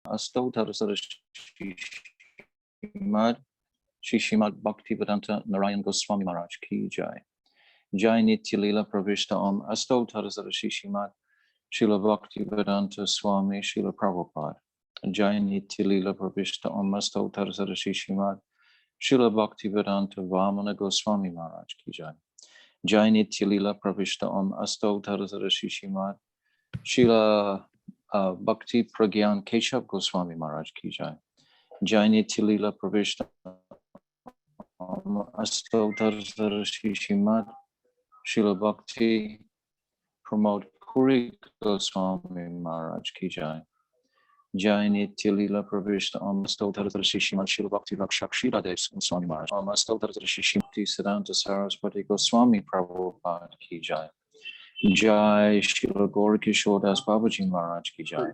Asta-sakhi Mandir, Srimad Bhaktivedanta Narayan Goswami Maharaj ki jai. Jai Nitya Leela Pravishta Om Asta-sakhi Srimad Srila Bhaktivedanta Swami Srila Prabhupada. Jai Nitya Leela Pravishta Om Asta-sakhi Srimad Srila Bhaktivedanta Vamana Goswami Maharaj ki jai. Jai Nitya Leela Pravishta Om Asta-sakhi Srimad Srila Bhakti Pragyan Keshav Goswami Maharaj ki jai. Jai Nitya Leela Pravishta Om Asta-sakhi Srimad Srila Bhakti Pramod Puri Goswami Maharaj ki jai. Jai Nitya Leela Pravishta Om Asta-sakhi Srimad Srila Bhakti Rakshak Shiradev Goswami Maharaj. Om Asta-sakhi Srimad Siddhanta Saraswati Goswami Prabhupada ki jai. Jai Srila Gaura Das Babaji Maharaj ki jai.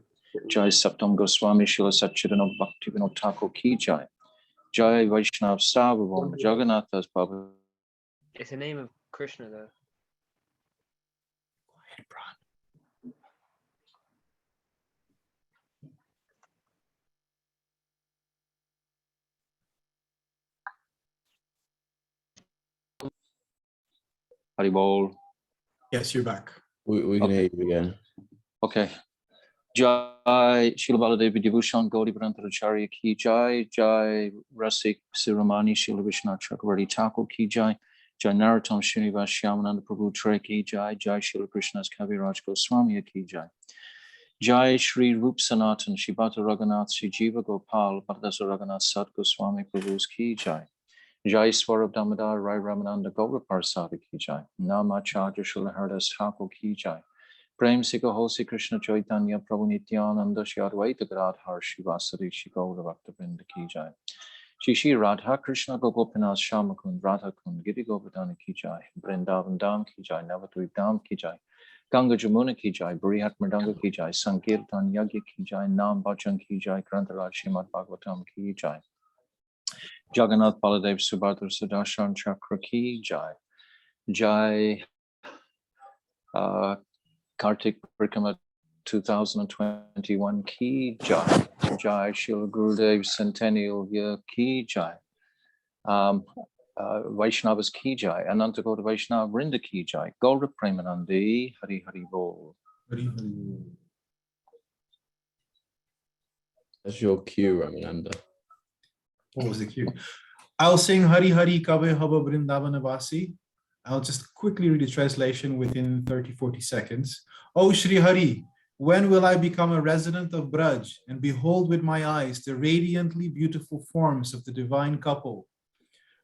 Jai Saptam Goswami Srila Satchidananda Bhakti Vinod Thakur ki jai. Jai Vaishnav Sarvabhauma Jagannath Das Babaji. It's the name of Krishna though. Go ahead, Bran. Haribol. Yes, you're back. We can hear you again. Okay. Jai Srila Baladevi Devushan Gauri Bharantaracharya ki jai. Jai Rasik Siramani Srila Vishnu Chakravarti Thakur ki jai. Jai Narottam Srinivas Shyamananda Prabhu Tre ki jai. Jai Srila Krishna's Kaviraj Goswami ki jai. Jai Shri Rup Sanatan Shri Bhata Raghunath Shri Jiva Gopal Bhattasa Raghunath Sat Goswami Prabhu's ki jai. Jai Swarab Damodar Rai Ramananda Gaura Parsadi ki jai. Namacharya Srila Haridas Thakur ki jai. Prem Sika Hosi Krishna Chaitanya Prabhu Nityananda Shri Advaita Gadadhar Shri Vasari Shri Gaura Bhakta Vrinda ki jai. Shri Shri Radha Krishna Gopinath Shamakund Radha Kund Giri Govardhana ki jai. Vrindavan Dham ki jai. Navadvip Dham ki jai. Ganga Jamuna ki jai. Burihat Mridanga ki jai. Sankirtan Yagya ki jai. Nam Bhajan ki jai. Grantaraj Srimad Bhagavatam ki jai. Jagannath Baladev Subhadra Sudarshan Chakra ki jai. Jai Kartik Parikrama 2021 ki jai. Jai Srila Gurudev Centennial Year ki jai. Vaishnavas ki jai. Ananta Gauda Vaishnava Vrinda ki jai. Gaura Premanandi Hari Hari Bol. Hari Hari. That's your cue, Ramananda. What was the cue? I'll sing Hari Hari Kabe Haba Vrindavanavasi. I'll just quickly read the translation within 30-40 seconds. Oh Shri Hari, when will I become a resident of Braj and behold with my eyes the radiantly beautiful forms of the divine couple?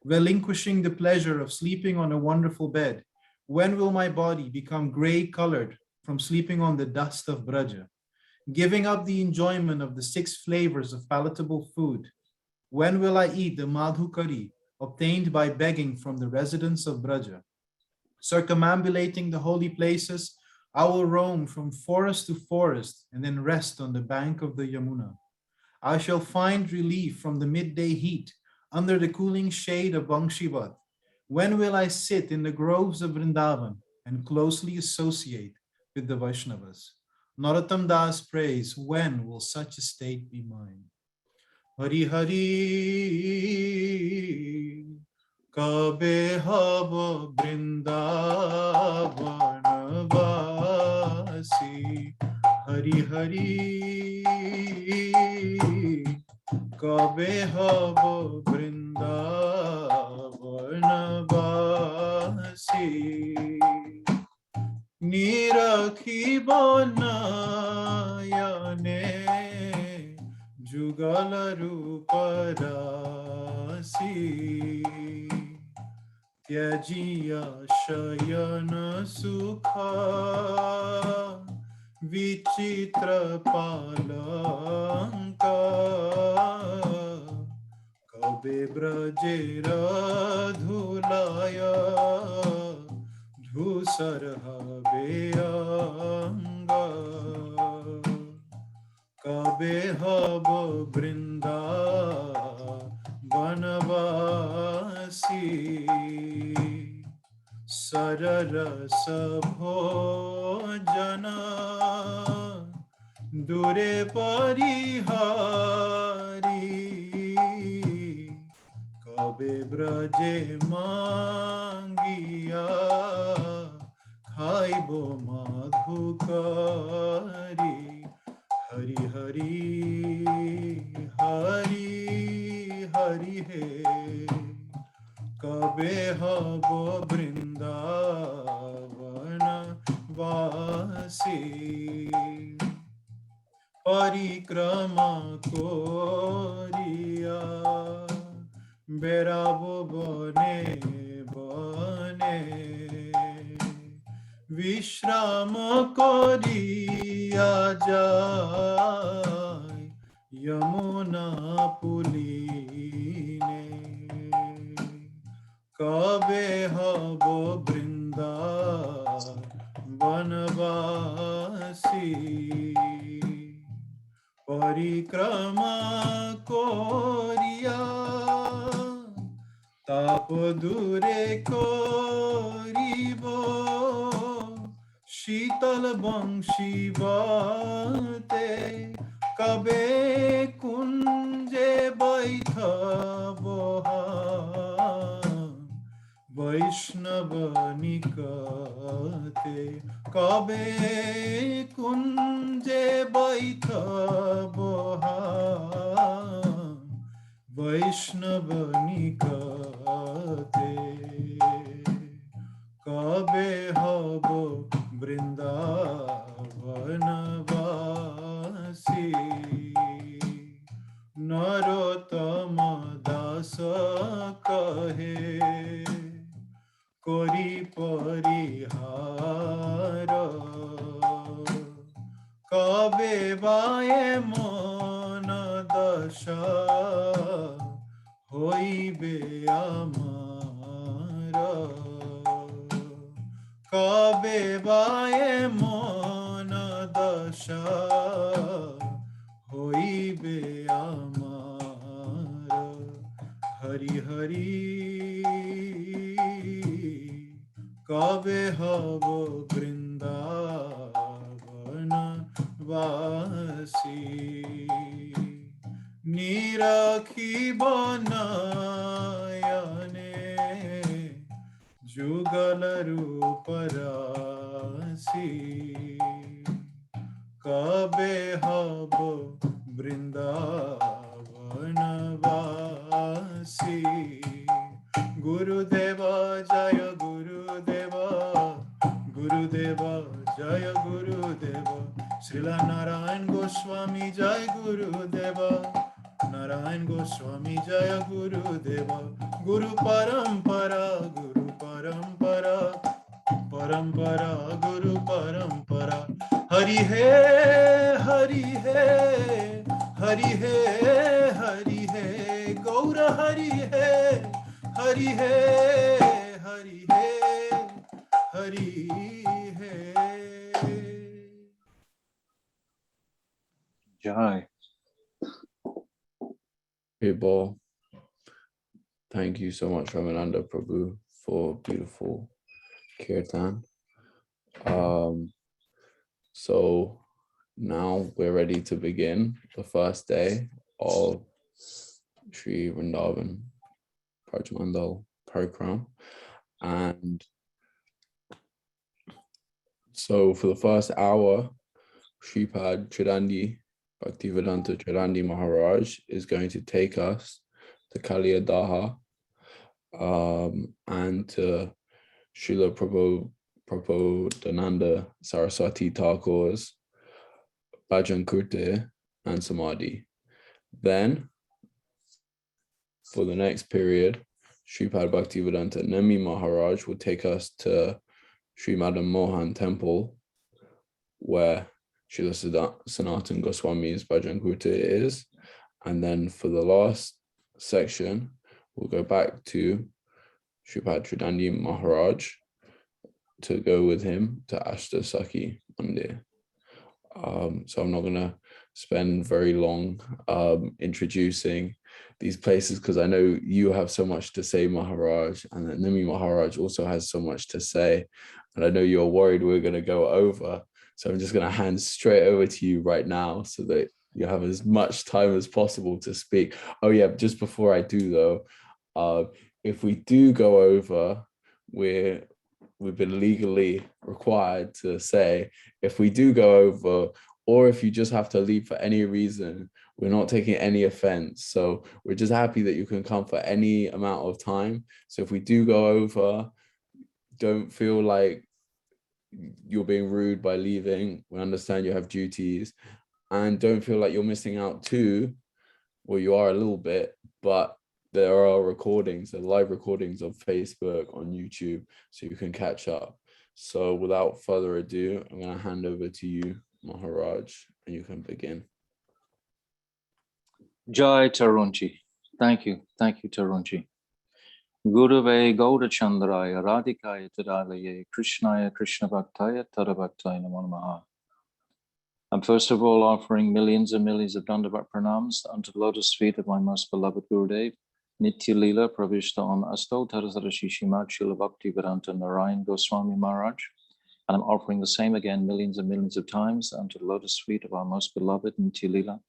Relinquishing the pleasure of sleeping on a wonderful bed, when will my body become gray colored from sleeping on the dust of Braja? Giving up the enjoyment of the 6 flavors of palatable food, when will I eat the madhu curry obtained by begging from the residents of Braja? Circumambulating the holy places, I will roam from forest to forest and then rest on the bank of the Yamuna. I shall find relief from the midday heat under the cooling shade of Bangshivat. When will I sit in the groves of Vrindavan and closely associate with the Vaishnavas? Narottam Das prays, when will such a state be mine? Hari Hari Kabe Hava Vrindavanavasi. Hari Hari Kabe Hava Vrindavanavasi. Nirakhi Banayane Jugala Ruparasi. Tyajiya Shayana Sukha Vichitra Palanka Kabe Brajera Dhulaya Dhusarha Beanga Kabe Haba Brinda Vanavasi. Sarara Sabhojana dure parihari, kabe braje mangiya, khaibo madhukari. Hari Hari Hari Hari He, kabe habo Vrindavana vasi, Parikrama koriya, berabo bane bane, Vishrama koriya jai, Yamuna puline, kabe habo Vrindavanavasi, Parikrama koriya, tap dure koribo, Sheetal bangshi bate, kabe kunje baitha boha, Vaishnava nikate, kabe kunje baitha boha, Vaishnava nikate, kabe habo Vrindavanavasi, Narottama dasa kahe, kori parihara, kabe vaye mona dasha, hoibe amara, kabe vaye mona dasha, hoibe amara. Hari Hari kabe havo Vrindavana vasi, Nirakhi banayane, Jugal ruparasi, kabe havo Vrindavanavasi. Gurudeva Jaya Gurudeva, Gurudeva Jaya Gurudeva, Srila Narayana Gosvami Jaya Gurudeva, Narayana Gosvami Jaya Gurudeva, Guru Parampara, Guru Parampara, Parampara, Guru Parampara. Hari He, Hari He, Hari He, Hari He, Gaura Hari He, Hari He, Hari He, Hari He. Jai. People, thank you so much, Ramananda Prabhu, for beautiful kirtan. So now we're ready to begin the first day of Sri Vrindavan Vraja-mandala Parikrama. And so for the first hour, Sripad Chidandi Bhaktivedanta Chidandi Maharaj is going to take us to Kaliya-daha and to Srila Prabhodananda Sarasvati Thakur's bhajana-kutira and Samadhi. Then, for the next period, Sripad Bhaktivedanta Nemi Maharaj will take us to Sri Madana-mohana Temple, where Srila Sanatana Goswami's bhajana-kutira is. And then for the last section, we'll go back to Sripad Chidandi Maharaj to go with him to Astasaki Mandir. So I'm not going to spend very long introducing these places, because I know you have so much to say, Maharaj, and that Nimi Maharaj also has so much to say, and I know you're worried we're going to go over. So I'm just going to hand straight over to you right now so that you have as much time as possible to speak. Oh yeah, just before I do though, if we do go over, we've been legally required to say, if we do go over, or if you just have to leave for any reason, we're not taking any offense. So we're just happy that you can come for any amount of time. So if we do go over, don't feel like you're being rude by leaving. We understand you have duties, and don't feel like you're missing out too. Well, you are a little bit, but there are recordings, there are live recordings on Facebook, on YouTube, so you can catch up. So without further ado, I'm going to hand over to you, Maharaj, and you can begin. Jai Tarunji. Thank you, Tarunji. Gurave Gauda Chandraya Radhikaya Tadalaye Krishnaya Krishna Bhaktaya Tadabhaktaya Namo Namaha. I'm first of all offering millions and millions of Dandavat pranams unto the lotus feet of my most beloved Gurudev, Nitya Leela Pravishta on Asta-sakhi Mandir Srila Bhakti-vedanta Narayan Goswami Maharaj. And I'm offering the same again millions and millions of times unto the lotus feet of our most beloved Nitya Leela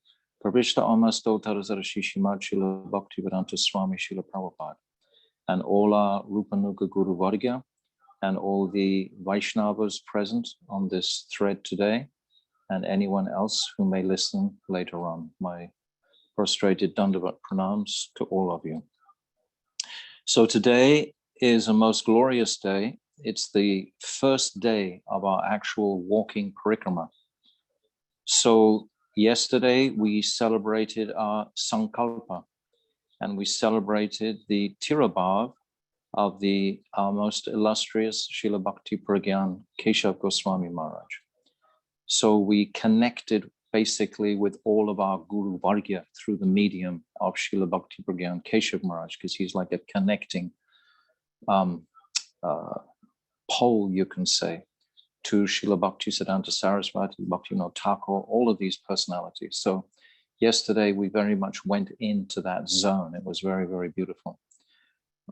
Pravishta on Asta-sakhi Mandir Srila Bhakti-vedanta Swami Srila Prabhupada. And all our Rupanuga Guru Varga and all the Vaishnavas present on this thread today, and anyone else who may listen later on. My prostrated Dandavat pranams to all of you. So today is a most glorious day. It's the first day of our actual walking Parikrama. So yesterday we celebrated our Sankalpa, and we celebrated the Tirabhav of our most illustrious Srila Bhakti Pragyan Keshav Goswami Maharaj. So we connected basically with all of our Guru Vargya through the medium of Srila Bhakti Pragyan Keshav Maharaj, because he's like a connecting pole, you can say, to Srila Bhakti Siddhanta Sarasvati, Bhakti Thakur, all of these personalities. So yesterday we very much went into that zone. It was very, very beautiful.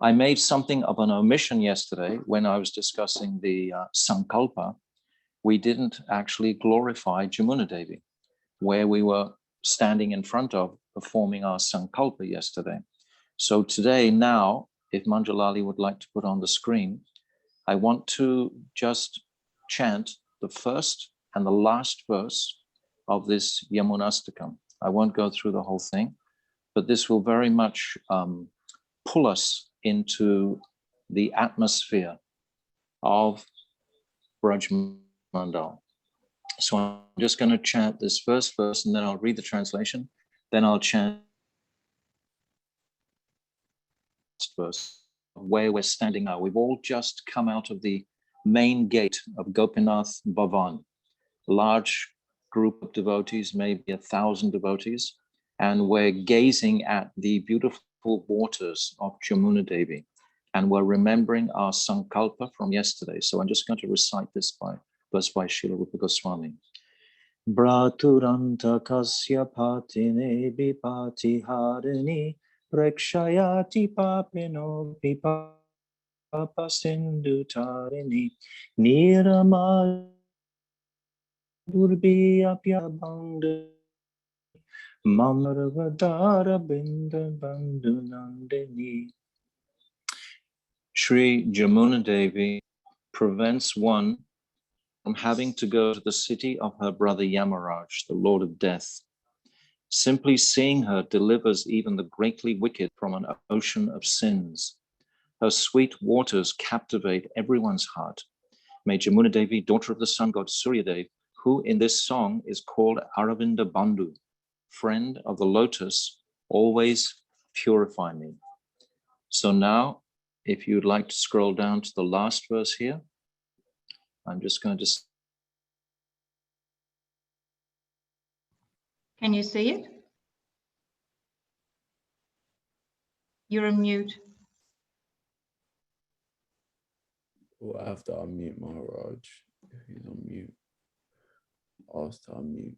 I made something of an omission yesterday when I was discussing the Sankalpa. We didn't actually glorify Jamuna Devi, where we were standing in front of performing our Sankalpa yesterday. So today, now, if Manjalali would like to put on the screen, I want to just chant the first and the last verse of this Yamunastakam. I won't go through the whole thing, but this will very much pull us into the atmosphere of Vraja-mandala. So I'm just going to chant this first verse, and then I'll read the translation. Then I'll chant this verse where we're standing now. We've all just come out of the main gate of Gopinath Bhavan, a large group of devotees, maybe 1,000 devotees, and we're gazing at the beautiful waters of Jamuna Devi, and we're remembering our Sankalpa from yesterday. So I'm just going to recite this verse by Srila Rupa Goswami. Braturanta kasya patine bipati harini prekshayati papino pipapa sindhu tarini nirama durbi apya bandhu mamarvadara binda bandhu nandini. Sri Jamuna Devi prevents one from having to go to the city of her brother Yamaraj, the Lord of Death. Simply seeing her delivers even the greatly wicked from an ocean of sins. Her sweet waters captivate everyone's heart. May Jamuna Devi, daughter of the sun god Suryadev, who in this song is called Aravinda Bandhu, friend of the lotus, always purify me. So now, if you'd like to scroll down to the last verse here, I'm just going to... Can you see it? You're on mute. Well, I have to unmute Maharaj if he's on mute. Ask to unmute.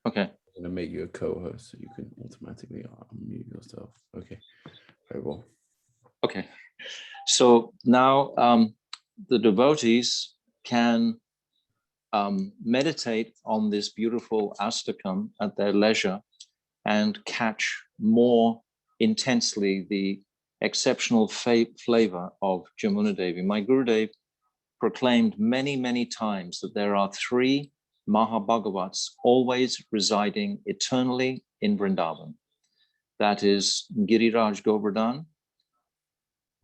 Okay. I'm going to make you a co-host so you can automatically unmute yourself. Okay, very well. Okay. So now the devotees can meditate on this beautiful Astakam at their leisure and catch more intensely the exceptional flavor of Jamuna Devi. My Gurudev proclaimed many, many times that there are 3 Mahabhagavats always residing eternally in Vrindavan. That is Giriraj Govardhan,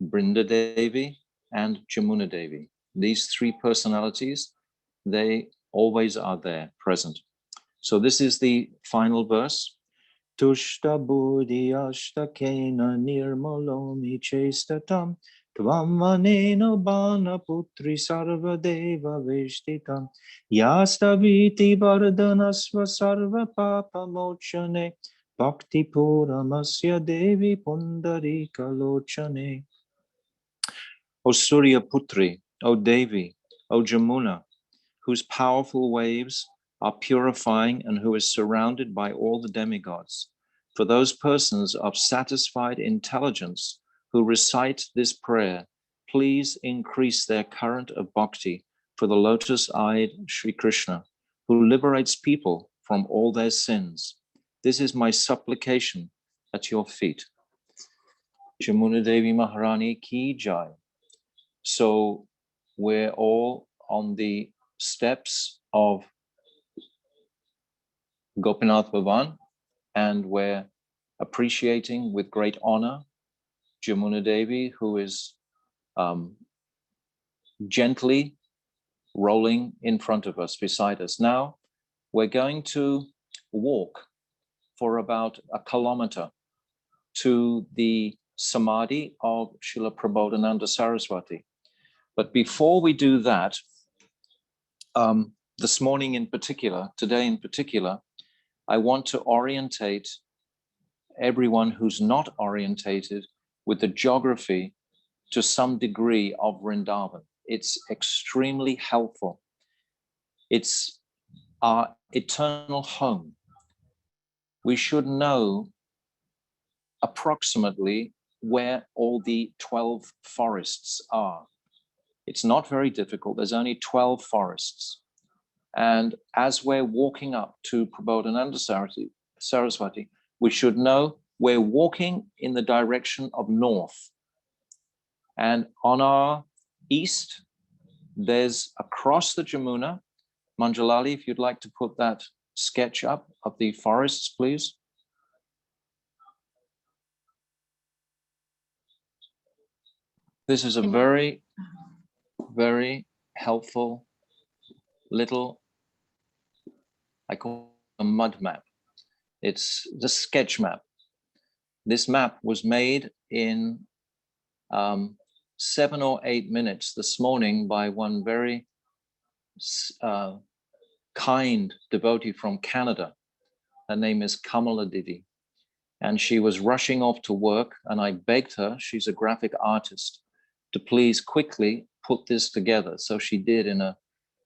Brinda Devi, and Jamuna Devi. These 3 personalities, they always are there present. So this is the final verse. Tushta buddhi ashtakena nirmalomi chestatam tvamanena bana putri sarvadeva veshtitam yastaviti vardhanasva sarva papa mochane bhakti puramasya devi pundari kalochane. O Surya Putri, O Devi, O Jamuna, whose powerful waves are purifying and who is surrounded by all the demigods. For those persons of satisfied intelligence who recite this prayer, please increase their current of bhakti for the lotus-eyed Sri Krishna, who liberates people from all their sins. This is my supplication at your feet. Jamuna Devi Maharani Ki Jai. So we're all on the steps of Gopinath Bhavan, and we're appreciating with great honor Jamuna Devi, who is gently rolling in front of us, beside us. Now we're going to walk for about 1 kilometer to the Samadhi of Srila Prabhodananda Sarasvati. But before we do that, this morning in particular, today in particular, I want to orientate everyone who's not orientated with the geography to some degree of Vrindavan. It's extremely helpful. It's our eternal home. We should know approximately where all the 12 forests are. It's not very difficult. There's only 12 forests. And as we're walking up to Prabhodananda Sarasvati, we should know we're walking in the direction of north. And on our east, there's across the Jamuna. Manjalali, if you'd like to put that sketch up of the forests, please. This is a very, very helpful little, I call it a mud map. It's the sketch map. This map was made in 7 or 8 minutes this morning by one very kind devotee from Canada. Her name is Kamala Didi. And she was rushing off to work, and I begged her, she's a graphic artist, to please quickly put this together. So she did in a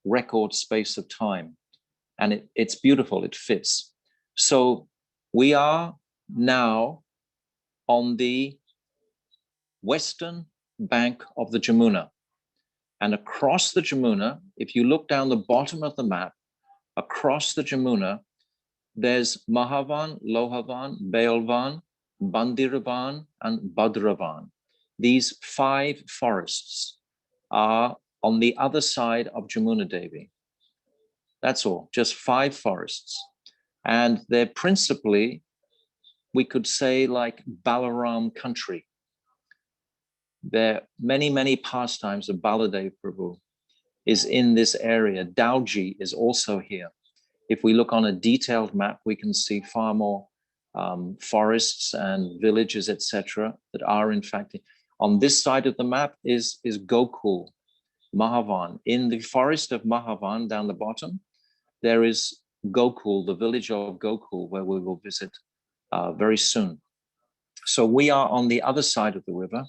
record space of time. And it's beautiful, it fits. So we are now on the western bank of the Jamuna. And across the Jamuna, if you look down the bottom of the map, across the Jamuna, there's Mahavan, Lohavan, Bealvan, Bandiravan, and Badravan. These 5 forests are on the other side of Jamuna Devi. That's all, just 5 forests. And they're principally, we could say, like Balaram country. There are many, many pastimes of Baladev Prabhu is in this area. Dauji is also here. If we look on a detailed map, we can see far more forests and villages, etc., that are in fact. On this side of the map is Gokul, Mahavan. In the forest of Mahavan, down the bottom, there is Gokul, the village of Gokul, where we will visit very soon. So we are on the other side of the river,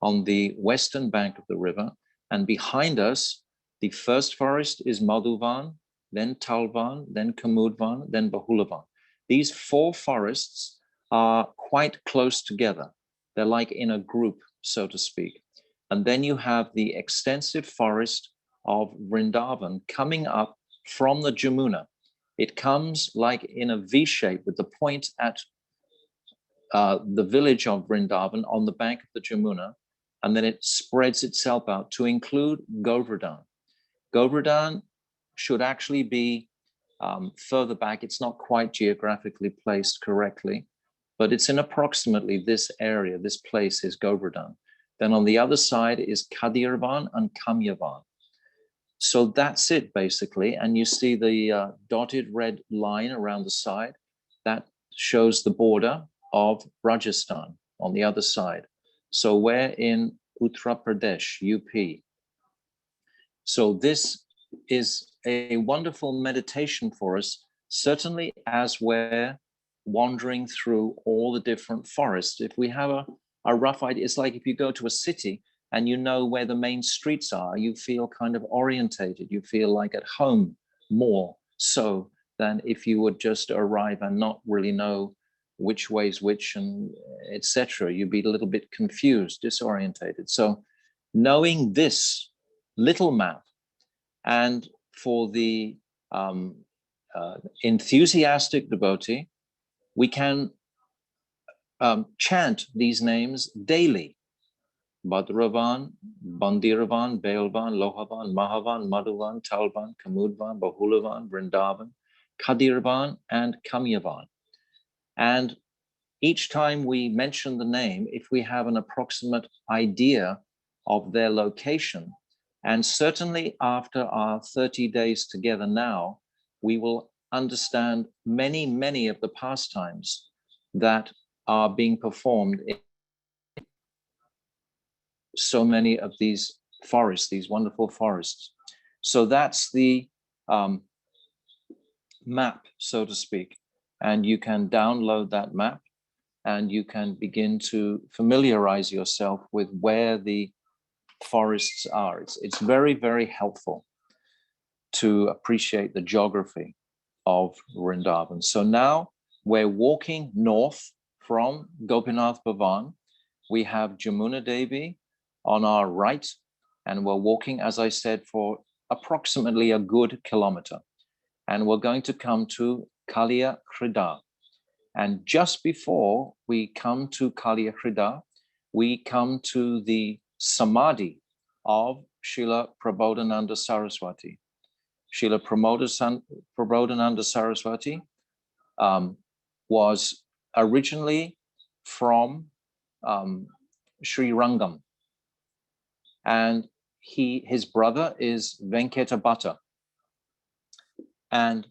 on the western bank of the river, and behind us, the first forest is Madhuvan, then Talvan, then Kamudvan, then Bahulavan. These 4 forests are quite close together. They're like in a group, so to speak. And then you have the extensive forest of Vrindavan coming up from the Jamuna. It comes like in a V shape with the point at the village of Vrindavan on the bank of the Jamuna, and then it spreads itself out to include Govardhan. Govardhan should actually be further back. It's not quite geographically placed correctly, but it's in approximately this area. This place is Govardhan. Then on the other side is Kadirvan and Kamyavan. So that's it basically. And you see the dotted red line around the side that shows the border of Rajasthan on the other side. So we're in Uttar Pradesh, UP. So this is a wonderful meditation for us, certainly as we're wandering through all the different forests. If we have a rough idea, it's like if you go to a city and you know where the main streets are, you feel kind of orientated, you feel like at home more so than if you would just arrive and not really know which way's which and etc. You'd be a little bit confused, disorientated. So knowing this little map, and for the enthusiastic devotee, we can chant these names daily. Bhadravan, Bandiravan, Bailvan, Lohavan, Mahavan, Madhuvan, Talvan, Kamudvan, Bahulavan, Vrindavan, Kadirvan, and Kamyavan. And each time we mention the name, if we have an approximate idea of their location, and certainly after our 30 days together now, we will understand many, many of the pastimes that are being performed in so many of these forests, these wonderful forests. So that's the map, so to speak. And you can download that map and you can begin to familiarize yourself with where the forests are. It's very, very helpful to appreciate the geography of Vrindavan. So now we're walking north from Gopinath Bhavan. We have Jamuna Devi on our right, and we're walking, as I said, for approximately a good kilometer. And we're going to come to Kaliya-daha. And just before we come to Kaliya-daha, we come to the Samadhi of Srila Prabhodananda Sarasvati. Srila Prabhodananda Sarasvati was originally from Sri Rangam. And his brother is Venkatabhatta. And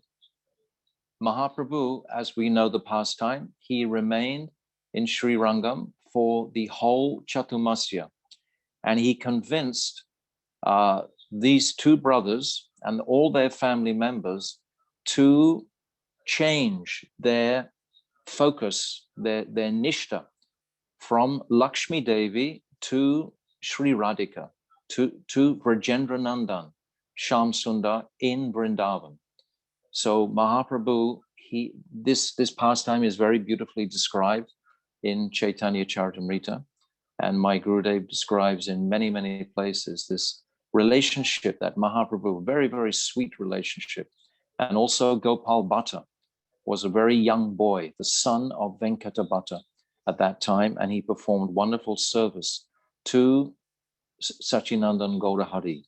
Mahaprabhu, as we know the pastime, he remained in Sri Rangam for the whole Chaturmasya. And he convinced these two brothers and all their family members to change their focus, their nishta from Lakshmi Devi to Sri Radhika, to Vrajendra Nandan, Sham Sundar in Vrindavan. So Mahaprabhu, this pastime is very beautifully described in Chaitanya Charitamrita, and my Gurudev describes in many, many places this relationship that Mahaprabhu, very, very sweet relationship. And also Gopal Bhatta was a very young boy, the son of Venkatabhatta at that time, and he performed wonderful service to Sachinandan Gaurahari.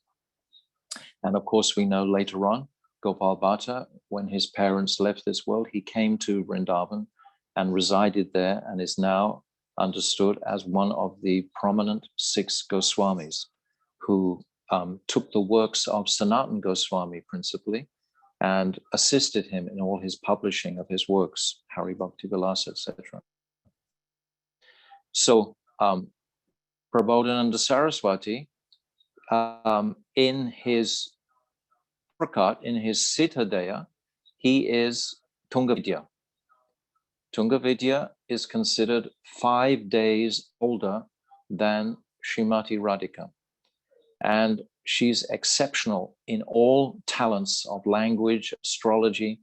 And of course, we know later on, Gopal Bhatta, when his parents left this world, he came to Vrindavan and resided there and is now understood as one of the prominent 6 Goswamis who took the works of Sanatana Gosvami principally and assisted him in all his publishing of his works, Hari Bhakti Vilasa, etc. So Prabhodananda Saraswati, in his Prakat, in his Siddhadeya, he is Tungavidya. Tungavidya is considered 5 days older than Srimati Radhika. And she's exceptional in all talents of language, astrology,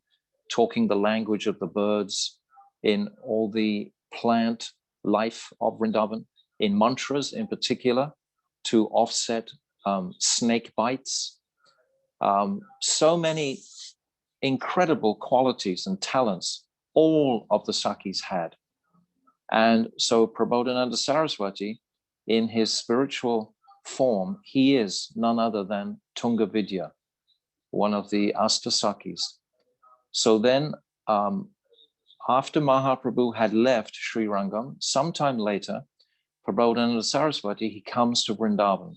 talking the language of the birds, in all the plant life of Vrindavan, in mantras in particular, to offset snake bites. So many incredible qualities and talents all of the Sakhis had. And so Prabhodananda Sarasvati, in his spiritual form, he is none other than Tunga Vidya, one of the Asta-sakhis. So then, after Mahaprabhu had left Sri Rangam, sometime later, Prabhodananda Sarasvati, he comes to Vrindavan.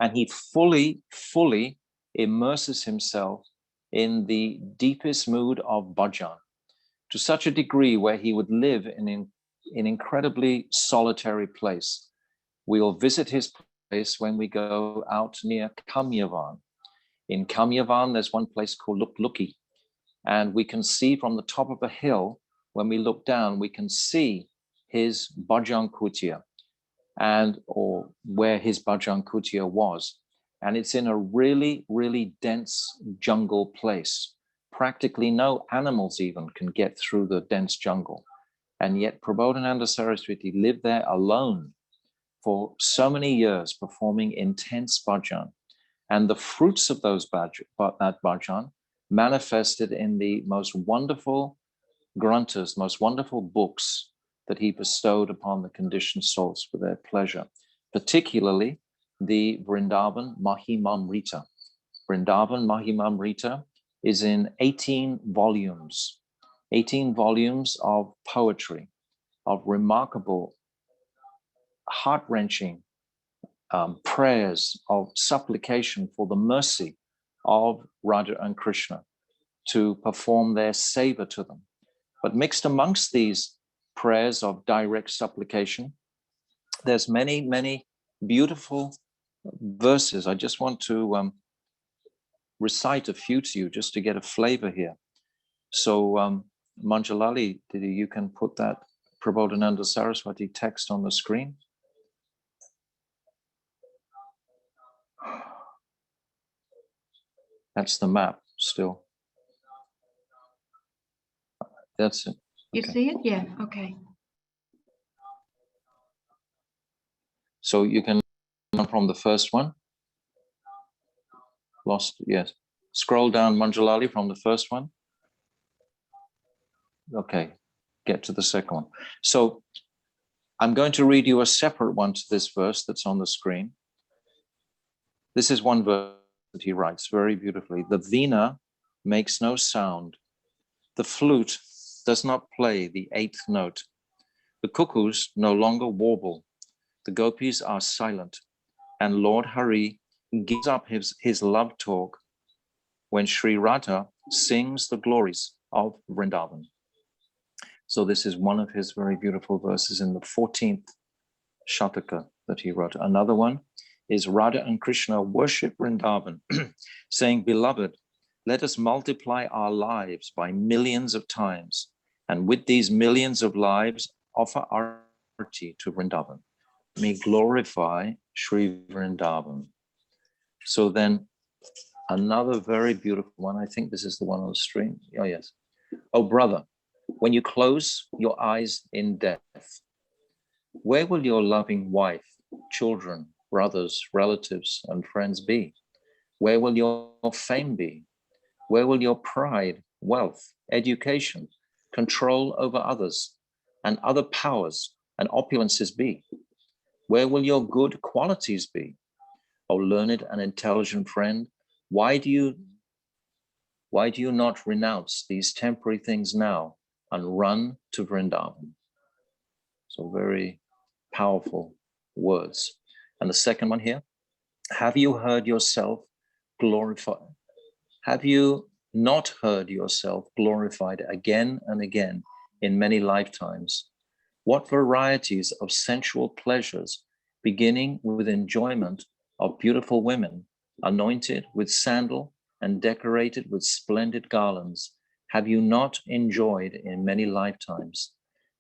And he fully immerses himself in the deepest mood of bhajan, to such a degree where he would live in an incredibly solitary place. We'll visit his place when we go out near Kamyavan. In Kamyavan, there's one place called Lukluki, and we can see from the top of a hill, when we look down, we can see his bhajan-kutira, or where his bhajan-kutira was. And it's in a really, really dense jungle place. Practically no animals even can get through the dense jungle. And yet Prabhodananda Saraswati lived there alone for so many years, performing intense bhajan. And the fruits of that bhajan manifested in the most wonderful granthas, most wonderful books that he bestowed upon the conditioned souls for their pleasure, particularly the Vrindavan Mahimamrita. Vrindavan Mahimamrita is in 18 volumes of poetry, of remarkable, heart-wrenching prayers of supplication for the mercy of Radha and Krishna to perform their seva to them. But mixed amongst these prayers of direct supplication, there's many, many beautiful verses. I just want to recite a few to you just to get a flavor here. So Manjalali, you can put that Prabhodananda Saraswati text on the screen. That's the map still. That's it. You Okay. see it? Yeah, okay. So you can from the first one. Lost, yes. Scroll down, Manjalali, from the first one. Okay, get to the second one. So I'm going to read you a separate one to this verse that's on the screen. This is one verse that he writes very beautifully. The veena makes no sound. The flute does not play the eighth note. The cuckoos no longer warble. The gopis are silent. And Lord Hari gives up his love talk when Sri Radha sings the glories of Vrindavan. So this is one of his very beautiful verses in the 14th Shataka that he wrote. Another one is Radha and Krishna worship Vrindavan, saying, "Beloved, let us multiply our lives by millions of times, and with these millions of lives, offer arati to Vrindavan. May glorify Sri Vrindavan." So then another very beautiful one, I think this is the one on the screen. Oh, yes. "Oh, brother, when you close your eyes in death, where will your loving wife, children, brothers, relatives, and friends be? Where will your fame be? Where will your pride, wealth, education, control over others, and other powers and opulences be? Where will your good qualities be? O learned and intelligent friend, why do you not renounce these temporary things now and run to Vrindavan?" So very powerful words. And the second one here, "Have you heard yourself glorified? Have you not heard yourself glorified again and again in many lifetimes? What varieties of sensual pleasures, beginning with enjoyment of beautiful women, anointed with sandal and decorated with splendid garlands, have you not enjoyed in many lifetimes?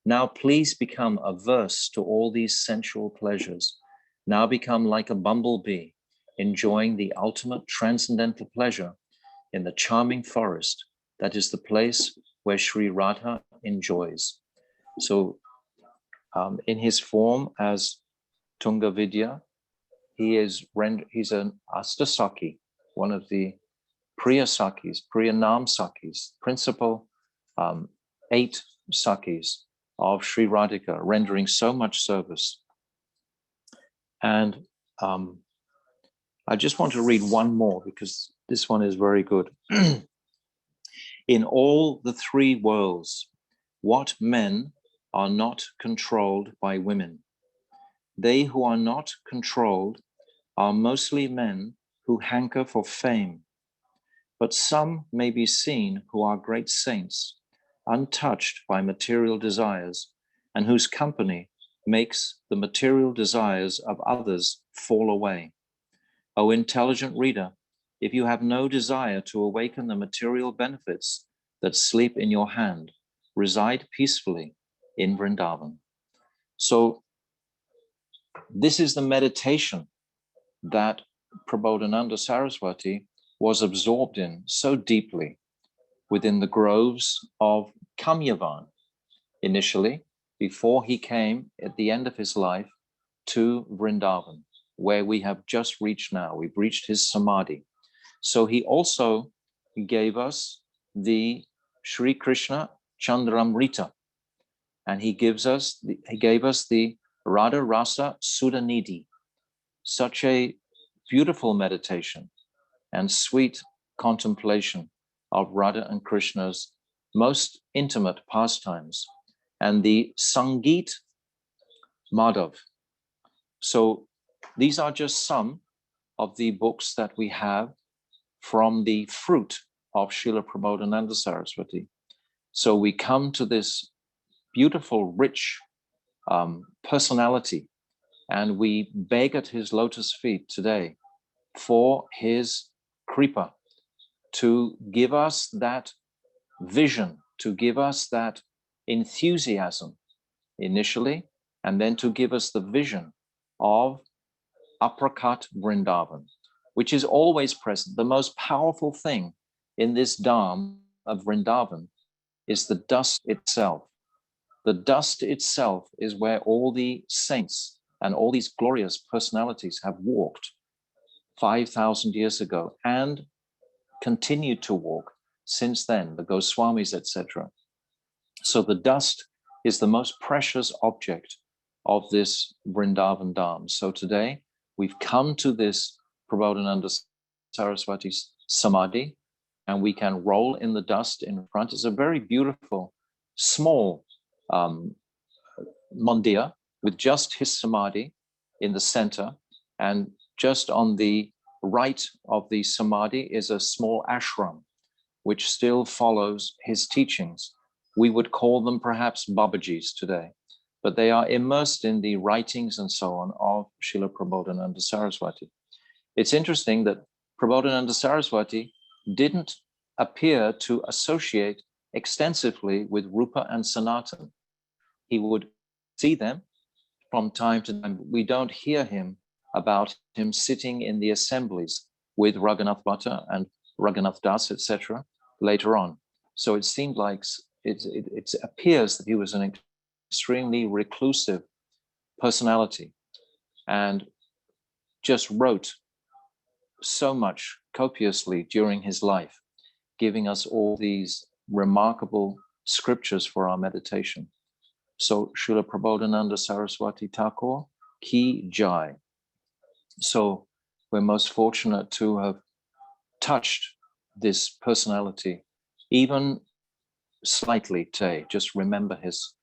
Now please become averse to all these sensual pleasures. Now become like a bumblebee, enjoying the ultimate transcendental pleasure in the charming forest that is the place where Sri Radha enjoys." So in his form as Tunga Vidya, he's an Astasaki, one of the Priya Sakis, Priya Nam Sakis, principal 8 Sakis of Sri Radhika, rendering so much service. And I just want to read one more because this one is very good. In all the 3 worlds, what men are not controlled by women? They who are not controlled are mostly men who hanker for fame, but some may be seen who are great saints, untouched by material desires, and whose company makes the material desires of others fall away. O intelligent reader, if you have no desire to awaken the material benefits that sleep in your hand, reside peacefully in Vrindavan. So this is the meditation that Prabhodananda Sarasvati was absorbed in so deeply within the groves of Kamyavan, initially, before he came at the end of his life to Vrindavan, where we have just reached now. We've reached his Samadhi. So he also gave us the Sri Krishna Chandramrita, and he gave us the Radha Rasa Sudhanidhi, such a beautiful meditation and sweet contemplation of Radha and Krishna's most intimate pastimes, and the Sangeet Madhav. So these are just some of the books that we have from the fruit of Srila Prabhodananda Sarasvati. So we come to this beautiful, rich personality, and we beg at his lotus feet today for his kripa to give us that vision, to give us that enthusiasm initially, and then to give us the vision of Aprakat Vrindavan, which is always present. The most powerful thing in this Dham of Vrindavan is the dust itself. The dust itself is where all the saints and all these glorious personalities have walked 5,000 years ago and continued to walk since then, the Goswamis, etc. So the dust is the most precious object of this Vrindavan Dham. So today we've come to this Prabhodananda Saraswati's Samadhi, and we can roll in the dust in front. It's a very beautiful, small mandir with just his Samadhi in the center, and just on the right of the Samadhi is a small ashram, which still follows his teachings. We would call them perhaps Babajis today, but they are immersed in the writings and so on of Srila Prabhodananda Sarasvati. It's interesting that Prabhodananda Sarasvati didn't appear to associate extensively with Rupa and Sanatan. He would see them from time to time. We don't hear about him sitting in the assemblies with Raghunath Bhatta and Raghunath Das, etc. later on. So it seemed like it appears that he was an extremely reclusive personality and just wrote so much copiously during his life, giving us all these remarkable scriptures for our meditation. So Srila Prabhodananda Saraswati Thakur, Ki Jai. So we're most fortunate to have touched this personality, even slightly today. Just remember his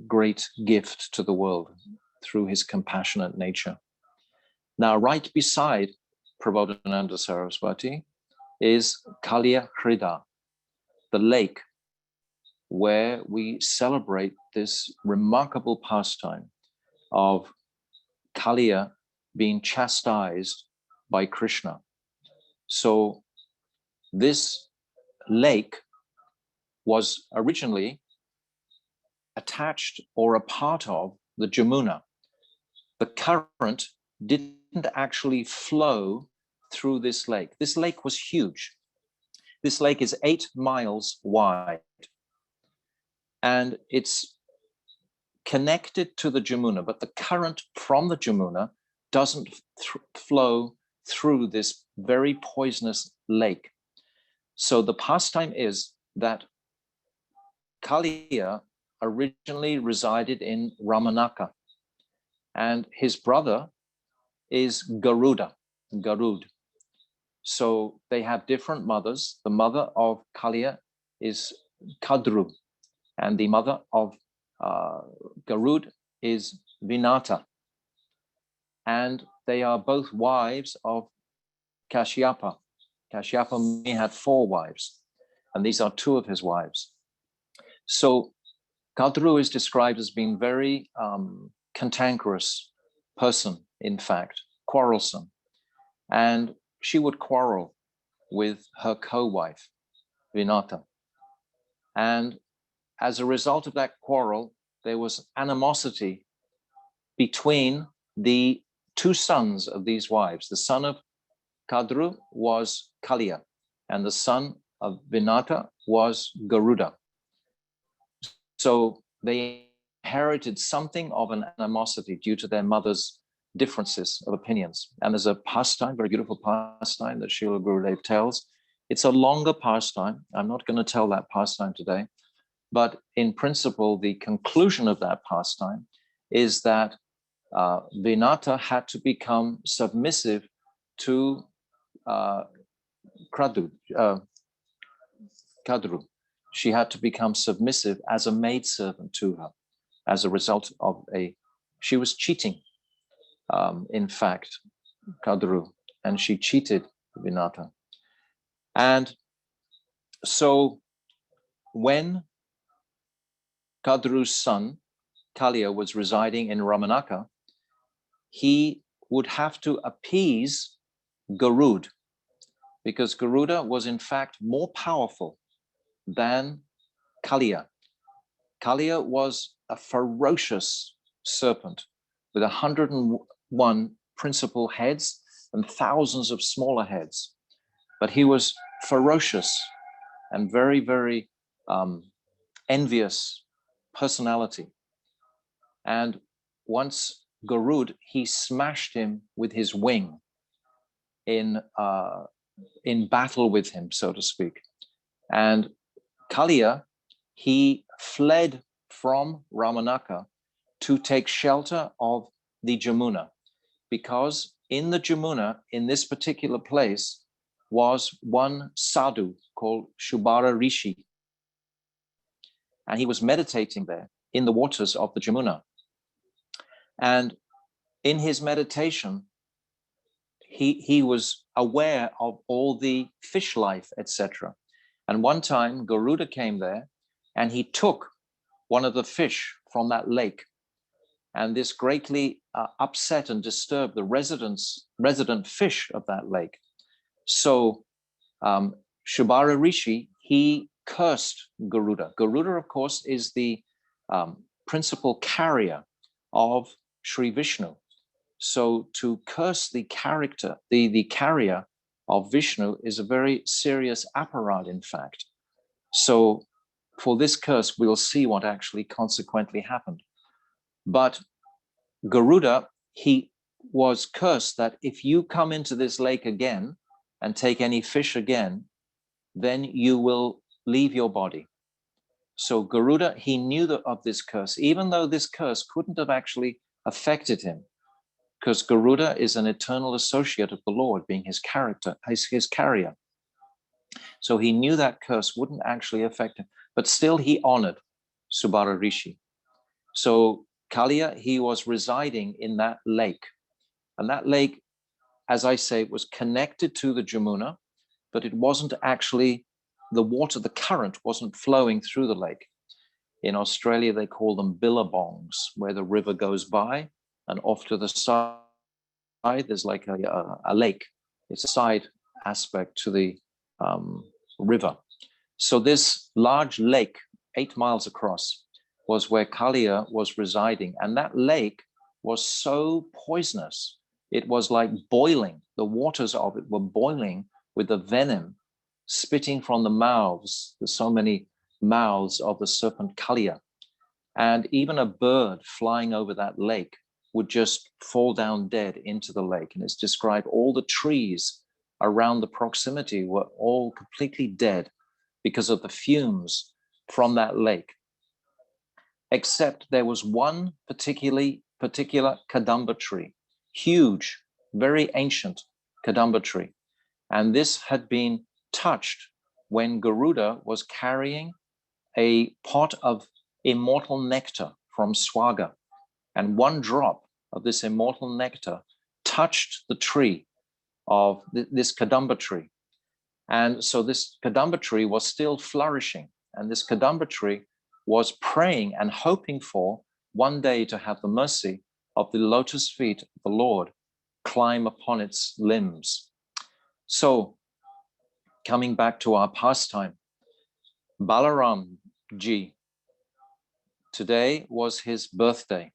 great gift to the world through his compassionate nature. Now, right beside Prabhodananda Saraswati is Kaliya-daha, the lake where we celebrate this remarkable pastime of Kaliya being chastised by Krishna. So this lake was originally attached or a part of the Jamuna. The current didn't actually flow through this lake. This lake was huge. This lake is 8 miles wide, and it's connected to the Jamuna, but the current from the Jamuna doesn't flow through this very poisonous lake. So the pastime is that Kaliya originally resided in Ramanaka, and his brother is Garud. So they have different mothers. The mother of Kaliya is Kadru, and the mother of Garud is Vinata. And they are both wives of Kashyapa. Kashyapa had 4 wives, and these are 2 of his wives. So Kadru is described as being very cantankerous person, in fact, quarrelsome. And she would quarrel with her co-wife, Vinata. And as a result of that quarrel, there was animosity between the 2 sons of these wives. The son of Kadru was Kaliya, and the son of Vinata was Garuda. So they inherited something of an animosity due to their mother's differences of opinions. And there's a pastime, very beautiful pastime that Srila Gurudev tells. It's a longer pastime. I'm not going to tell that pastime today. But in principle, the conclusion of that pastime is that Vinata had to become submissive to Kadru. She had to become submissive as a maidservant to her as a result of she was cheating, in fact, Kadru, and she cheated Vinata. And so when Kadru's son, Kaliya, was residing in Ramanaka, he would have to appease Garud, because Garuda was in fact more powerful than Kaliya. Kaliya was a ferocious serpent with 101 principal heads and thousands of smaller heads. But he was ferocious and very, very envious personality. And once Garud, he smashed him with his wing in battle with him, so to speak. And Kaliya, he fled from Ramanaka to take shelter of the Jamuna, because in the Jamuna, in this particular place, was one sadhu called Shubhara Rishi. And he was meditating there in the waters of the Jamuna. And in his meditation, he was aware of all the fish life, etc. And one time, Garuda came there and he took one of the fish from that lake. And this greatly upset and disturbed the resident fish of that lake. So Shubhara Rishi, he cursed Garuda. Garuda, of course, is the principal carrier of Sri Vishnu. So to curse the carrier of Vishnu is a very serious aparad, in fact. So for this curse, we'll see what actually consequently happened. But Garuda, he was cursed that if you come into this lake again and take any fish again, then you will leave your body. So Garuda, he knew of this curse, even though this curse couldn't have actually affected him, because Garuda is an eternal associate of the Lord, being his character, his carrier. So he knew that curse wouldn't actually affect him, but still he honored Shubhara Rishi. So Kaliya, he was residing in that lake. And that lake, as I say, was connected to the Jamuna, but it wasn't actually, the water, the current wasn't flowing through the lake. In Australia, they call them billabongs, where the river goes by, and off to the side, there's like a lake. It's a side aspect to the river. So this large lake, 8 miles across, was where Kaliya was residing. And that lake was so poisonous. It was like boiling. The waters of it were boiling with the venom spitting from the mouths. There's so many mouths of the serpent Kaliya. And even a bird flying over that lake would just fall down dead into the lake. And it's described all the trees around the proximity were all completely dead because of the fumes from that lake. Except there was one particular Kadamba tree, huge, very ancient Kadamba tree. And this had been touched when Garuda was carrying a pot of immortal nectar from Swaga. And one drop of this immortal nectar touched the tree of this Kadamba tree. And so this Kadamba tree was still flourishing. And this Kadamba tree was praying and hoping for one day to have the mercy of the lotus feet of the Lord climb upon its limbs. So coming back to our pastime, Balaram Ji, today was his birthday.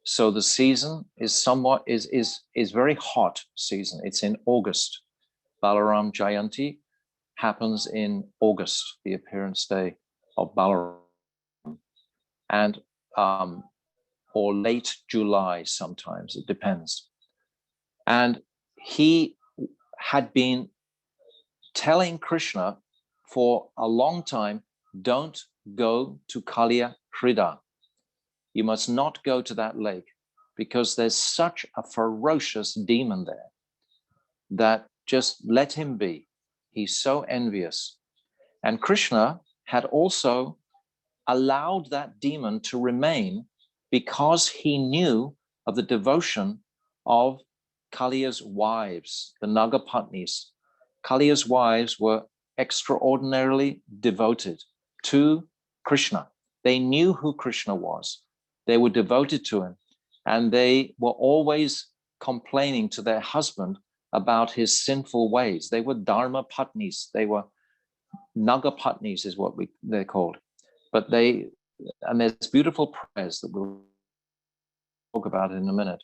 So the season is somewhat is very hot season. It's in August. Balaram Jayanti happens in August, the appearance day of Balaram, and or late July sometimes, it depends. And he had been telling Krishna for a long time, don't go to Kaliya-hrida. You must not go to that lake because there's such a ferocious demon there that just let him be. He's so envious. And Krishna had also allowed that demon to remain because he knew of the devotion of Kaliya's wives, the Nagapatnis. Kaliya's wives were extraordinarily devoted to Krishna. They knew who Krishna was. They were devoted to him, and they were always complaining to their husband about his sinful ways. They were Dharma Patnis. They were Nagapatnis is what they're called. But and there's beautiful prayers that we'll talk about in a minute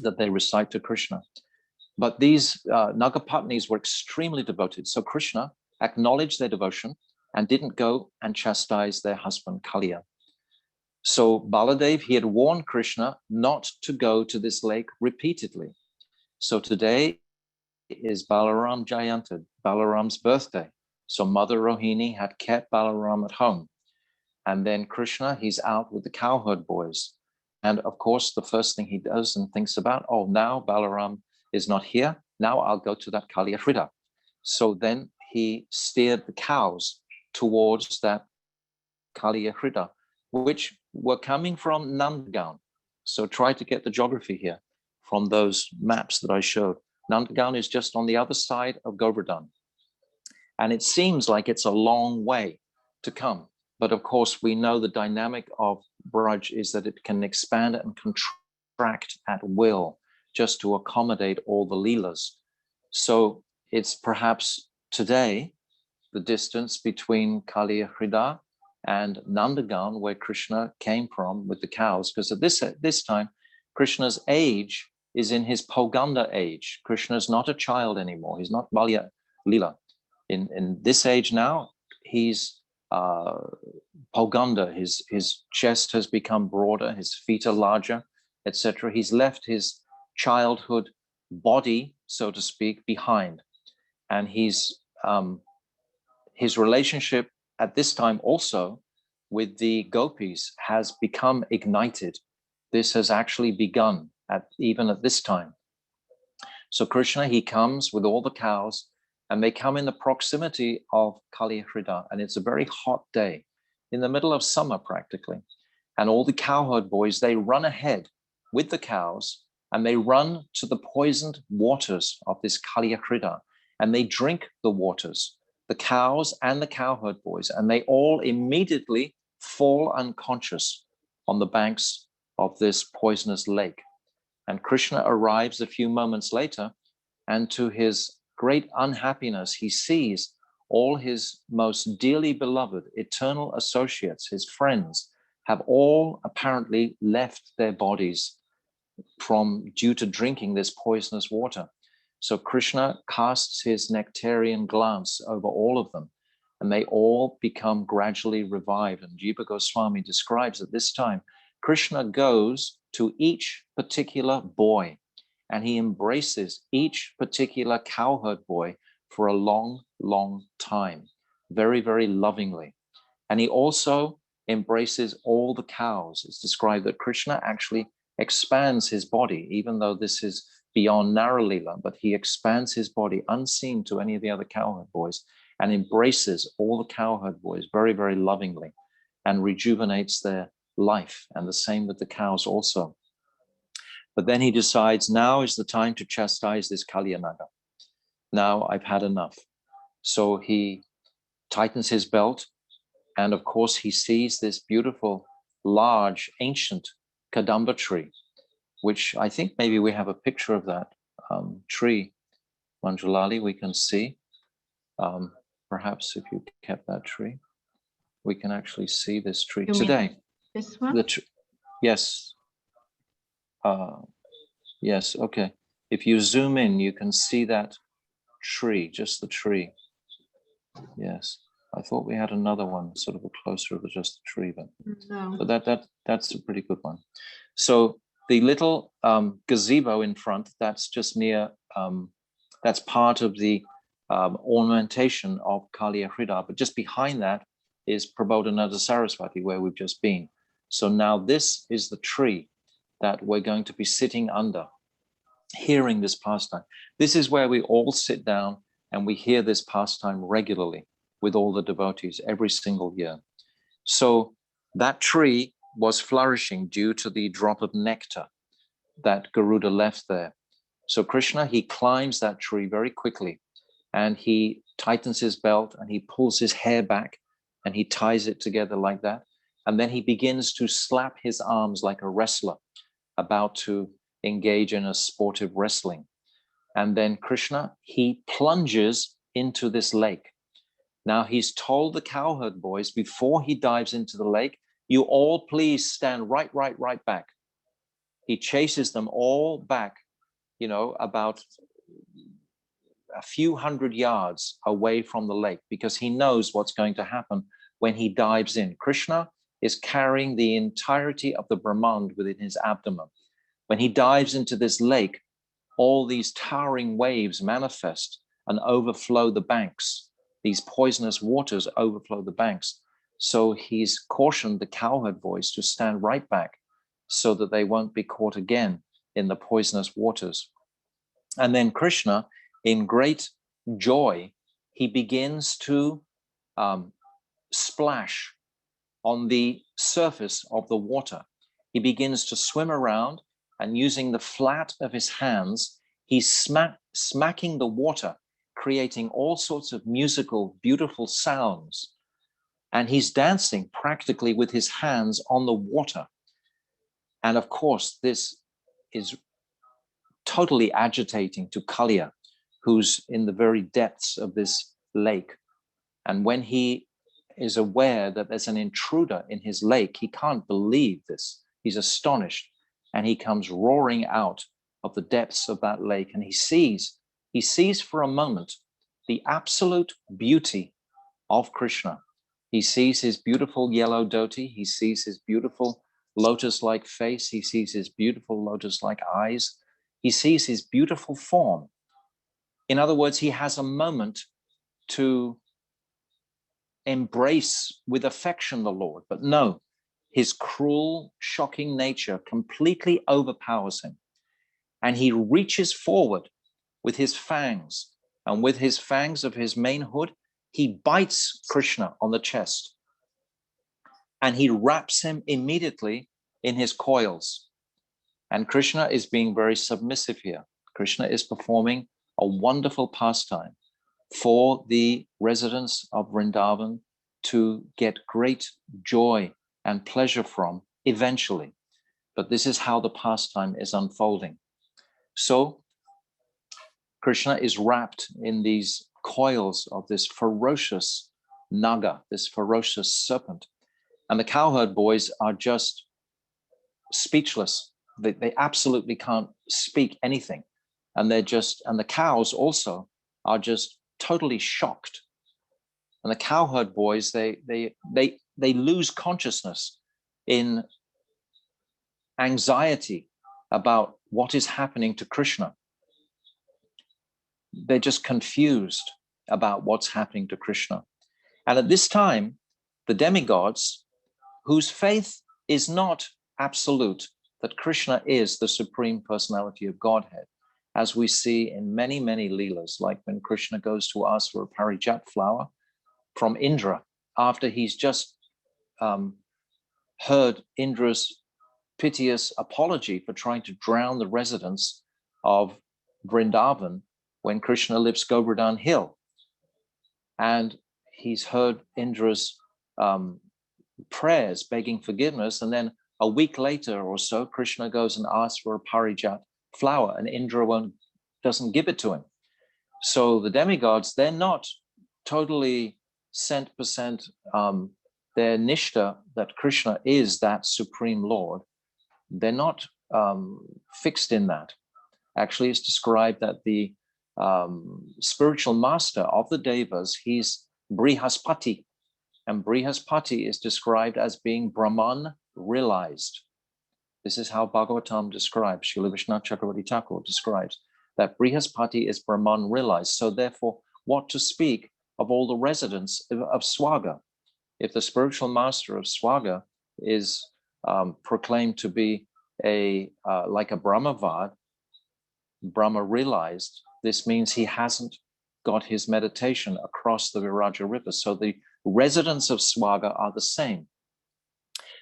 that they recite to Krishna. But these Nagapatnis were extremely devoted. So Krishna acknowledged their devotion and didn't go and chastise their husband Kaliya. So Baladev, he had warned Krishna not to go to this lake repeatedly. So today is Balaram Jayanti, Balaram's birthday. So Mother Rohini had kept Balaram at home. And then Krishna, he's out with the cowherd boys. And of course, the first thing he does and thinks about, oh, now Balaram is not here. Now I'll go to that Kaliya-hrida. So then he steered the cows towards that Kaliya-hrida, which were coming from Nandagaon. So try to get the geography here from those maps that I showed. Nandagaon is just on the other side of Govardhan. And it seems like it's a long way to come. But of course, we know the dynamic of Braj is that it can expand and contract at will just to accommodate all the Leelas. So it's perhaps today the distance between Kaliya-hrida and Nandagaon, where Krishna came from with the cows, because at this time, Krishna's age is in his Poganda age. Krishna's not a child anymore. He's not Balya Leela. In this age now, he's Poganda. His chest has become broader, his feet are larger, etc. He's left his childhood body, so to speak, behind. And his relationship at this time also with the gopis has become ignited. This has actually begun even at this time. So Krishna, he comes with all the cows, and they come in the proximity of Kaliya-hrida, and it's a very hot day, in the middle of summer practically. And all the cowherd boys, they run ahead with the cows, and they run to the poisoned waters of this Kaliya-hrida, and they drink the waters, the cows and the cowherd boys, and they all immediately fall unconscious on the banks of this poisonous lake. And Krishna arrives a few moments later, and to his great unhappiness, he sees all his most dearly beloved eternal associates, his friends, have all apparently left their bodies due to drinking this poisonous water. So Krishna casts his nectarian glance over all of them, and they all become gradually revived. And Jiva Goswami describes at this time, Krishna goes to each particular boy, and he embraces each particular cowherd boy for a long, long time, very, very lovingly. And he also embraces all the cows. It's described that Krishna actually expands his body, even though this is beyond Naralila, but he expands his body unseen to any of the other cowherd boys and embraces all the cowherd boys very, very lovingly and rejuvenates their life. And the same with the cows also. But then he decides, now is the time to chastise this Kaliya-naga. Now I've had enough. So he tightens his belt, and of course he sees this beautiful, large, ancient Kadamba tree, which I think maybe we have a picture of that tree. Manjulali, we can see. Perhaps if you kept that tree, we can actually see this tree You mean today. this one? Yes. Yes, okay. If you zoom in, you can see that tree, just the tree. Yes. I thought we had another one, sort of a closer of just the tree, No. but that's a pretty good one. So the little gazebo in front, that's just near, that's part of the ornamentation of Kaliya-hrida, but just behind that is Prabhodananda Sarasvati, where we've just been. So now this is the tree that we're going to be sitting under, hearing this pastime. This is where we all sit down and we hear this pastime regularly with all the devotees every single year. So that tree was flourishing due to the drop of nectar that Garuda left there. So Krishna, he climbs that tree very quickly and he tightens his belt and he pulls his hair back and he ties it together like that. And then he begins to slap his arms like a wrestler about to engage in a sportive wrestling. And then Krishna, he plunges into this lake. Now he's told the cowherd boys before he dives into the lake, you all please stand right back. He chases them all back, you know, about a few hundred yards away from the lake because he knows what's going to happen when he dives in. Krishna is carrying the entirety of the Brahmand within his abdomen. When he dives into this lake, all these towering waves manifest and overflow the banks. These poisonous waters overflow the banks. So he's cautioned the cowherd boys to stand right back so that they won't be caught again in the poisonous waters. And then Krishna, in great joy, he begins to splash on the surface of the water. He begins to swim around and using the flat of his hands, he's smacking the water, creating all sorts of musical, beautiful sounds. And he's dancing practically with his hands on the water. And of course, this is totally agitating to Kaliya, who's in the very depths of this lake. And when he is aware that there's an intruder in his lake, he can't believe this. He's astonished. And he comes roaring out of the depths of that lake. And he sees for a moment the absolute beauty of Krishna. He sees his beautiful yellow dhoti. He sees his beautiful lotus-like face. He sees his beautiful lotus-like eyes. He sees his beautiful form. In other words, he has a moment to embrace with affection the Lord. But no, his cruel, shocking nature completely overpowers him. And he reaches forward with his fangs. And with his fangs of his main hood, he bites Krishna on the chest. And he wraps him immediately in his coils. And Krishna is being very submissive here. Krishna is performing a wonderful pastime for the residents of Vrindavan to get great joy and pleasure from eventually. But this is how the pastime is unfolding. So Krishna is wrapped in these coils of this ferocious naga, this ferocious serpent. And the cowherd boys are just speechless. They absolutely can't speak anything. And the cows also are just totally shocked. And the cowherd boys, they lose consciousness in anxiety about what is happening to Krishna. They're just confused about what's happening to Krishna. And at this time, the demigods, whose faith is not absolute, that Krishna is the Supreme Personality of Godhead, as we see in many, many leelas, like when Krishna goes to ask for a parijat flower from Indra, after he's just heard Indra's piteous apology for trying to drown the residents of Vrindavan when Krishna lifts Govardhan Hill. And he's heard Indra's prayers begging forgiveness. And then a week later or so, Krishna goes and asks for a parijat flower, and Indra doesn't give it to him. So the demigods, they're not totally 100%, their nishta that Krishna is that Supreme Lord. They're not fixed in that. Actually, it's described that the spiritual master of the devas, he's Brihaspati, and Brihaspati is described as being Brahman realized. This is how Bhagavatam describes, Srila Vishnu Chakravarti Thakur describes that Brihaspati is Brahman realized. So therefore, what to speak of all the residents of Swaga? If the spiritual master of Swaga is proclaimed to be like a Brahmavad, Brahma realized, this means he hasn't got his meditation across the Viraja river. So the residents of Swaga are the same.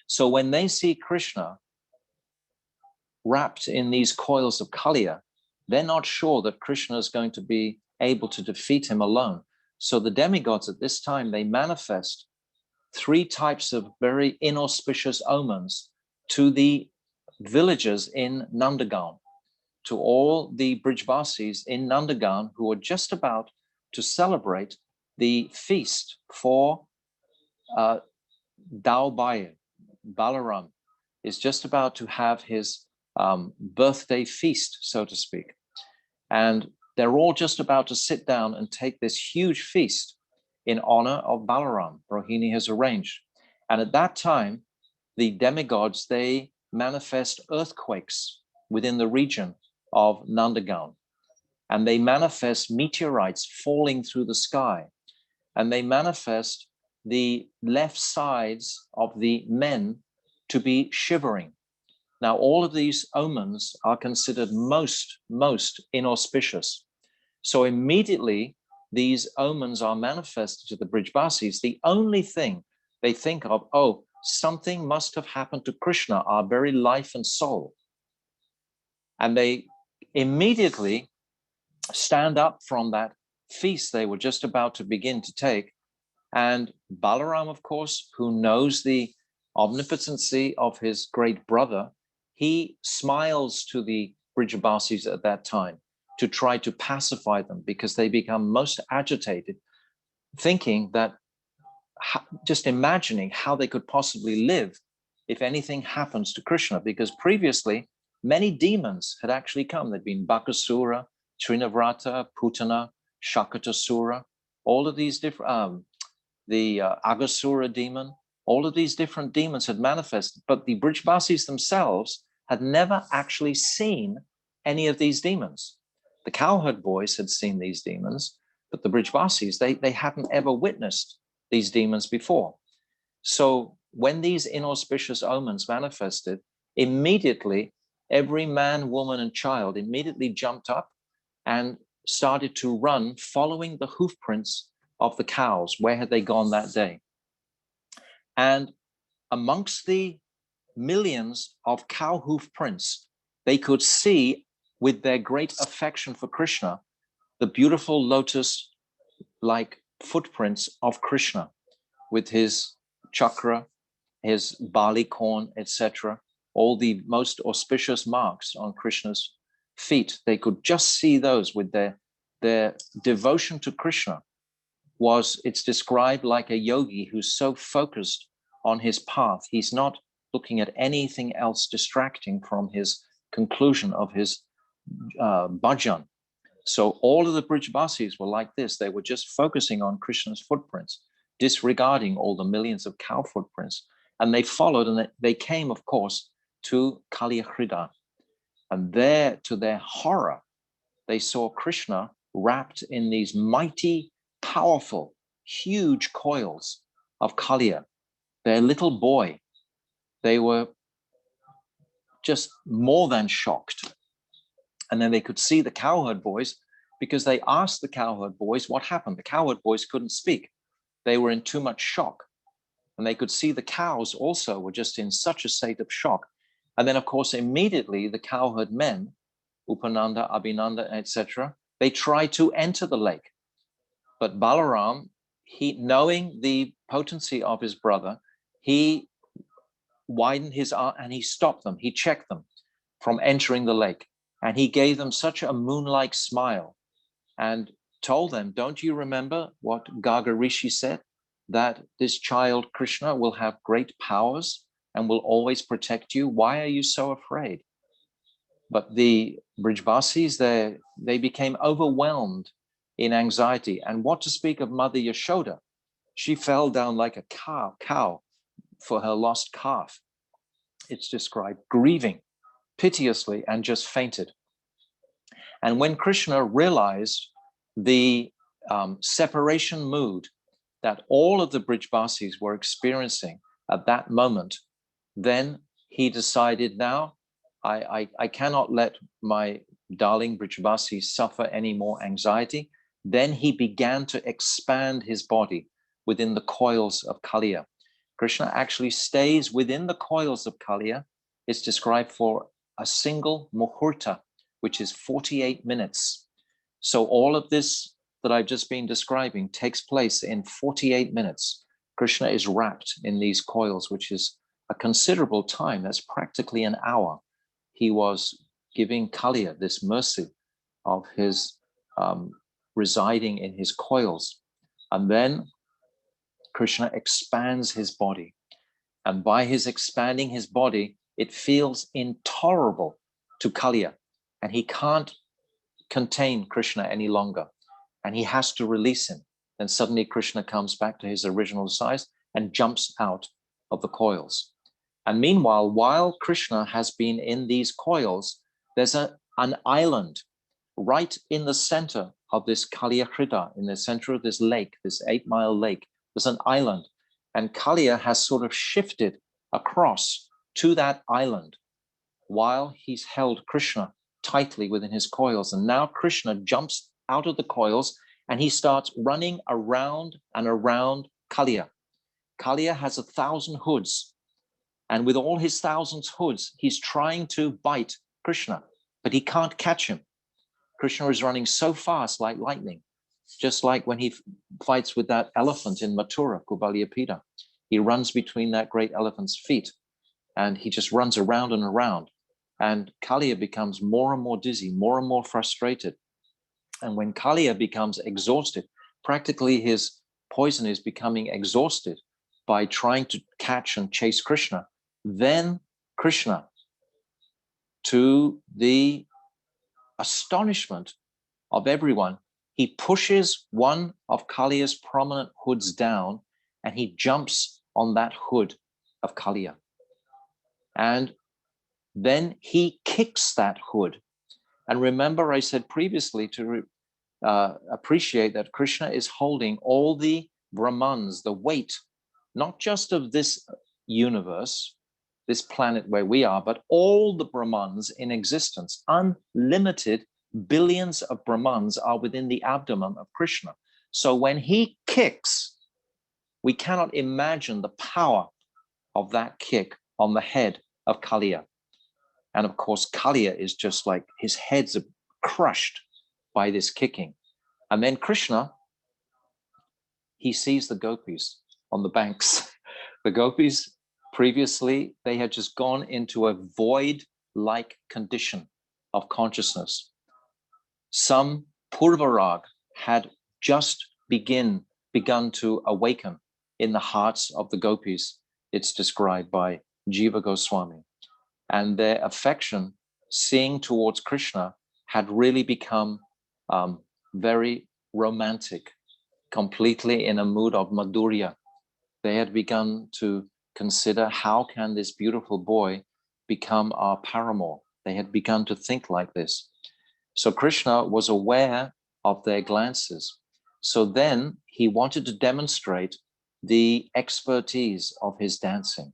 So when they see Krishna wrapped in these coils of Kaliya, they're not sure that Krishna is going to be able to defeat him alone. So the demigods at this time, they manifest 3 types of very inauspicious omens to the villagers in Nandagan, to all the Brijvasis in Nandagan who are just about to celebrate the feast for Daubaya. Balaram is just about to have his birthday feast, so to speak. And they're all just about to sit down and take this huge feast in honor of Balaram. Rohini has arranged. And at that time, the demigods, they manifest earthquakes within the region of Nandagan. And they manifest meteorites falling through the sky. And they manifest the left sides of the men to be shivering. Now, all of these omens are considered most inauspicious. So immediately, these omens are manifested to the Brijvasis. The only thing they think of, oh, something must have happened to Krishna, our very life and soul. And they immediately stand up from that feast they were just about to begin to take. And Balaram, of course, who knows the omnipotency of his great brother, he smiles to the Brijavasis at that time to try to pacify them, because they become most agitated, thinking that, just imagining how they could possibly live if anything happens to Krishna, because previously many demons had actually come. There'd been Bakasura, Trinavrata, Putana, Shakatasura, all of these different, the Agasura demon, all of these different demons had manifested, but the Brijvasis themselves had never actually seen any of these demons. The cowherd boys had seen these demons, but the Brijvasis, they hadn't ever witnessed these demons before. So when these inauspicious omens manifested, immediately every man, woman, and child immediately jumped up and started to run, following the hoof prints of the cows. Where had they gone that day? And amongst the millions of cow hoof prints, they could see, with their great affection for Krishna, the beautiful lotus-like footprints of Krishna, with his chakra, his barley corn, etc., all the most auspicious marks on Krishna's feet. They could just see those with their devotion to Krishna. It's described like a yogi who's so focused on his path, he's not looking at anything else distracting from his conclusion of his bhajan. So all of the Brijvasis were like this. They were just focusing on Krishna's footprints, disregarding all the millions of cow footprints. And they followed, and they came, of course, to Kaliya-da. And there, to their horror, they saw Krishna wrapped in these mighty, powerful, huge coils of Kaliya. Their little boy, they were just more than shocked. And then they could see the cowherd boys, because they asked the cowherd boys what happened. The cowherd boys couldn't speak. They were in too much shock. And they could see the cows also were just in such a state of shock. And then, of course, immediately the cowherd men, Upananda, Abhinanda, etc., they tried to enter the lake. But Balaram, knowing the potency of his brother, he widened his arm and he stopped them. He checked them from entering the lake. And he gave them such a moon-like smile and told them, don't you remember what Garga Rishi said? That this child Krishna will have great powers and will always protect you. Why are you so afraid? But the Brijbasis, they became overwhelmed in anxiety. And what to speak of Mother Yashoda? She fell down like a cow for her lost calf. It's described grieving piteously and just fainted. And when Krishna realized the separation mood that all of the Brijbasis were experiencing at that moment, then he decided, now I cannot let my darling Brijbasi suffer any more anxiety. Then he began to expand his body within the coils of Kaliya. Krishna actually stays within the coils of Kaliya. It's described for a single muhurta, which is 48 minutes. So all of this that I've just been describing takes place in 48 minutes. Krishna is wrapped in these coils, which is a considerable time. That's practically an hour. He was giving Kaliya this mercy of his residing in his coils. And then Krishna expands his body. And by his expanding his body, it feels intolerable to Kaliya. And he can't contain Krishna any longer. And he has to release him. Then suddenly Krishna comes back to his original size and jumps out of the coils. And meanwhile, while Krishna has been in these coils, there's an island right in the center of this Kaliya-da, in the center of this lake, this 8-mile lake. There's an island. And Kaliya has sort of shifted across to that island while he's held Krishna tightly within his coils. And now Krishna jumps out of the coils and he starts running around and around Kaliya. Kaliya has 1,000 hoods. And with all his 1,000 hoods, he's trying to bite Krishna, but he can't catch him. Krishna is running so fast like lightning, just like when he fights with that elephant in Mathura, Kubalya-pida. He runs between that great elephant's feet and he just runs around and around. And Kaliya becomes more and more dizzy, more and more frustrated. And when Kaliya becomes exhausted, practically his poison is becoming exhausted by trying to catch and chase Krishna, then Krishna, to the astonishment of everyone, he pushes one of Kaliya's prominent hoods down and he jumps on that hood of Kaliya. And then he kicks that hood. And remember, I said previously to appreciate that Krishna is holding all the Brahmans, the weight, not just of this universe, this planet where we are, but all the Brahmans in existence. Unlimited billions of Brahmans are within the abdomen of Krishna. So when he kicks, we cannot imagine the power of that kick on the head of Kaliya. And of course, Kaliya is just like, his head's crushed by this kicking. And then Krishna, he sees the gopis on the banks. The gopis, previously, they had just gone into a void-like condition of consciousness. Some purvarag had just begun to awaken in the hearts of the gopis. It's described by Jiva Goswami. And their affection, seeing towards Krishna, had really become very romantic, completely in a mood of madhurya. They had begun to consider, how can this beautiful boy become our paramour. They had begun to think like this. So Krishna was aware of their glances. So then he wanted to demonstrate the expertise of his dancing.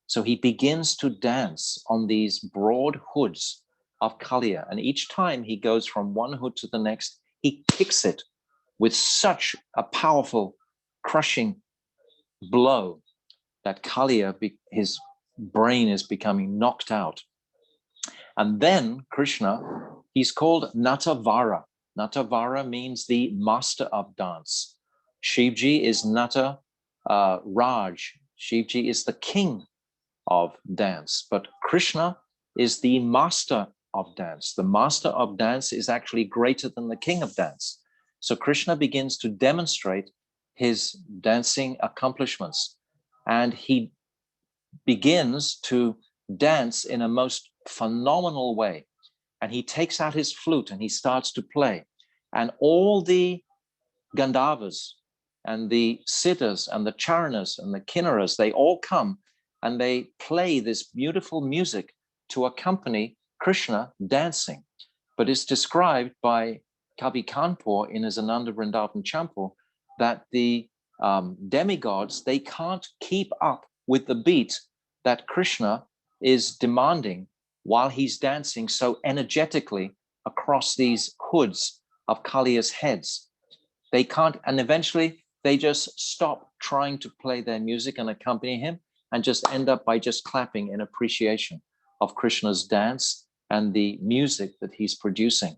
So he begins to dance on these broad hoods of Kaliya. And each time he goes from one hood to the next, he kicks it with such a powerful, crushing blow that Kaliya, his brain is becoming knocked out. And then Krishna, he's called Natavara. Natavara means the master of dance. Shivji is Nata Raj. Shivji is the king of dance, but Krishna is the master of dance. The master of dance is actually greater than the king of dance. So Krishna begins to demonstrate his dancing accomplishments, and he begins to dance in a most phenomenal way. And he takes out his flute and he starts to play. And all the Gandharvas and the Siddhas and the Charanas and the Kinnaras, they all come and they play this beautiful music to accompany Krishna dancing. But it's described by Kavi Kanpur in his Ananda Vrindavan Champur that the demigods, they can't keep up with the beat that Krishna is demanding while he's dancing so energetically across these hoods of Kaliya's heads. They can't, and eventually they just stop trying to play their music and accompany him and just end up by just clapping in appreciation of Krishna's dance and the music that he's producing.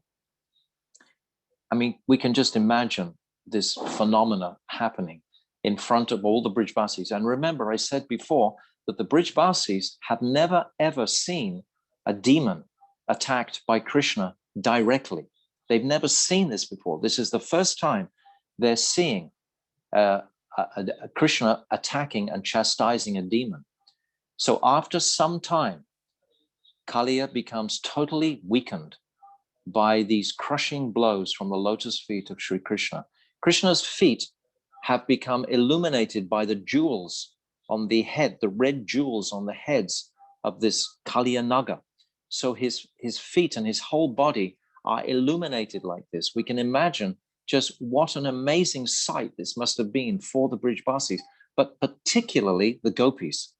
I mean, we can just imagine this phenomena happening in front of all the Brijvasis. And remember, I said before that the Brijvasis have never ever seen a demon attacked by Krishna directly. They've never seen this before. This is the first time they're seeing Krishna attacking and chastising a demon. So after some time, Kaliya becomes totally weakened by these crushing blows from the lotus feet of Sri Krishna. Krishna's feet have become illuminated by the jewels on the head, the red jewels on the heads of this Kaliya Naga. So his feet and his whole body are illuminated like this. We can imagine just what an amazing sight this must have been for the Brijvasis, but particularly the gopis.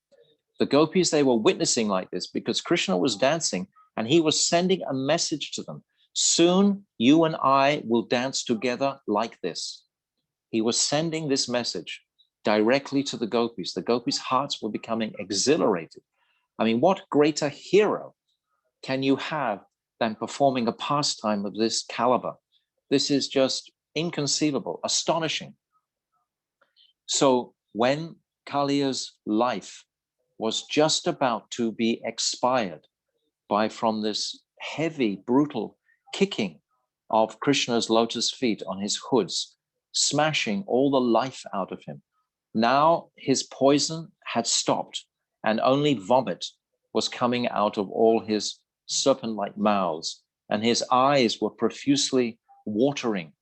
The gopis, they were witnessing like this because Krishna was dancing and he was sending a message to them. Soon you and I will dance together like this. He was sending this message directly to the gopis. The gopis' hearts were becoming exhilarated. I mean, what greater hero can you have than performing a pastime of this caliber? This is just inconceivable, astonishing. So when Kaliya's life was just about to be expired from this heavy, brutal kicking of Krishna's lotus feet on his hoods, smashing all the life out of him, now his poison had stopped and only vomit was coming out of all his serpent-like mouths, and his eyes were profusely watering.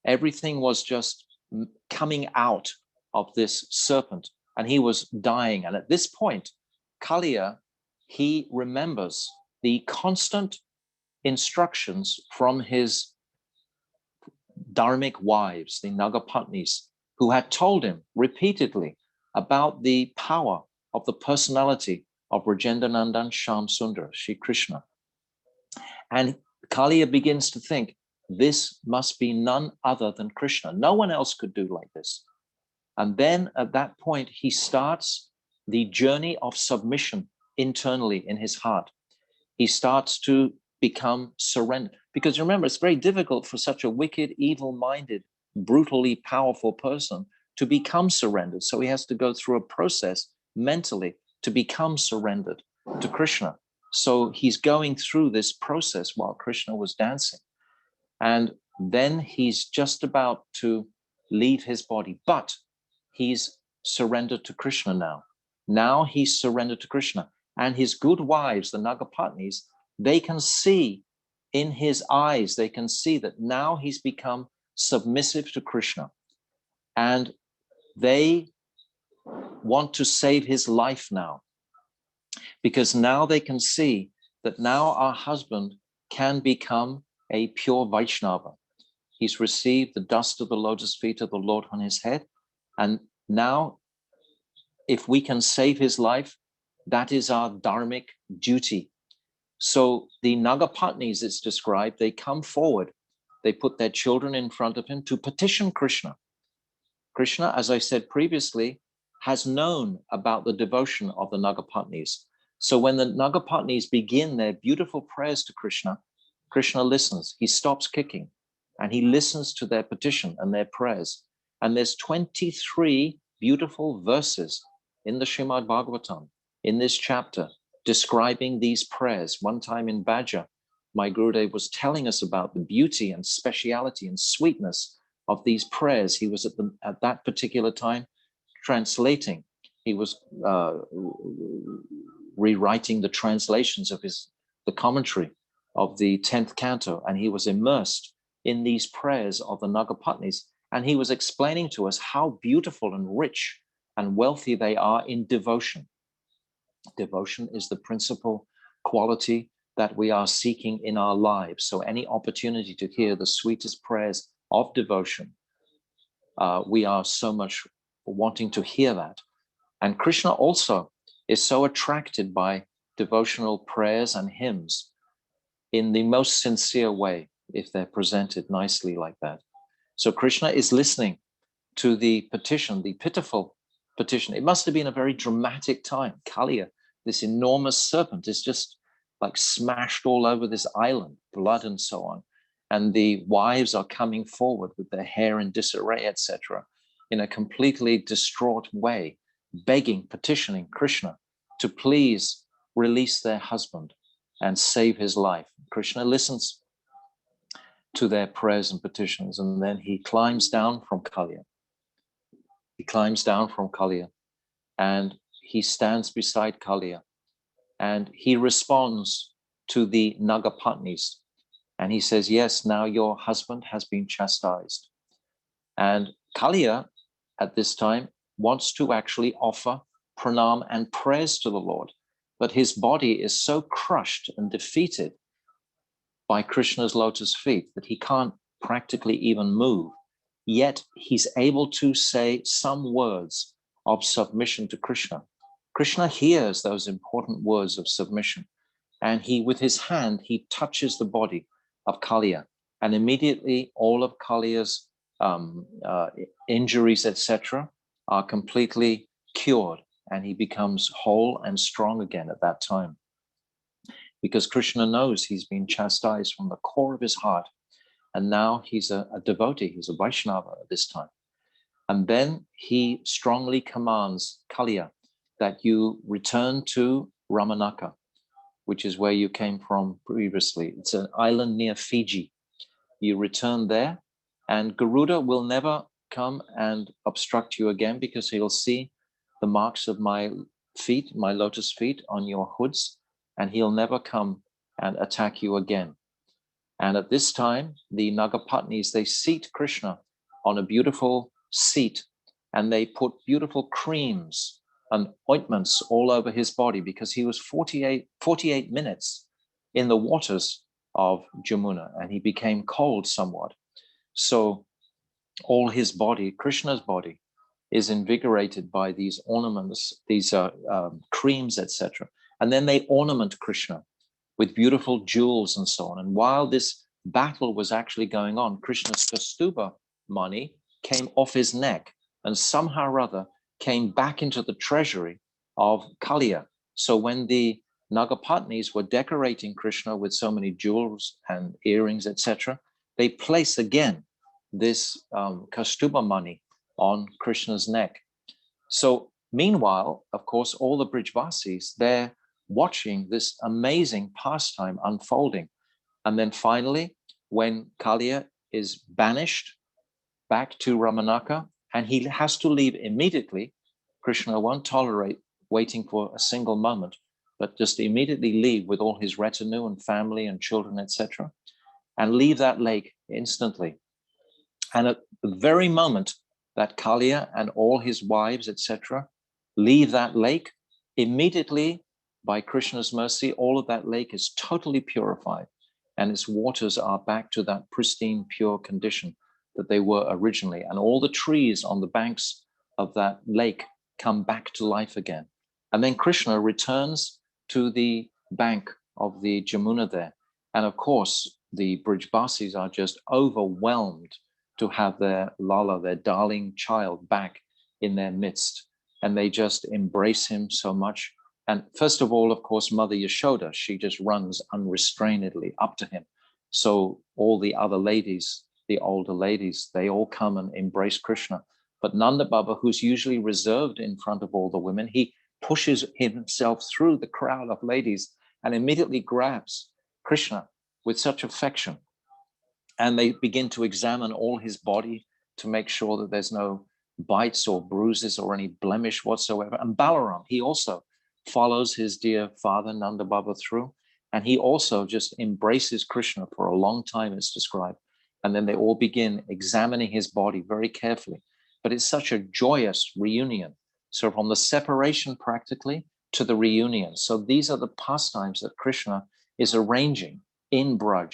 Everything was just coming out of this serpent, and he was dying. And at this point, Kaliya, he remembers the constant instructions from his dharmic wives, the Nagapatnis, who had told him repeatedly about the power of the personality of Rajendranandan Shyam Sundar, Shri Krishna. And Kaliya begins to think, this must be none other than Krishna. No one else could do like this. And then at that point, he starts the journey of submission internally in his heart. He starts to become surrendered. Because remember, it's very difficult for such a wicked, evil-minded, brutally powerful person to become surrendered. So he has to go through a process mentally to become surrendered to Krishna. So he's going through this process while Krishna was dancing. And then he's just about to leave his body, but he's surrendered to Krishna now. Now he's surrendered to Krishna. And his good wives, the Nagapatnis, they can see in his eyes, they can see that now he's become submissive to Krishna. And they want to save his life now. because now they can see that now our husband can become a pure Vaishnava. He's received the dust of the lotus feet of the Lord on his head. And now, if we can save his life, that is our dharmic duty. So the Nagapatnis, it's described, they come forward. They put their children in front of him to petition Krishna. Krishna, as I said previously, has known about the devotion of the Nagapatnis. So when the Nagapatnis begin their beautiful prayers to Krishna, Krishna listens. He stops kicking and he listens to their petition and their prayers. And there's 23 beautiful verses in the Srimad Bhagavatam, in this chapter, describing these prayers. One time in Bhaja, my Gurudev was telling us about the beauty and speciality and sweetness of these prayers. He was at that particular time translating. He was rewriting the translations of the commentary of the 10th canto, and he was immersed in these prayers of the Nagapatnis, and he was explaining to us how beautiful and rich and wealthy they are in devotion. Devotion is the principal quality that we are seeking in our lives. So any opportunity to hear the sweetest prayers of devotion, we are so much wanting to hear that. And Krishna also is so attracted by devotional prayers and hymns in the most sincere way, if they're presented nicely like that. So Krishna is listening to the petition, the pitiful petition. It must have been a very dramatic time. Kaliya, this enormous serpent, is just like smashed all over this island, blood and so on. And the wives are coming forward with their hair in disarray, etc., in a completely distraught way, begging, petitioning Krishna to please release their husband and save his life. Krishna listens to their prayers and petitions, and then he climbs down from Kaliya. He climbs down from Kaliya, and he stands beside Kaliya, and he responds to the Nagapatnis, and he says, yes, now your husband has been chastised. And Kaliya, at this time, wants to actually offer pranam and prayers to the Lord, but his body is so crushed and defeated by Krishna's lotus feet that he can't practically even move. Yet he's able to say some words of submission to Krishna. Krishna hears those important words of submission, and he, with his hand, he touches the body of Kaliya, and immediately all of Kaliya's injuries, etc., are completely cured, and he becomes whole and strong again at that time. Because Krishna knows he's been chastised from the core of his heart, and now he's a devotee, he's a Vaishnava at this time. And then he strongly commands Kaliya that you return to Ramanaka, which is where you came from previously. It's an island near Fiji. You return there, and Garuda will never come and obstruct you again, because he'll see the marks of my feet, my lotus feet on your hoods, and he'll never come and attack you again. And at this time, the Nagapatnis, they seat Krishna on a beautiful seat, and they put beautiful creams and ointments all over his body, because he was 48 minutes in the waters of Jamuna, and he became cold somewhat. So all his body, Krishna's body, is invigorated by these ornaments, these creams, etc. And then they ornament Krishna with beautiful jewels and so on. And while this battle was actually going on, Krishna's Kaustubha money came off his neck and somehow or other came back into the treasury of Kaliya. So when the Nagapatnis were decorating Krishna with so many jewels and earrings, etc., they place again this Kaustubha money on Krishna's neck. So meanwhile, of course, all the Brijvasis, they're watching this amazing pastime unfolding. And then finally, when Kaliya is banished back to Ramanaka, and he has to leave immediately, Krishna won't tolerate waiting for a single moment, but just immediately leave with all his retinue and family and children, etc., and leave that lake instantly. And at the very moment that Kaliya and all his wives, etc., leave that lake, immediately by Krishna's mercy, all of that lake is totally purified, and its waters are back to that pristine, pure condition that they were originally. And all the trees on the banks of that lake come back to life again. And then Krishna returns to the bank of the Jamuna there. And of course, the Brijbasis are just overwhelmed to have their Lala, their darling child, back in their midst. And they just embrace him so much. And first of all, of course, Mother Yashoda, she just runs unrestrainedly up to him. So all the other ladies, the older ladies, they all come and embrace Krishna. But Nanda Baba, who's usually reserved in front of all the women, he pushes himself through the crowd of ladies and immediately grabs Krishna with such affection. And they begin to examine all his body to make sure that there's no bites or bruises or any blemish whatsoever. And Balaram, he also follows his dear father Nanda Baba through, and he also just embraces Krishna for a long time, it's described. And then they all begin examining his body very carefully. But it's such a joyous reunion. So from the separation practically to the reunion. So these are the pastimes that Krishna is arranging in Braj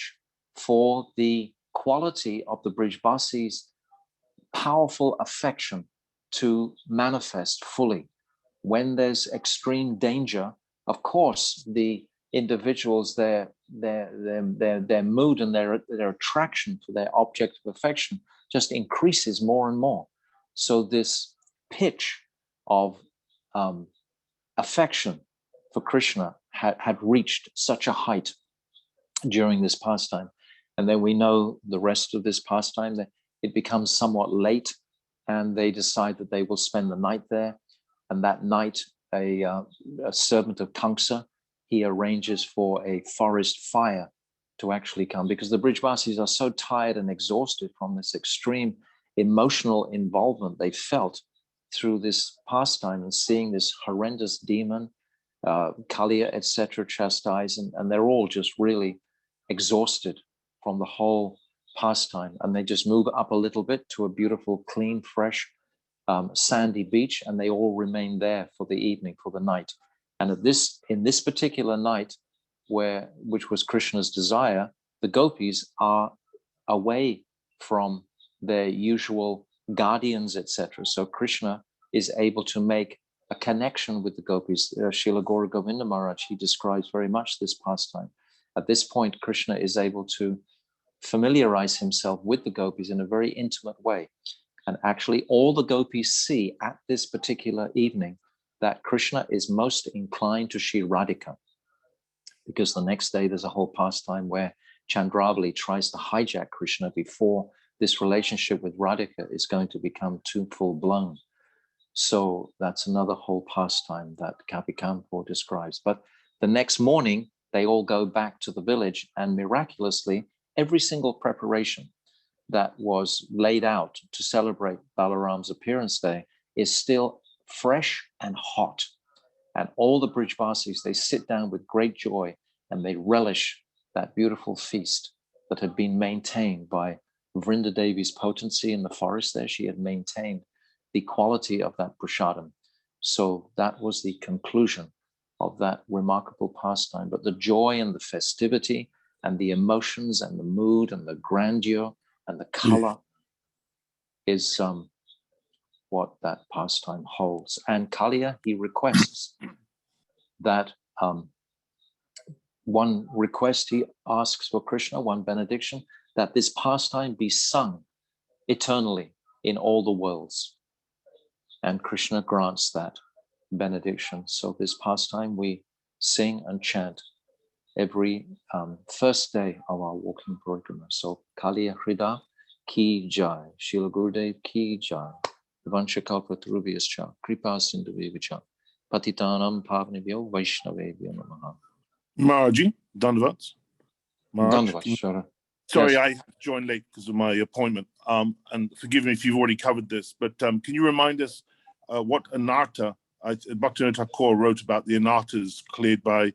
for the quality of the Brijbasis' powerful affection to manifest fully. When there's extreme danger, of course, the individuals, their mood and their attraction to their object of affection just increases more and more. So this pitch of affection for Krishna had reached such a height during this pastime. And then we know the rest of this pastime, that it becomes somewhat late, and they decide that they will spend the night there. And that night, a servant of Kamsa, he arranges for a forest fire to actually come, because the Brijbasis are so tired and exhausted from this extreme emotional involvement they felt through this pastime and seeing this horrendous demon, Kaliya, etc., chastise, and they're all just really exhausted from the whole pastime. And they just move up a little bit to a beautiful, clean, fresh, sandy beach, and they all remain there for the evening, for the night. And in this particular night, which was Krishna's desire, the gopis are away from their usual guardians, etc. So Krishna is able to make a connection with the gopis. Srila Gaura Govinda Maharaj, he describes very much this pastime. At this point, Krishna is able to familiarize himself with the gopis in a very intimate way. And actually, all the gopis see at this particular evening that Krishna is most inclined to Shri Radhika, because the next day there's a whole pastime where Chandravali tries to hijack Krishna before this relationship with Radhika is going to become too full-blown. So that's another whole pastime that Kapi Kampur describes. But the next morning, they all go back to the village, and miraculously, every single preparation that was laid out to celebrate Balaram's appearance day is still fresh and hot. And all the Brijbasis, they sit down with great joy and they relish that beautiful feast that had been maintained by Vrinda Devi's potency in the forest there. She had maintained the quality of that prasadam. So that was the conclusion of that remarkable pastime. But the joy and the festivity and the emotions and the mood and the grandeur and the color is what that pastime holds. And Kaliya, he requests that one request he asks for Krishna, one benediction, that this pastime be sung eternally in all the worlds. And Krishna grants that benediction. So this pastime we sing and chant every first day of our walking Parikrama. So Kaliya Hrida ki jai, Srila Gurudev ki jai, Vanchakalpa Tarubhyascha, Kripa Sindhuvevacha, Patitanam Pavnebhyo Vaishnavebhyo Namaha. Maharaji, Dandavat. Dandavat, Shara. Sorry, Yes. I joined late because of my appointment. And forgive me if you've already covered this, but can you remind us what anarta, Bhaktivinoda Thakur wrote about the anartas cleared by,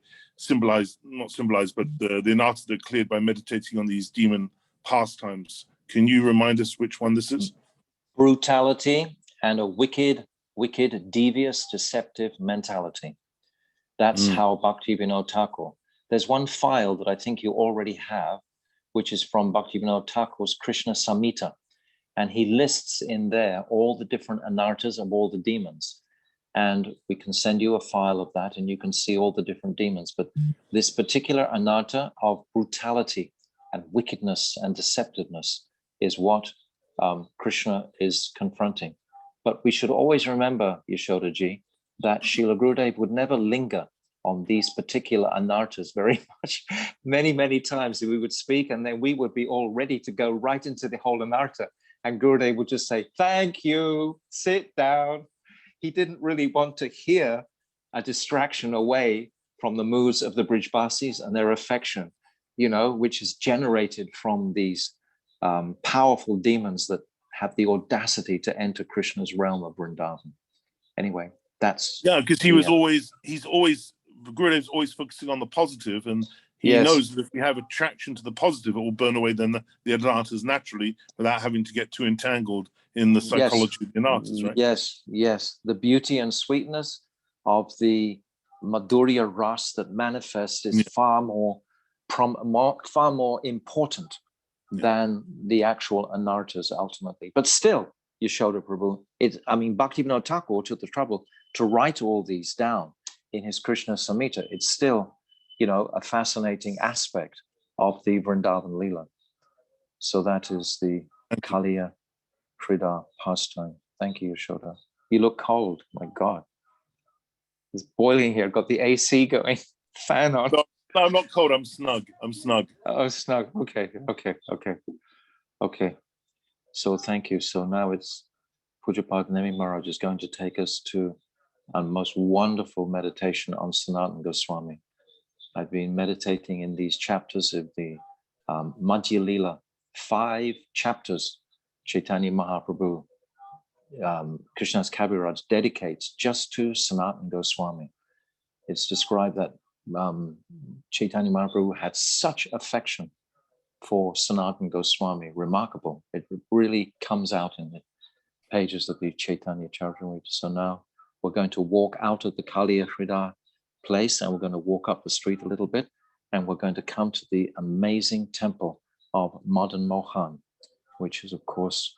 not symbolized, but the anartas that are cleared by meditating on these demon pastimes. Can you remind us which one this is? Brutality and a wicked, devious, deceptive mentality. That's how Bhaktivinoda Thakur. There's one file that I think you already have, which is from Bhaktivinoda Thakur's Krishna Samhita. And he lists in there all the different anartas of all the demons. And we can send you a file of that and you can see all the different demons. But this particular anarta of brutality and wickedness and deceptiveness is what Krishna is confronting. But we should always remember, Yashoda-ji, that Srila Gurudev would never linger on these particular anartas very much. Many times we would speak and then we would be all ready to go right into the whole anarta. And Gurudev would just say, thank you, sit down. He didn't really want to hear a distraction away from the moods of the Brijbasis and their affection, you know, which is generated from these powerful demons that have the audacity to enter Krishna's realm of Vrindavan. Anyway, that's... Yeah, because Gurudev's always focusing on the positive, and he knows that if we have attraction to the positive, it will burn away then the anartas naturally without having to get too entangled in the psychology of the anartas, right? Yes. The beauty and sweetness of the Madhurya Ras that manifests is far more important than the actual anartas ultimately. But still, Yashoda Prabhu, Bhaktivinoda Thakur took the trouble to write all these down in his Krishna Samhita. It's still, you know, a fascinating aspect of the Vrindavan Leela. So that is the Kaliya-Krida pastime. Thank you, Yashoda. You look cold, my God. It's boiling here, got the AC going, fan on. No, I'm not cold, I'm snug. Oh, snug, okay. So thank you. So now it's Pujapad Nemi Maharaj is going to take us to a most wonderful meditation on Sanatana Goswami. I've been meditating in these chapters of the Madhya Leela, 5 chapters Chaitanya Mahaprabhu, Krishna's Kaviraj dedicates just to Sanatana Goswami. It's described that Chaitanya Mahaprabhu had such affection for Sanatana Goswami, remarkable. It really comes out in the pages of the Chaitanya Charitamrita. So now we're going to walk out of the Kaliya-Krida place and we're going to walk up the street a little bit and we're going to come to the amazing temple of Madana-mohana, which is of course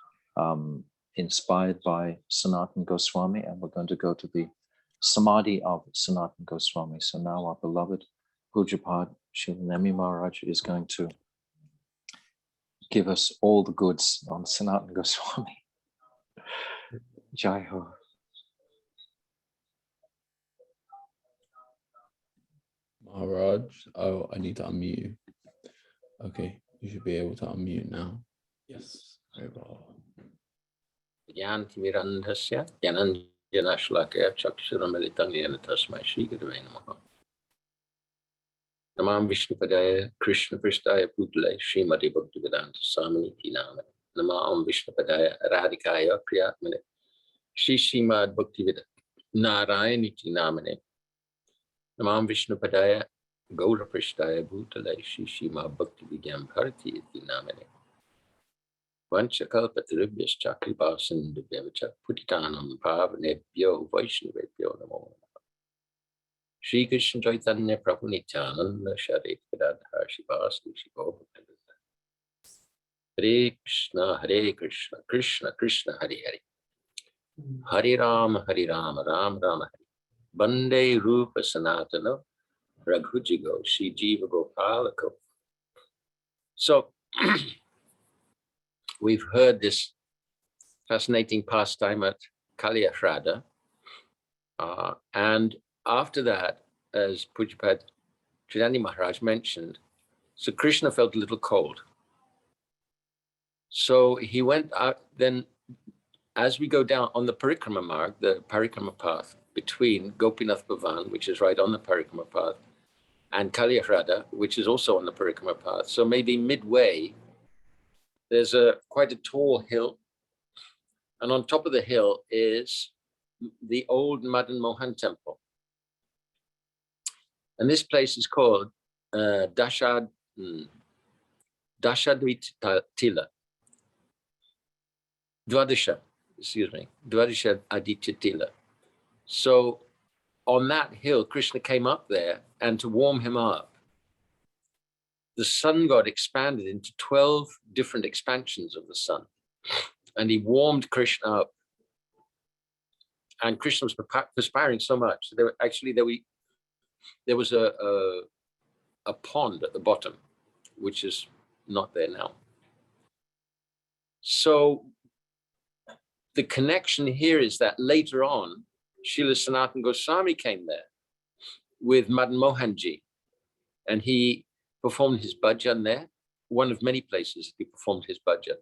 inspired by Sanatana Goswami, and we're going to go to the Samadhi of Sanatana Goswami. So now our beloved Pujapad Srila Nemi Maharaj is going to give us all the goods on Sanatana Goswami. Jai Ho. Maharaj, oh, I need to unmute you. Okay, you should be able to unmute now. Yes, very well. Yantimirandhasya Yananjana Shlakaya Chakshuramalitam Yana Tasmai Shri Gurave Namaha. Namam Vishnupadaya Krishna Pristaya Putale Srimati Bhaktivedanta Samaniti Namane. Namam Vishnupadaya Radhikaya Priyatmane Shri Srimad Bhaktivedanta Narayaniti Namane. Namam Vishnupadaya Gaura Pristaya Bhutale Shri Srimad Bhaktivedanta Bharati Iti Namane. Vanchakalpatarubhyascha kripasindubhyavacha putitanam pavanebhyo vaishnavebhyo namo namaha. Shri Krishna Chaitanya Prabhu Nityananda Shri Gadadhar Shivasri Shiva Bhaktivedanta. Hare Krishna, Krishna Krishna, Hare Hare. Hare Rama, Rama Rama, Hare. Bande Rupa Sanatana Raghujigo Shri Jiva Gopalako. So, we've heard this fascinating pastime at Kaliya-krida. And after that, as Pujapad Chaitanya Maharaj mentioned, so Krishna felt a little cold. So he went out, then as we go down on the Parikrama mark, the Parikrama path between Gopinath Bhavan, which is right on the Parikrama path, and Kaliya-krida, which is also on the Parikrama path. So maybe midway, there's quite a tall hill, and on top of the hill is the old Madana-mohana Temple. And this place is called Dashadvita Dwadasha Aditya Tila. So on that hill, Krishna came up there, and to warm him up, the sun god expanded into 12 different expansions of the sun. And he warmed Krishna up. And Krishna was perspiring so much. There was a pond at the bottom, which is not there now. So the connection here is that later on, Srila Sanatana Gosvami came there with Madana-mohana Ji, and he performed his bhajan there, one of many places he performed his bhajan.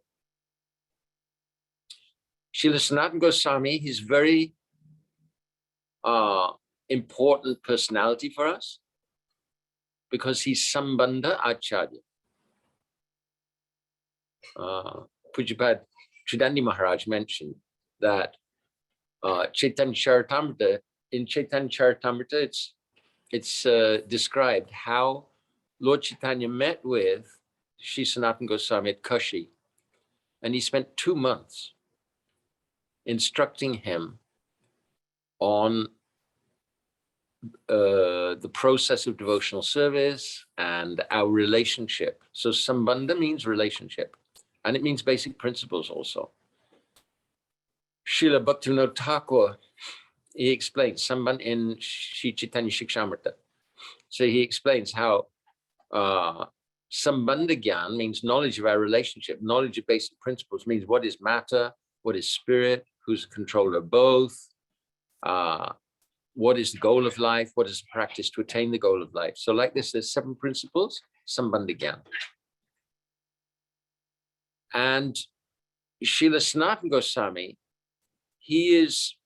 Srila Sanatana Gosvami, he's very important personality for us because he's Sambandha Acharya. Pujapad Tridandi Maharaj mentioned that Chaitanya Charitamrita, in Chaitanya Charitamrita, it's described how Lord Chaitanya met with Sri Sanatana Goswami at Kashi, and he spent 2 months instructing him on the process of devotional service and our relationship. So Sambandha means relationship, and it means basic principles also. Srila Bhaktivinoda Thakur, he explains Sambandha in Sri Chaitanya Shikshamrita. So he explains how Sambandha Gyan means knowledge of our relationship. Knowledge of basic principles means what is matter, what is spirit, who's the controller of both, what is the goal of life, what is the practice to attain the goal of life. So like this, there's 7 principles, Sambandha Gyan. And Srila Sanatana Goswami, he is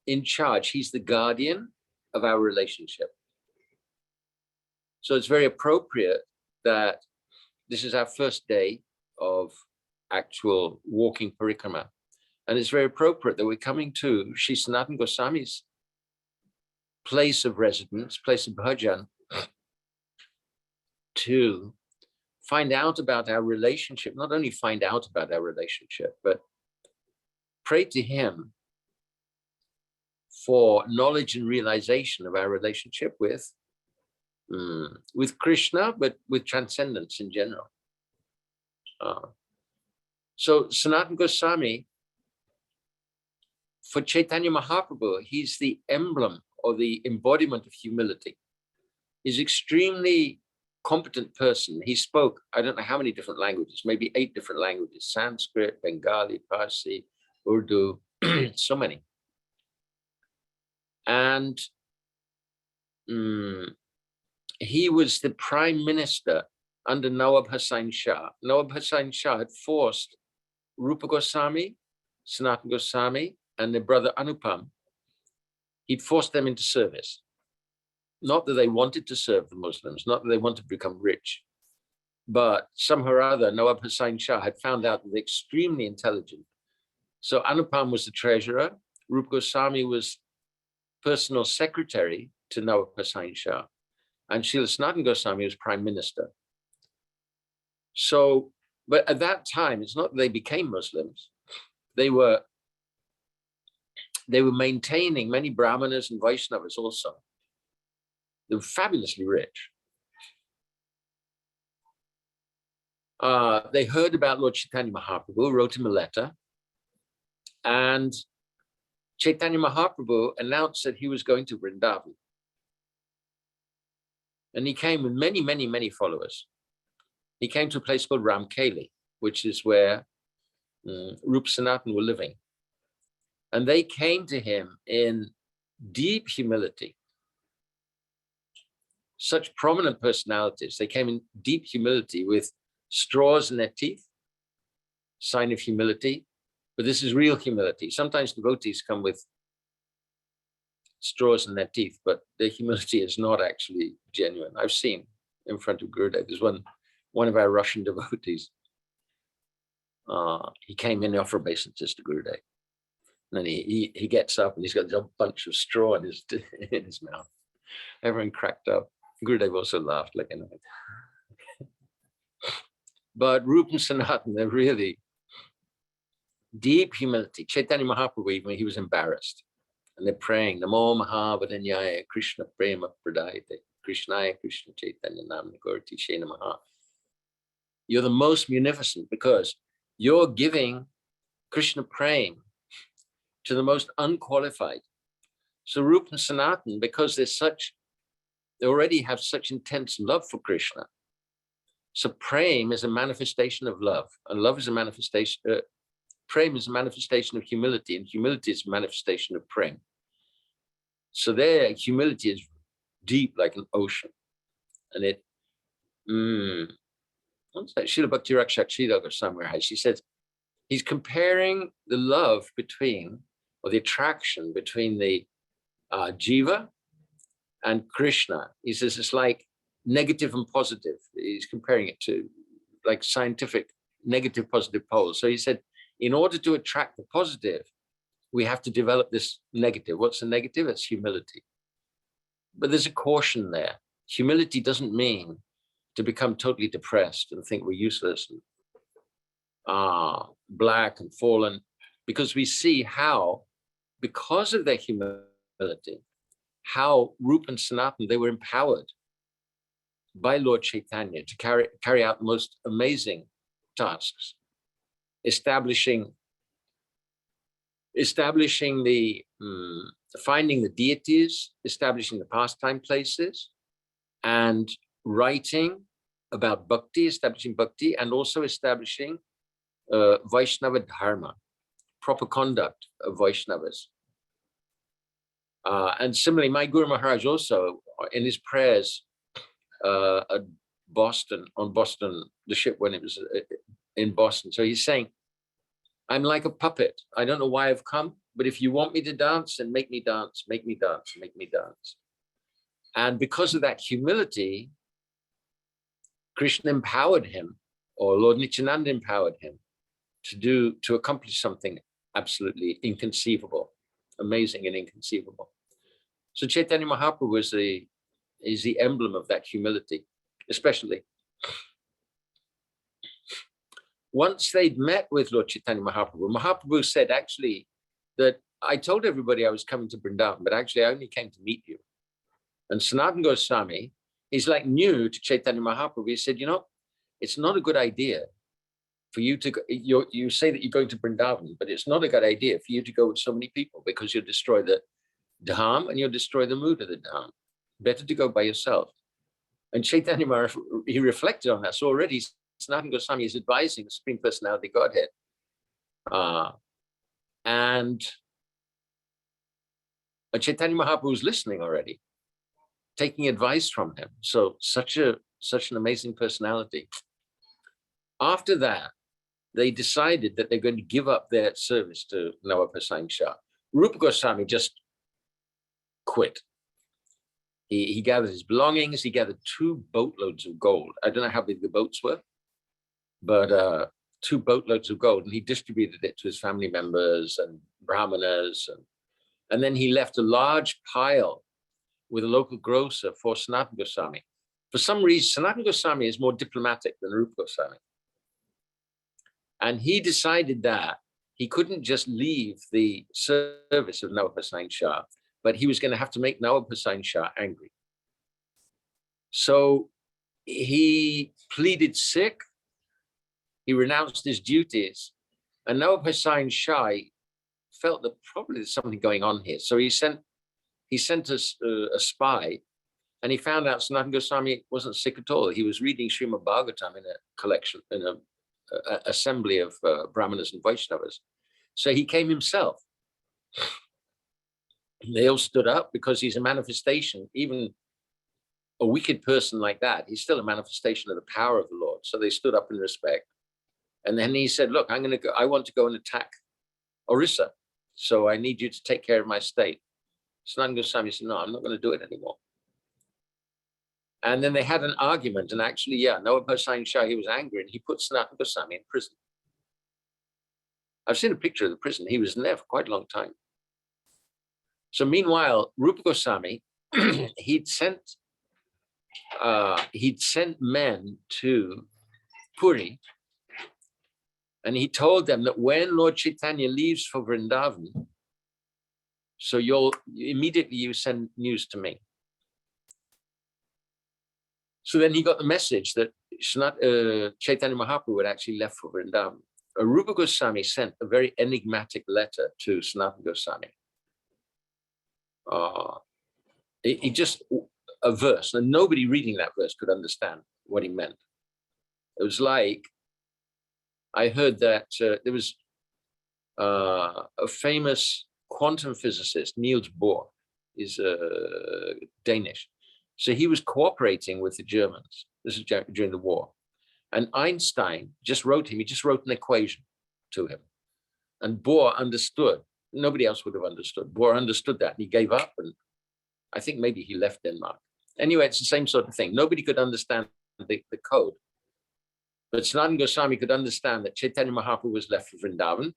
in charge. He's the guardian of our relationship. So it's very appropriate that this is our first day of actual walking Parikrama. And it's very appropriate that we're coming to Sri Sanatana Goswami's place of residence, place of bhajan, to find out about our relationship, not only find out about our relationship, but pray to him for knowledge and realization of our relationship with Krishna, but with transcendence in general. So Sanatana Goswami, for Chaitanya Mahaprabhu, he's the emblem or the embodiment of humility. He's extremely competent person. He spoke, I don't know how many different languages, maybe 8 different languages: Sanskrit, Bengali, Parsi, Urdu, so many. And he was the prime minister under Nawab Hussain Shah. Nawab Hussain Shah had forced Rupa Goswami, Sanatana Goswami, and their brother Anupam. He'd forced them into service. Not that they wanted to serve the Muslims, not that they wanted to become rich, but somehow or other, Nawab Hussain Shah had found out that they're extremely intelligent. So Anupam was the treasurer, Rupa Goswami was personal secretary to Nawab Hussain Shah, and Srila Sanatana Goswami was prime minister. So, but at that time, it's not that they became Muslims. They were maintaining many Brahmanas and Vaishnavas also. They were fabulously rich. They heard about Lord Chaitanya Mahaprabhu, wrote him a letter, and Chaitanya Mahaprabhu announced that he was going to Vrindavan. And he came with many, many, many followers. He came to a place called Ramkeli, which is where Rupa Sanatana were living. And they came to him in deep humility. Such prominent personalities. They came in deep humility with straws in their teeth, sign of humility. But this is real humility. Sometimes devotees come with straws in their teeth, but their humility is not actually genuine. I've seen in front of Gurudev. There's one of our Russian devotees. He came in to offer obeisances to Gurudev. And then he gets up and he's got a bunch of straw in his mouth. Everyone cracked up. Gurudev also laughed like anything. But Rupa and Sanatana, they're really deep humility. Chaitanya Mahaprabhu, even he was embarrassed. And they're praying, Namo Mahavadanyaya Krishna Prema Pradayate, Krishnaya Krishna Chaitanya Namna Gaurati She Namaha. You're the most munificent because you're giving Krishna Prem to the most unqualified. So Rupa and Sanatan, because they already have such intense love for Krishna. So Prem is a manifestation of love, and love is a manifestation, Prem is a manifestation of humility, and humility is a manifestation of Prem. So their humility is deep like an ocean. And it, what's that? Srila Bhakti Rakshakshita or somewhere, she says, he's comparing the love between, or the attraction between the Jiva and Krishna. He says it's like negative and positive. He's comparing it to like scientific negative, positive poles. So he said, in order to attract the positive, we have to develop this negative. What's the negative? It's humility. But there's a caution there. Humility doesn't mean to become totally depressed and think we're useless and black and fallen, because we see how, because of their humility, how Rupa and Sanatan, they were empowered by Lord Chaitanya to carry out the most amazing tasks, establishing the, finding the deities, establishing the pastime places, and writing about bhakti, establishing bhakti, and also establishing Vaishnava dharma, proper conduct of Vaishnavas. And similarly, my Guru Maharaj also, in his prayers at Boston, on Boston, the ship when it was in Boston, so he's saying, I'm like a puppet. I don't know why I've come, but if you want me to dance, then make me dance, make me dance, make me dance. And because of that humility, Krishna empowered him, or Lord Nityananda empowered him to accomplish something absolutely inconceivable, amazing and inconceivable. So Chaitanya Mahaprabhu is the emblem of that humility, especially. Once they'd met with Lord Chaitanya Mahaprabhu, Mahaprabhu said actually that I told everybody I was coming to Vrindavan, but actually I only came to meet you. And Sanatana Gosvami, he's like new to Chaitanya Mahaprabhu. He said, you know, it's not a good idea for you to, you say that you're going to Vrindavan, but it's not a good idea for you to go with so many people because you'll destroy the dham and you'll destroy the mood of the dham. Better to go by yourself. And Chaitanya Mahaprabhu, he reflected on that. So already Sanatana Goswami is advising the Supreme Personality Godhead. And Chaitanya Mahaprabhu was listening already, taking advice from him. So such an amazing personality. After that, they decided that they're going to give up their service to Nawab Hussain Shah. Rupa Goswami just quit. He gathered his belongings. He gathered 2 boatloads of gold. I don't know how big the boats were, but 2 boatloads of gold, and he distributed it to his family members and brahmanas, and then he left a large pile with a local grocer for Sanatana Goswami. For some reason, Sanatana Goswami is more diplomatic than Rupa Goswami, and he decided that he couldn't just leave the service of Nawab Hussain Shah, but he was going to have to make Nawab Hussain Shah angry. So he pleaded sick. He renounced his duties, and Nawab Hussain Shah felt that probably there's something going on here. So he sent a spy, and he found out Sanatana Goswami wasn't sick at all. He was reading Srimad Bhagavatam in a collection, in a assembly of Brahmanas and Vaishnavas. So he came himself. They all stood up because he's a manifestation. Even a wicked person like that, he's still a manifestation of the power of the Lord. So they stood up in respect. And then he said, look, I want to go and attack Orissa. So I need you to take care of my state. Sanatana Goswami said, no, I'm not going to do it anymore. And then they had an argument. And actually, Nawab Hussain Shah, he was angry and he put Sanatana Goswami in prison. I've seen a picture of the prison. He was in there for quite a long time. So meanwhile, Rupa Goswami, he'd sent men to Puri, and he told them that when Lord Chaitanya leaves for Vrindavan, So immediately you send news to me. So then he got the message that Chaitanya Mahaprabhu had actually left for Vrindavan. Rupa Goswami sent a very enigmatic letter to Sanatana Goswami. It just a verse, and nobody reading that verse could understand what he meant. It was like, I heard that there was a famous quantum physicist, Niels Bohr, is Danish. So he was cooperating with the Germans. This is during the war. And Einstein just wrote him, he just wrote an equation to him. And Bohr understood. Nobody else would have understood. Bohr understood that, and he gave up, and I think maybe he left Denmark. Anyway, it's the same sort of thing. Nobody could understand the code. But Sanatana Goswami could understand that Chaitanya Mahaprabhu was left for Vrindavan.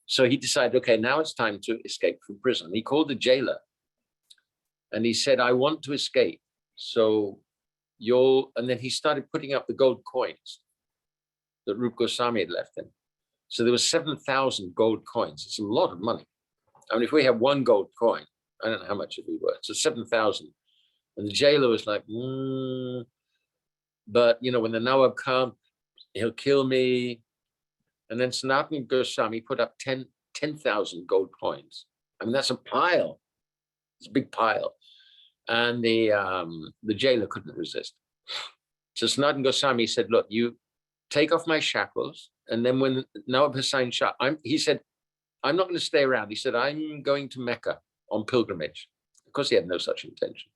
So he decided, okay, now it's time to escape from prison. He called the jailer and he said, I want to escape. So and then he started putting up the gold coins that Rupa Goswami had left him. So there was 7,000 gold coins. It's a lot of money. I mean, if we have one gold coin, I don't know how much it would be worth. So 7,000. And the jailer was like, but you know, when the Nawab comes, he'll kill me. And then Sanatana Goswami put up 10,000 gold coins. I mean, that's a pile. It's a big pile. And the jailer couldn't resist. So Sanatana Goswami said, look, you take off my shackles. And then when Nawab Hussain Shah, he said, I'm not going to stay around. He said, I'm going to Mecca on pilgrimage. Of course, he had no such intention.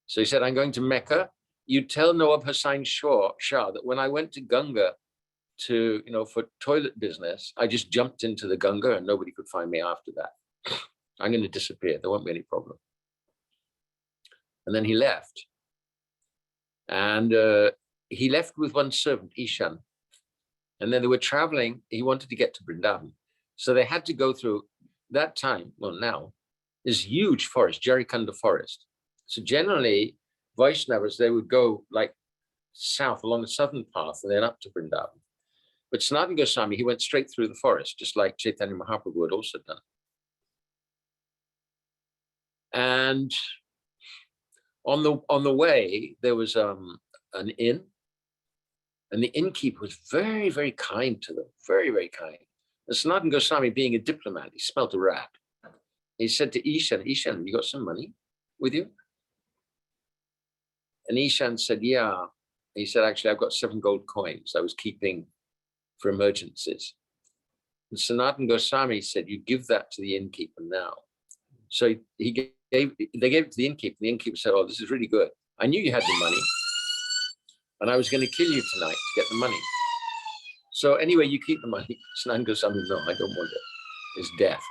So he said, I'm going to Mecca. You tell Nawab Hussain Shah that when I went to Ganga to, for toilet business, I just jumped into the Ganga and nobody could find me after that. I'm going to disappear. There won't be any problem. And then he left. And he left with one servant, Ishan. And then they were traveling. He wanted to get to Vrindavan. So they had to go through that time, well, now, this huge forest, Jarikanda forest. So generally, Vaishnavas, they would go like south along the southern path and then up to Vrindavan. But Sanatana Goswami, he went straight through the forest, just like Chaitanya Mahaprabhu had also done. And on the way, there was an inn, and the innkeeper was very, very kind to them, very, very kind. And Sanatana Goswami, being a diplomat, he smelt a rat. He said to Ishan, you got some money with you? And Ishan said, yeah. He said, actually, I've got 7 gold coins I was keeping for emergencies. And Sanatana Goswami said, you give that to the innkeeper now. So they gave it to the innkeeper. The innkeeper said, oh, this is really good. I knew you had the money, and I was going to kill you tonight to get the money. So anyway, you keep the money. Sanatana Goswami, no, I don't want it. It's death.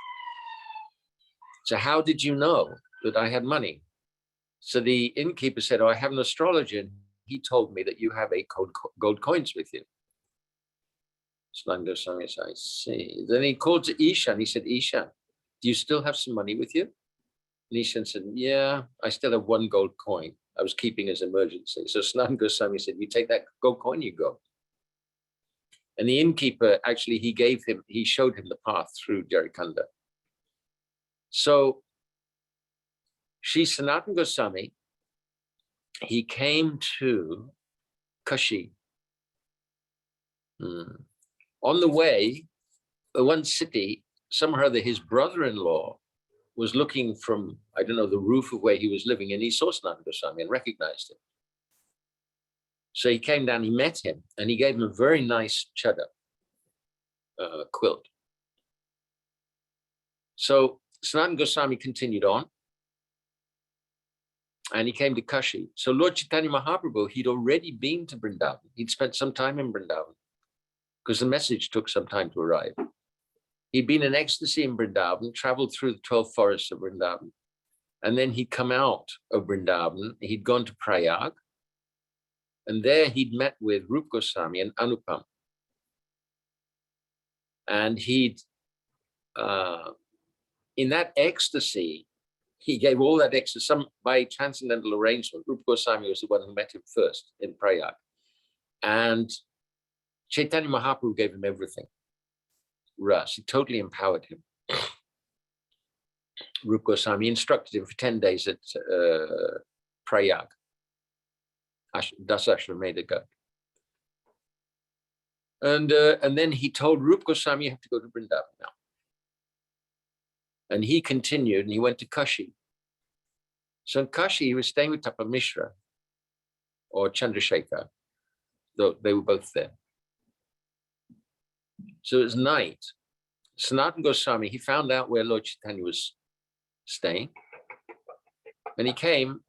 So how did you know that I had money? So the innkeeper said, oh, I have an astrologer, and he told me that you have 8 gold coins with you. Sanatana Goswami said, I see. Then he called to Ishan. He said, Ishan, do you still have some money with you? And Ishan said, yeah, I still have 1 gold coin I was keeping as emergency. So Sanatana Goswami said, you take that gold coin, you go. And the innkeeper, actually, he showed him the path through Jarikanda. So Shri Sanatana Goswami, he came to Kashi. On the way, one city, somehow or other, his brother-in-law was looking from, I don't know, the roof of where he was living, and he saw Sanatana Goswami and recognized him. So he came down, he met him, and he gave him a very nice chadar quilt. So Sanatana Goswami continued on, and he came to Kashi. So Lord Chaitanya Mahaprabhu, he'd already been to Vrindavan. He'd spent some time in Vrindavan because the message took some time to arrive. He'd been in ecstasy in Vrindavan, traveled through the 12 forests of Vrindavan, and then he'd come out of Vrindavan. He'd gone to Prayag, and there he'd met with Rupa Goswami and Anupam. And he'd, in that ecstasy, he gave all that ecstasy, by transcendental arrangement. Rupa Goswami was the one who met him first in Prayag. And Chaitanya Mahaprabhu gave him everything. Ras, he totally empowered him. Rupa Goswami instructed him for 10 days at Prayag, Dasashramedha Ghat. And then he told Rupa Goswami, you have to go to Vrindavan now. And he continued and he went to Kashi. So in Kashi, he was staying with Tapa Mishra or Chandrasekhar, though they were both there. So it was night. Sanatana Goswami, he found out where Lord Chaitanya was staying. And he came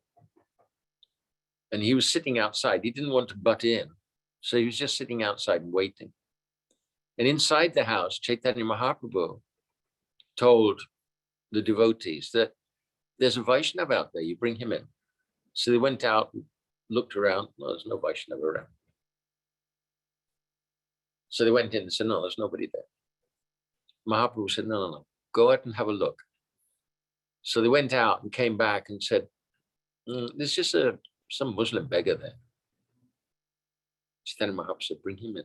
and he was sitting outside. He didn't want to butt in. So he was just sitting outside and waiting. And inside the house, Chaitanya Mahaprabhu told the devotees that there's a Vaishnava out there, you bring him in. So they went out, looked around, no, there's no Vaishnava around. So they went in and said, no, there's nobody there. Mahaprabhu said, no, go out and have a look. So they went out and came back and said, there's just some Muslim beggar there. Chaitanya Mahaprabhu said, bring him in.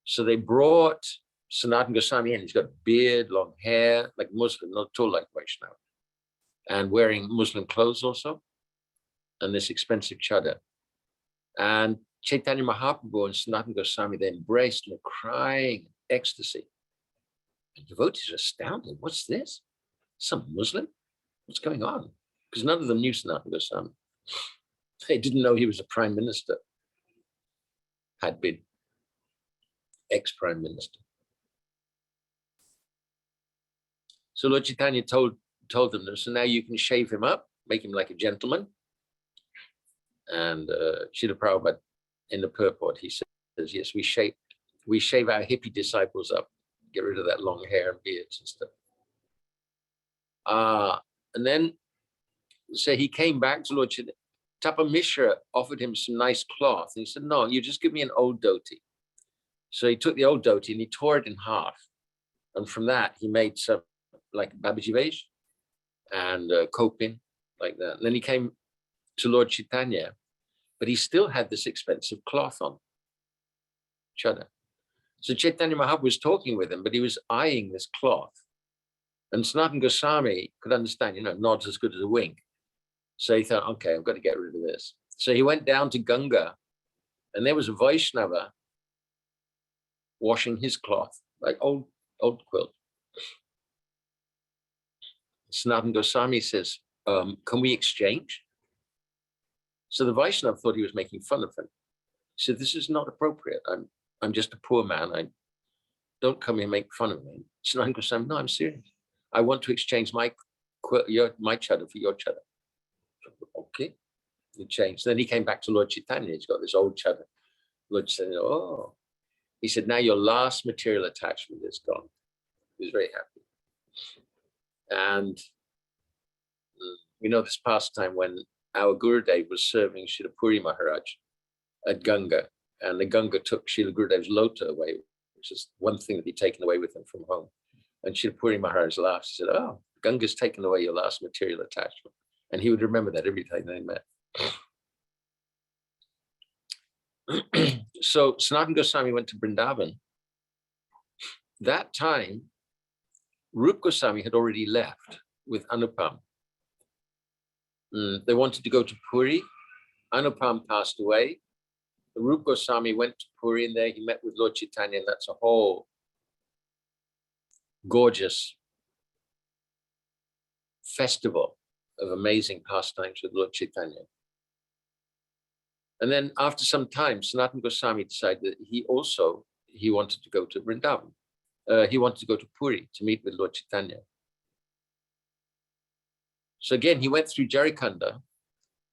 So they brought Sanatana Goswami in. He's got beard, long hair, like Muslim, not at all like Vaishnava, and wearing Muslim clothes also, and this expensive chadar. And Chaitanya Mahaprabhu and Sanatana Goswami, they embraced and were crying in ecstasy. And devotees are astounded. What's this? Some Muslim? What's going on? Because none of them knew Sanatana Goswami. They didn't know he was a prime minister, had been ex-prime minister. So Lord Chaitanya told them, so now you can shave him up, make him like a gentleman. And Srila Prabhupada, in the purport, he says, yes, we shave our hippie disciples up, get rid of that long hair and beards and stuff. And then, so he came back to Lord Chaitanya. Tapa Mishra offered him some nice cloth. And he said, no, you just give me an old dhoti. So he took the old dhoti and he tore it in half. And from that, he made some like Babaji Vaish and Kopin, like that. And then he came to Lord Chaitanya, but he still had this expensive cloth on, chadar. So Chaitanya Mahaprabhu was talking with him, but he was eyeing this cloth. And Sanatana Goswami could understand, nods as good as a wink. So he thought, okay, I've got to get rid of this. So he went down to Ganga, and there was a Vaishnava washing his cloth, like old quilt. Sanatana Goswami says, can we exchange? So the Vaishnava thought he was making fun of him. He said, this is not appropriate. I'm just a poor man. I don't come here and make fun of me. Sanatana Goswami, no, I'm serious. I want to exchange my chadar for your chadar. Okay, he changed. Then he came back to Lord Chaitanya. He's got this old chadar. Lord Chaitanya, oh. He said, now your last material attachment is gone. He was very happy. And we know this pastime when our Gurudev was serving Srila Puri Maharaj at Ganga, and the Ganga took Srila Gurudev's lota away, which is one thing that he'd taken away with him from home. And Srila Puri Maharaj laughed. He said, oh, Ganga's taken away your last material attachment. And he would remember that every time they met. So Sanatana Goswami went to Vrindavan. That time, Rupa Goswami had already left with Anupam. They wanted to go to Puri. Anupam passed away. Rupa Goswami went to Puri, and there he met with Lord Chaitanya, and that's a whole gorgeous festival of amazing pastimes with Lord Chaitanya. And then after some time, Sanatana Goswami decided that he wanted to go to Vrindavan. He wanted to go to Puri to meet with Lord Chaitanya. So again, he went through Jarikanda,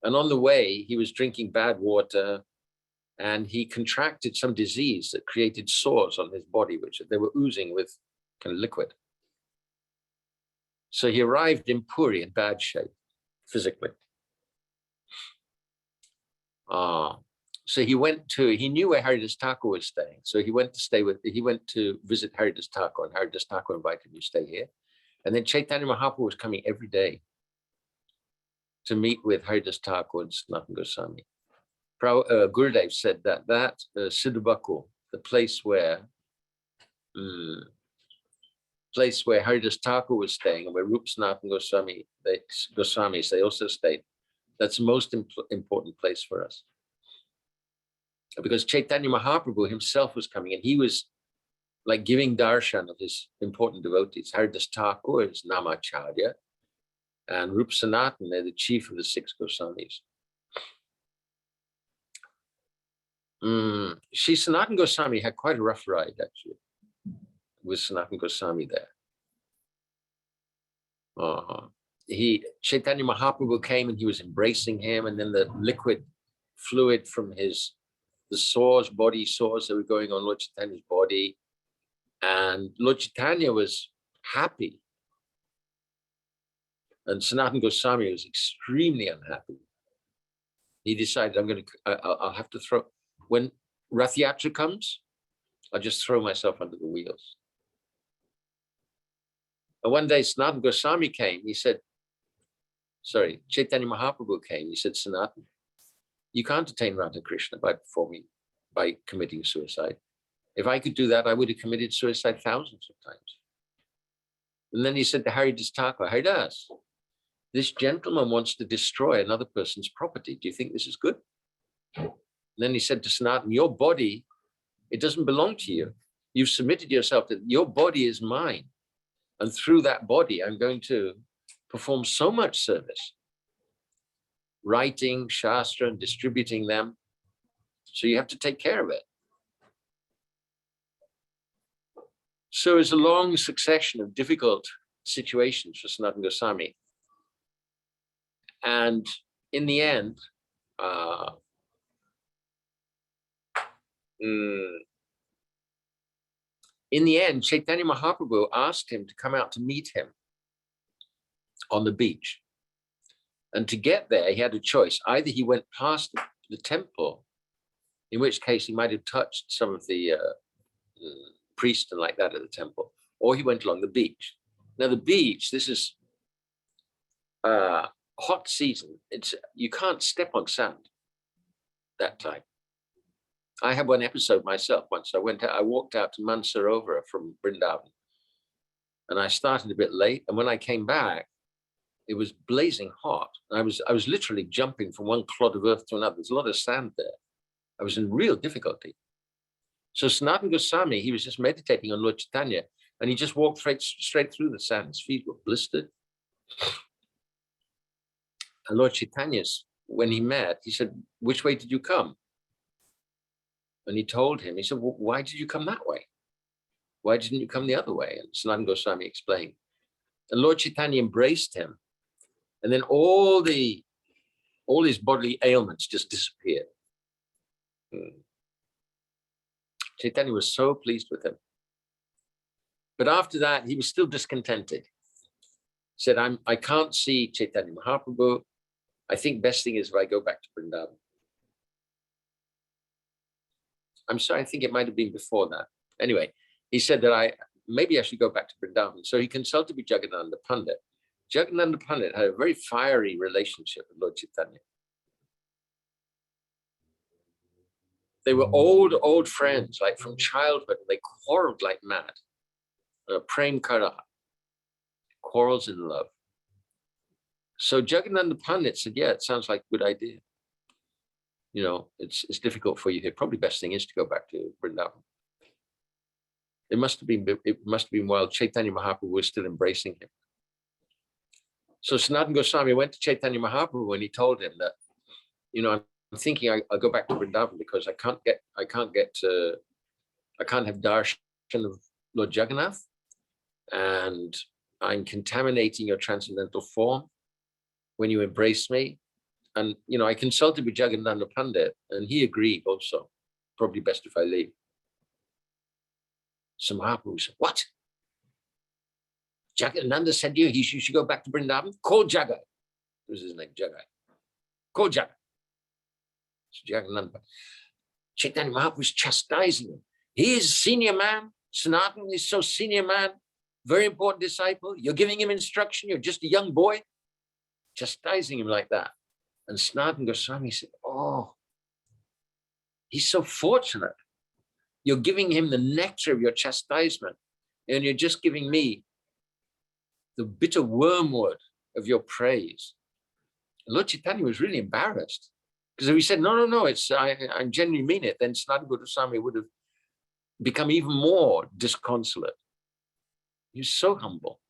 and on the way, he was drinking bad water, and he contracted some disease that created sores on his body, which they were oozing with kind of liquid. So he arrived in Puri in bad shape, physically. So he knew where Haridas Thakur was staying. So he went to visit Haridas Thakur, and Haridas Thakur invited him to stay here. And then Chaitanya Mahaprabhu was coming every day to meet with Haridas Thakur and Sanatana Goswami. Gurudev said that Siddhabakul, the place where place where Haridas Thakur was staying and where Rupa Sanatana Goswamis, they also stayed. That's the most important place for us. Because Chaitanya Mahaprabhu himself was coming and he was like giving darshan of his important devotees. Haridas Thakur is Namacharya and Rupa Sanatana, they're the chief of the 6 Goswamis. Shri Sanatana Goswami had quite a rough ride actually with Sanatana Goswami there. Chaitanya Mahaprabhu came and he was embracing him, and then the liquid fluid from the sores, body sores that were going on Lord Chaitanya's body, and Lord Chaitanya was happy. And Sanatana Goswami was extremely unhappy. He decided, I'll have to throw, when Rath Yatra comes, I'll just throw myself under the wheels. And one day Sanatana Goswami came, he said, Chaitanya Mahaprabhu came, he said, Sanatana, you can't attain Radha Krishna by committing suicide. If I could do that, I would have committed suicide thousands of times. And then he said to Haridas Thakur, Haridas, this gentleman wants to destroy another person's property. Do you think this is good? And then he said to Sanatana, your body, it doesn't belong to you. You've submitted yourself to, your body is mine. And through that body, I'm going to perform so much service, writing Shastra and distributing them. So you have to take care of it. So it's a long succession of difficult situations for Sanatana Goswami. And in the end, Chaitanya Mahaprabhu asked him to come out to meet him on the beach. And to get there, he had a choice. Either he went past the temple, in which case he might have touched some of the priests and like that at the temple, or he went along the beach. Now the beach, this is hot season. You can't step on sand that time. I had one episode myself once. I walked out to Mansarovar from Vrindavan, and I started a bit late. And when I came back, it was blazing hot. I was literally jumping from one clod of earth to another. There's a lot of sand there. I was in real difficulty. So Sanatana Goswami, he was just meditating on Lord Chaitanya, and he just walked straight through the sand. His feet were blistered. And Lord Chaitanya, when he met, he said, which way did you come? And he told him, he said, well, why did you come that way? Why didn't you come the other way? And Sanatana Goswami explained. And Lord Chaitanya embraced him. And then all his bodily ailments just disappeared. Chaitanya was so pleased with him. But after that, he was still discontented. He said, I can't see Chaitanya Mahaprabhu. I think best thing is if I go back to Vrindavan. I'm sorry, I think it might have been before that. Anyway, he said that maybe I should go back to Vrindavan. So he consulted with Jagannatha Pandit. Jagannatha Pandit had a very fiery relationship with Lord Chaitanya. They were old friends, like from childhood. They quarreled like mad. Prem Kara, quarrels in love. So Jagannatha Pandit said, yeah, it sounds like a good idea. You know, it's difficult for you here. Probably best thing is to go back to Vrindavan. It must have been while Chaitanya Mahaprabhu was still embracing him. So Sanatana Goswami went to Chaitanya Mahaprabhu and he told him that, you know, I'm thinking I'll go back to Vrindavan because I can't have darshan of Lord Jagannath, and I'm contaminating your transcendental form when you embrace me. And, you know, I consulted with Jagannatha Pandit and he agreed also, probably best if I leave. So Mahaprabhu said, what? Jagannatha said to you, you should go back to Vrindavan? Call Jagai. This was his name, Jagai. Call Jagai. So Jagannatha. Chaitanya Mahaprabhu was chastising him. He is a senior man. Sanatana is so senior man, very important disciple. You're giving him instruction. You're just a young boy. Chastising him like that. And Sanatana Goswami said, oh, he's so fortunate. You're giving him the nectar of your chastisement. and you're just giving me the bitter wormwood of your praise. And Lord Chaitanya was really embarrassed, because if he said, no, I genuinely mean it, then Sanatana Goswami would have become even more disconsolate. He was so humble.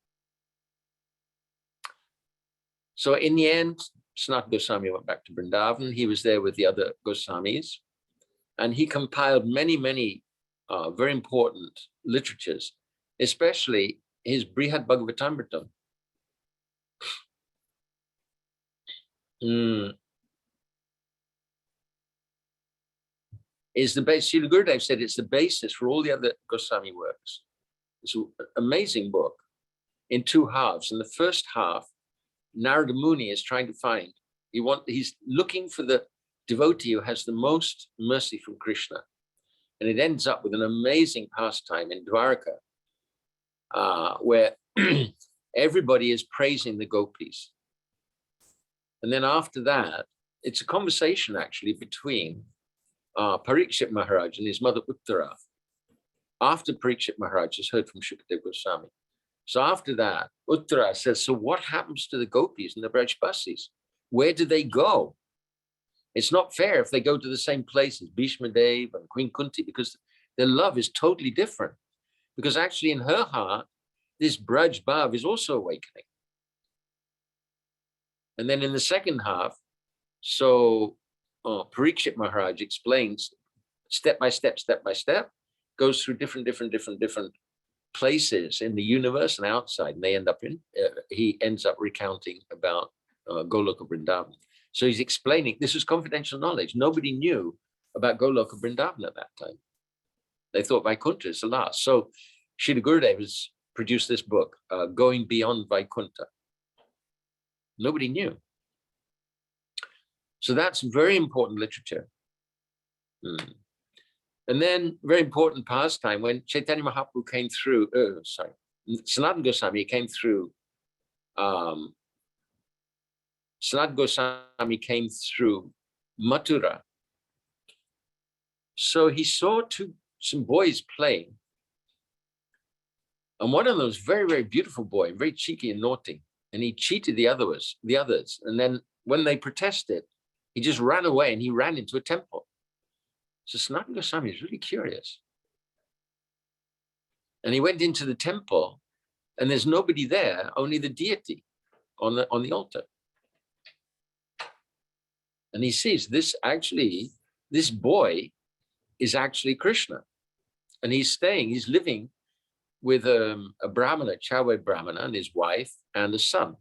So in the end, Sanatana Goswami went back to Vrindavan. He was there with the other Goswamis, and he compiled many, many very important literatures, especially his Brihad Bhagavatamritam. Is the base. Srila Gurudev said it's the basis for all the other Goswami works. It's an amazing book in two halves. In the first half, Narada Muni is trying to find, he's looking for the devotee who has the most mercy from Krishna. And it ends up with an amazing pastime in Dwarka, where everybody is praising the gopis. And then after that, it's a conversation actually between Parikshit Maharaj and his mother Uttara, after Parikshit Maharaj has heard from Shukadeva Goswami. So after that, Uttara says, so what happens to the gopis and the Brajbasis? Where do they go? It's not fair if they go to the same places, Bhishma Dev and Queen Kunti, because their love is totally different. Because actually in her heart, this Braj Bhav is also awakening. And then in the second half, so Parikshit Maharaj explains step by step, goes through different places in the universe and outside, and they end up in, he ends up recounting about Goloka Vrindavan. So he's explaining, this was confidential knowledge. Nobody knew about Goloka Vrindavan at that time. They thought Vaikuntha is the last. So Srila Gurudev has produced this book, Going Beyond Vaikuntha. Nobody knew. So that's very important literature. And then very important pastime, when Chaitanya Mahaprabhu came through, Sanatana Goswami came through, Sanatana Goswami came through Mathura. So he saw some boys playing. And one of them was very, very beautiful boy, very cheeky and naughty. And he cheated the others. And then when they protested, he just ran away and he ran into a temple. So Sanatana Goswami is really curious. And he went into the temple and there's nobody there, only the deity on the altar. And he sees this boy is actually Krishna. And he's living with a Brahmana, Chawe Brahmana, and his wife and a son.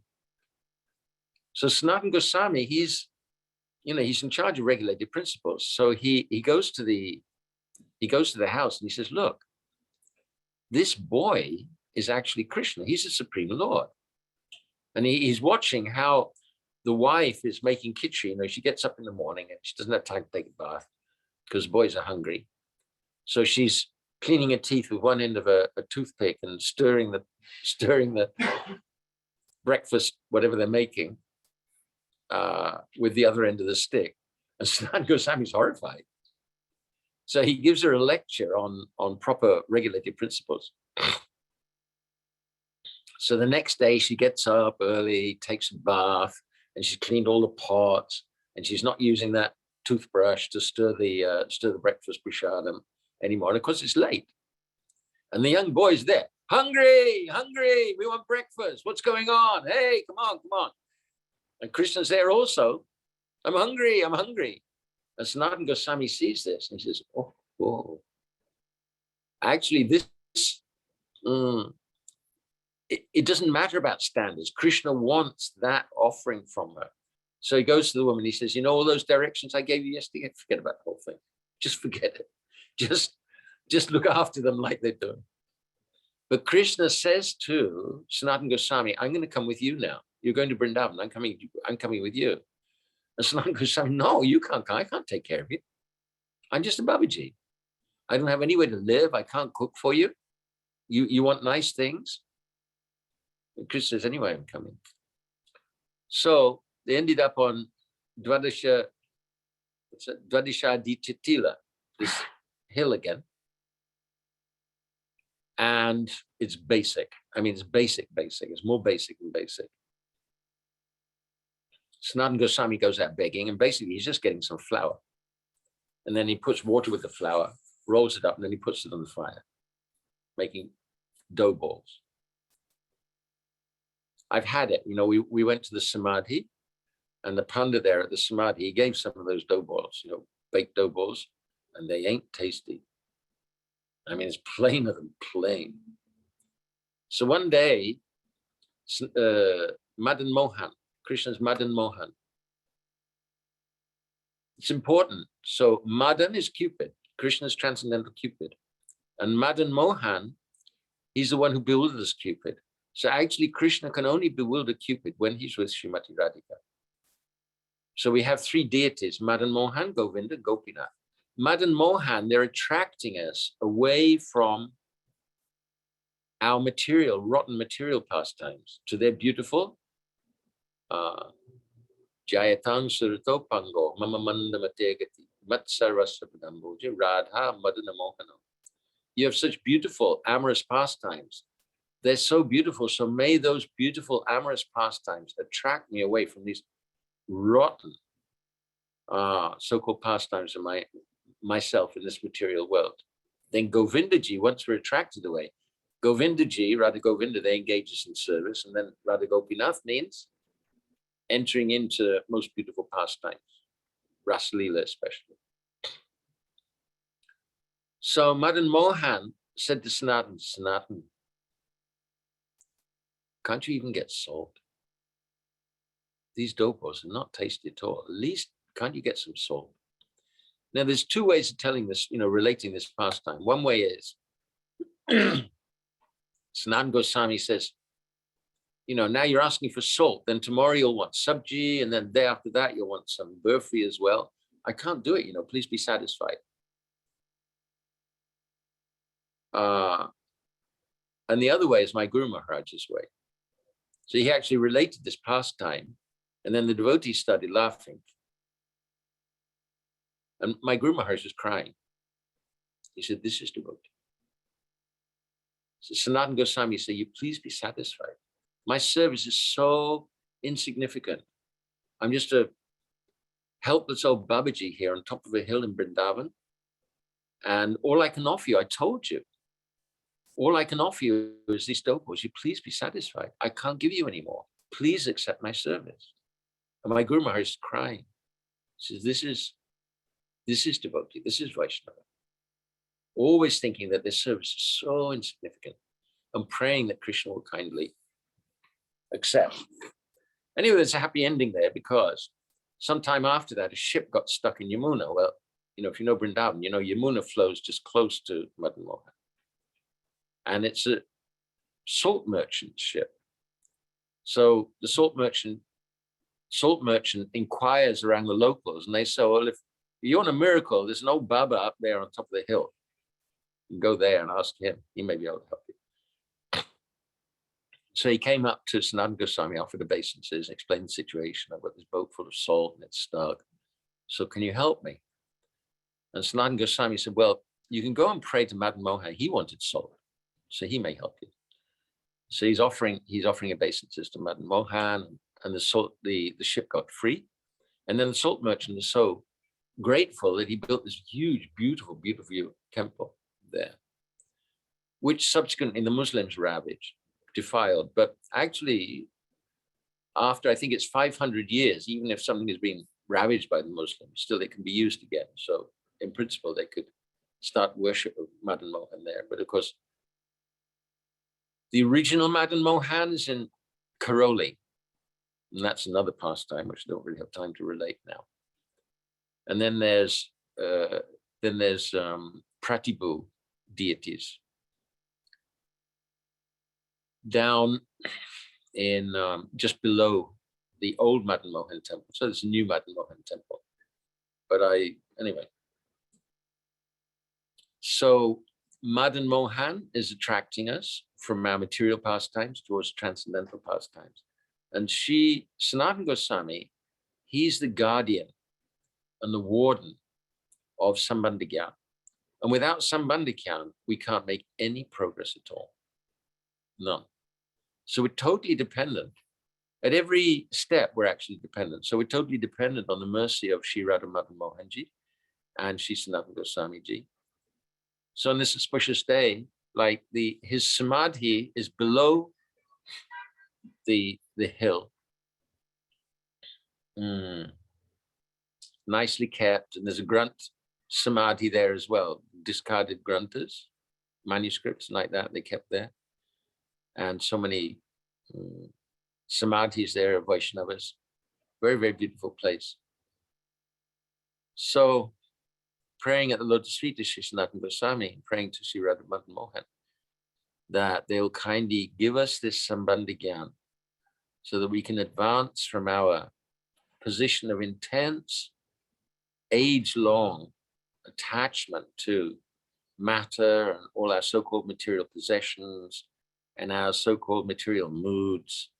So Sanatana Goswami, he's in charge of regulated principles. So he goes to the house and he says, look, this boy is actually Krishna. He's the Supreme Lord. And he's watching how the wife is making khichdi. She gets up in the morning and she doesn't have time to take a bath because boys are hungry. So she's cleaning her teeth with one end of a toothpick and stirring the breakfast, whatever they're making, with the other end of the stick. And Sanatana Goswami is horrified. So he gives her a lecture on proper regulated principles. So the next day she gets up early, takes a bath, and she's cleaned all the pots, and she's not using that toothbrush to stir the breakfast prashadam anymore. And of course it's late. And the young boy's there. Hungry, we want breakfast. What's going on? Hey, come on. And Krishna's there also. I'm hungry. And Sanatana Goswami sees this and he says, oh. Actually, this, it doesn't matter about standards. Krishna wants that offering from her. So he goes to the woman, he says, all those directions I gave you yesterday, forget about the whole thing. Just forget it. Just look after them like they're doing. But Krishna says to Sanatana Goswami, I'm going to come with you now. You're going to Vrindavan. I'm coming with you. And Sanatana Goswami, no, you can't come. I can't take care of you. I'm just a Babaji. I don't have anywhere to live. I can't cook for you. You want nice things? And Krishna says, anyway, I'm coming. So they ended up on Dvadasha Dichatila, this hill again. And it's basic. I mean, it's basic. It's more basic than basic. Sanatana Goswami goes out begging, and basically he's just getting some flour. And then he puts water with the flour, rolls it up, and then he puts it on the fire, making dough balls. I've had it. You know, we went to the Samadhi, and the pandit there at the Samadhi, he gave some of those dough balls, you know, baked dough balls, and they ain't tasty. I mean, it's plainer than plain. So one day, Madana-mohana, Krishna's Madana-mohana. It's important. So Madan is Cupid, Krishna's transcendental Cupid. And Madana-mohana, he's the one who bewilders Cupid. So actually, Krishna can only bewilder Cupid when he's with Srimati Radhika. So we have three deities, Madana-mohana, Govinda, Gopinath. Madana-mohana, they're attracting us away from our material, rotten material pastimes to their beautiful Jayatan Surato Pango, Mama Mandamategati, Matsarasapradamboja, Radha, Madana-mohana. You have such beautiful amorous pastimes. They're so beautiful. So may those beautiful amorous pastimes attract me away from these rotten so-called pastimes of myself in this material world. Then Govindaji, once we're attracted away, Govindaji, Radha Govinda, they engage us in service. And then Radha Gopinath means entering into most beautiful pastimes, Rasalila especially. So Madana-mohana said to Sanatana, can't you even get salt? These dough balls are not tasty at all. At least, can't you get some salt? Now, there's two ways of telling this, you know, relating this pastime. One way is, Sanatana Goswami says, you know, now you're asking for salt, then tomorrow you'll want sabji, and then the day after that you'll want some burfi as well. I can't do it, you know, please be satisfied. And the other way is my Guru Maharaj's way. So he actually related this pastime, and then the devotees started laughing. And my Guru Maharaj was crying. He said, this is devotee. So Sanatana Goswami said, you please be satisfied. My service is so insignificant. I'm just a helpless old Babaji here on top of a hill in Vrindavan. And all I can offer you, I told you, all I can offer you is these dough balls. You please be satisfied. I can't give you any more. Please accept my service. And my Guru Maharaj is crying. He says, this is devotee, this is Vaishnava. Always thinking that their service is so insignificant and praying that Krishna will kindly accept. Anyway, there's a happy ending there because sometime after that, a ship got stuck in Yamuna. Well, you know, if you know Vrindavan, you know, Yamuna flows just close to Madana-mohana. And it's a salt merchant ship. So the salt merchant inquires around the locals, and they say, well, if you want a miracle, there's an old Baba up there on top of the hill. You can go there and ask him. He may be able to help you. So he came up to Sanatana Goswami, offered obeisances, explained the situation. I've got this boat full of salt and it's stuck. So can you help me? And Sanatana Goswami said, well, you can go and pray to Madana-mohana. He wanted salt, so he may help you. So he's offering obeisances to Madana-mohana, and the ship got free. And then the salt merchant was so grateful that he built this huge, beautiful, beautiful temple there, which subsequently the Muslims ravaged, defiled. But actually, after I think it's 500 years, even if something has been ravaged by the Muslims, still it can be used again. So in principle, they could start worship of Madana-mohana there. But of course, the original Madana-mohana is in Karoli. And that's another pastime, which I don't really have time to relate now. And then there's Pratibhu deities down in just below the old Madana-mohana Temple. So there's a new Madana-mohana Temple. But anyway. So Madana-mohana is attracting us from our material pastimes towards transcendental pastimes. And Sanatana Goswami, he's the guardian and the warden of Sambandhagya, And without Sambandhikyan, we can't make any progress at all. None. So we're totally dependent. At every step, we're actually dependent. So we're totally dependent on the mercy of Sri Radha Madana-mohana Ji and Sri Sanatana Gosvami Ji. So on this auspicious day, like his samadhi is below the hill. Nicely kept, and there's a grunt samadhi there as well, discarded gruntas, manuscripts like that, they kept there. And so many samadhis there of Vaishnavas. Very, very beautiful place. So praying at the lotus feet of Sri Sanatana Goswami, praying to Sri Radha Madana-mohana, that they'll kindly give us this Sambandha Gyan so that we can advance from our position of intense, age-long attachment to matter and all our so-called material possessions and our so-called material moods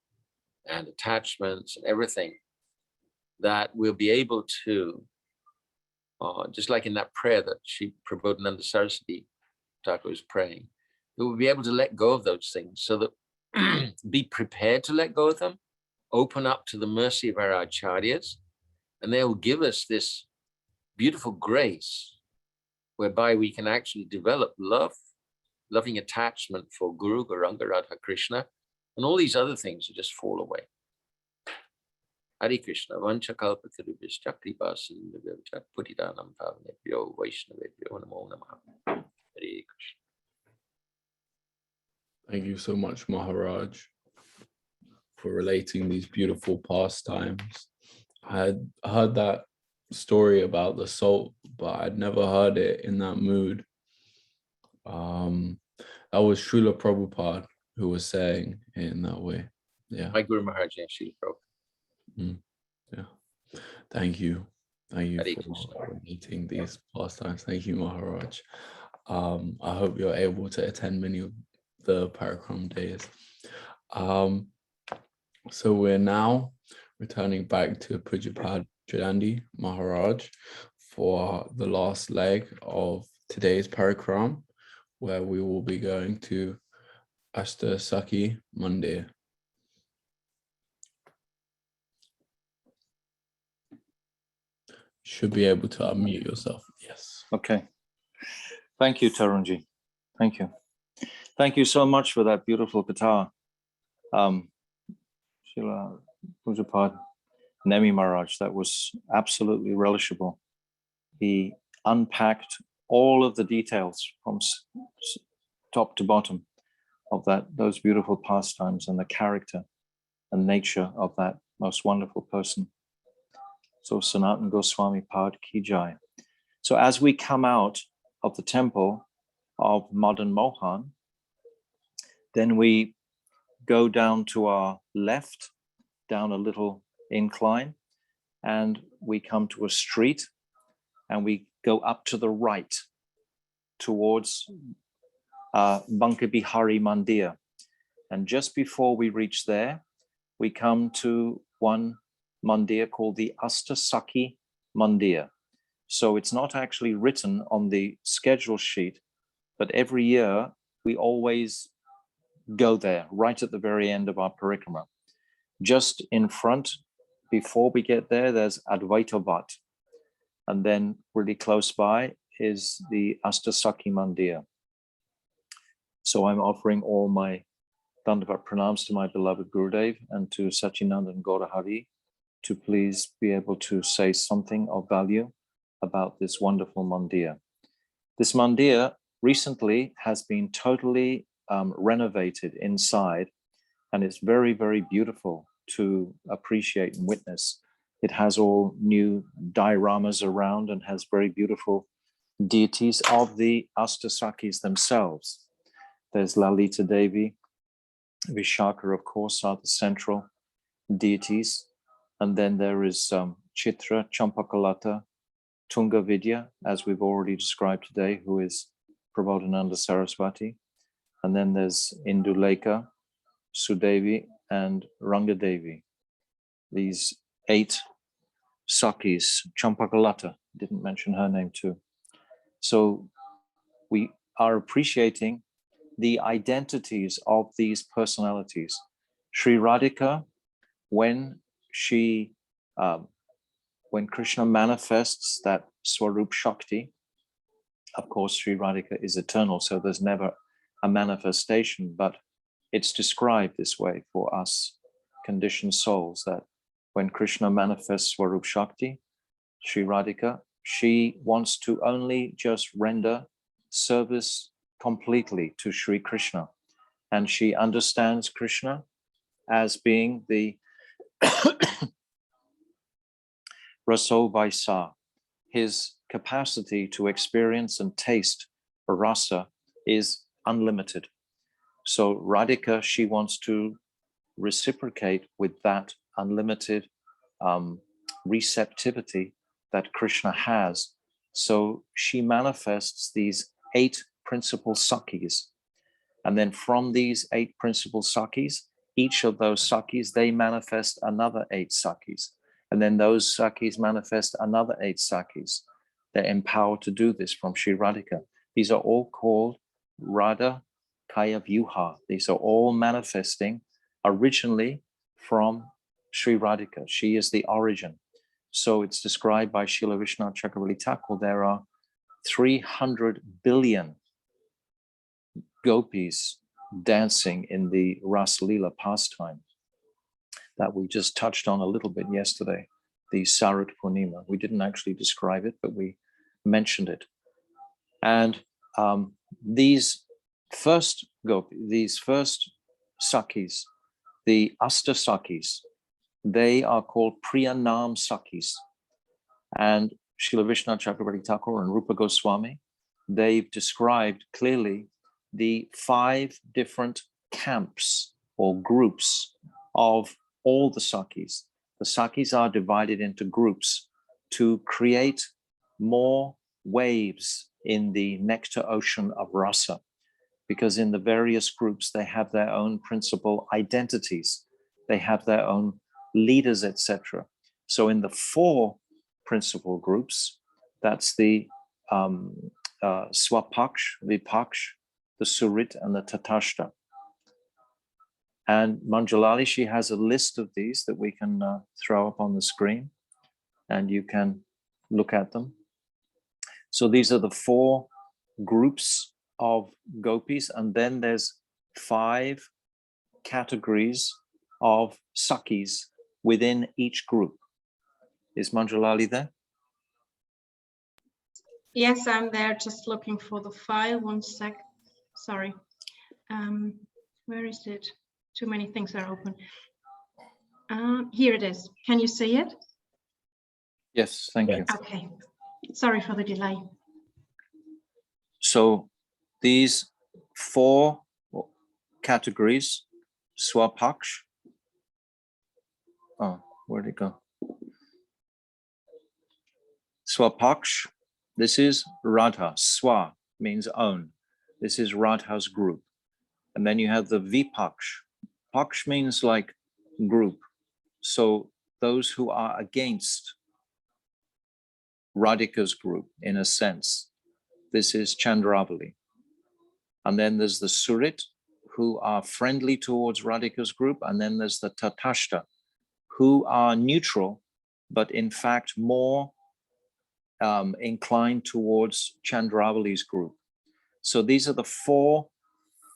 and attachments and everything, that we'll be able to, just like in that prayer that Srila Prabhodananda Sarasvati Thakur was praying, that we'll be able to let go of those things so that be prepared to let go of them, open up to the mercy of our acharyas, and they will give us this beautiful grace whereby we can actually develop loving attachment for Guru, Gauranga, Radha, Krishna, and all these other things will just fall away. Hare Krishna, Vancha Kalpatarubhishta Kripa Sindhavyacha Putidanam Pavanebhyo Vaishnavebhyo Namo Namaha. Hare Krishna. Thank you so much, Maharaj, for relating these beautiful pastimes. I had heard that story about the salt, but I'd never heard it in that mood. That was Srila Prabhupada who was saying it in that way. Yeah. My Guru Maharaj, Srila Prabhupada. Yeah. Thank you. Thank you Hare for Krishna. relating these pastimes. Thank you, Maharaj. I hope you're able to attend many of the Parikrama days. So we're now returning back to Pujapad Jadandi Maharaj for the last leg of today's Parikrama, where we will be going to Asta-sakhi Mandir. Should be able to unmute yourself. Yes. Okay. Thank you, Tarunji. Thank you. Thank you so much for that beautiful guitar. Srila Pujapad Nemi Maharaj, that was absolutely relishable. He unpacked all of the details from top to bottom of those beautiful pastimes and the character and nature of that most wonderful person. So Sanatana Goswami Pad Ki Jai. So as we come out of the temple of Madana-mohana, then we go down to our left, down a little incline, and we come to a street, and we go up to the right towards Banka-Bihari Mandir. And just before we reach there, we come to one mandir called the Astasaki Mandir. So it's not actually written on the schedule sheet, but every year we always go there right at the very end of our parikrama. Just in front, before we get there, there's Advaita Vat. And then really close by is the Astasaki Mandir. So I'm offering all my Dandavat pranams to my beloved Gurudev and to Sachinandan Gaurahari to please be able to say something of value about this wonderful mandir. This mandir recently has been totally renovated inside, and it's very, very beautiful to appreciate and witness. It has all new dioramas around and has very beautiful deities of the Astasakis themselves. There's Lalita Devi, Vishaka, of course, are the central deities. And then there is Chitra, Champakalata, Tunga Vidya, as we've already described today, who is Prabhodananda Sarasvati. And then there's Induleka, Sudevi, and Rangadevi. These 8 Sakis, Champakalata, didn't mention her name too. So we are appreciating the identities of these personalities. Sri Radhika, when Krishna manifests that Swarup Shakti, of course, Sri Radhika is eternal, so there's never a manifestation, but it's described this way for us conditioned souls, that when Krishna manifests Swarup Shakti, Sri Radhika, she wants to only just render service completely to Sri Krishna. And she understands Krishna as being the Raso Vaisa. His capacity to experience and taste rasa is unlimited. So Radhika, she wants to reciprocate with that unlimited receptivity that Krishna has. So she manifests these 8 principal sakhis. And then from these 8 principal sakhis, each of those sakhis, they manifest another 8 sakhis. And then those sakhis manifest another 8 sakhis. They're empowered to do this from Sri Radhika. These are all called Radha Kaya Vyuha. These are all manifesting originally from Sri Radhika. She is the origin. So it's described by Srila Vishwanath Chakravarti Thakur, there are 300 billion gopis dancing in the Ras Leela pastime that we just touched on a little bit yesterday, the Sarat Purnima. We didn't actually describe it, but we mentioned it. And these first sakhis, the Asta-sakhis, they are called Priyanam Sakhis. And Srila Vishwanath Chakravarti Thakur and Rupa Goswami, they've described clearly the 5 different camps or groups of all the sakhis. The sakhis are divided into groups to create more waves in the nectar ocean of rasa, because in the various groups, they have their own principal identities. They have their own leaders, etc. So in the 4 principal groups, that's the Swapaksh, Vipaksh, the Surit, and the Tatashta. And Manjalali, she has a list of these that we can throw up on the screen, and you can look at them. So these are the 4 groups of gopis, and then there's 5 categories of sakhis within each group. Is Manjalali there? Yes, I'm there, just looking for the file. 1 sec. Sorry. Where is it? Too many things are open. Here it is. Can you see it? Yes, thank you. Okay. Sorry for the delay. So these 4 categories, Swapaksh. Oh, where'd it go? Swapaksh, this is Radha. Swa means own. This is Radha's group. And then you have the Vipaksh. Paksh means like group. So those who are against Radhika's group, in a sense. This is Chandravali. And then there's the Surit, who are friendly towards Radhika's group. And then there's the Tatashta, who are neutral, but in fact more inclined towards Chandravali's group. So these are the 4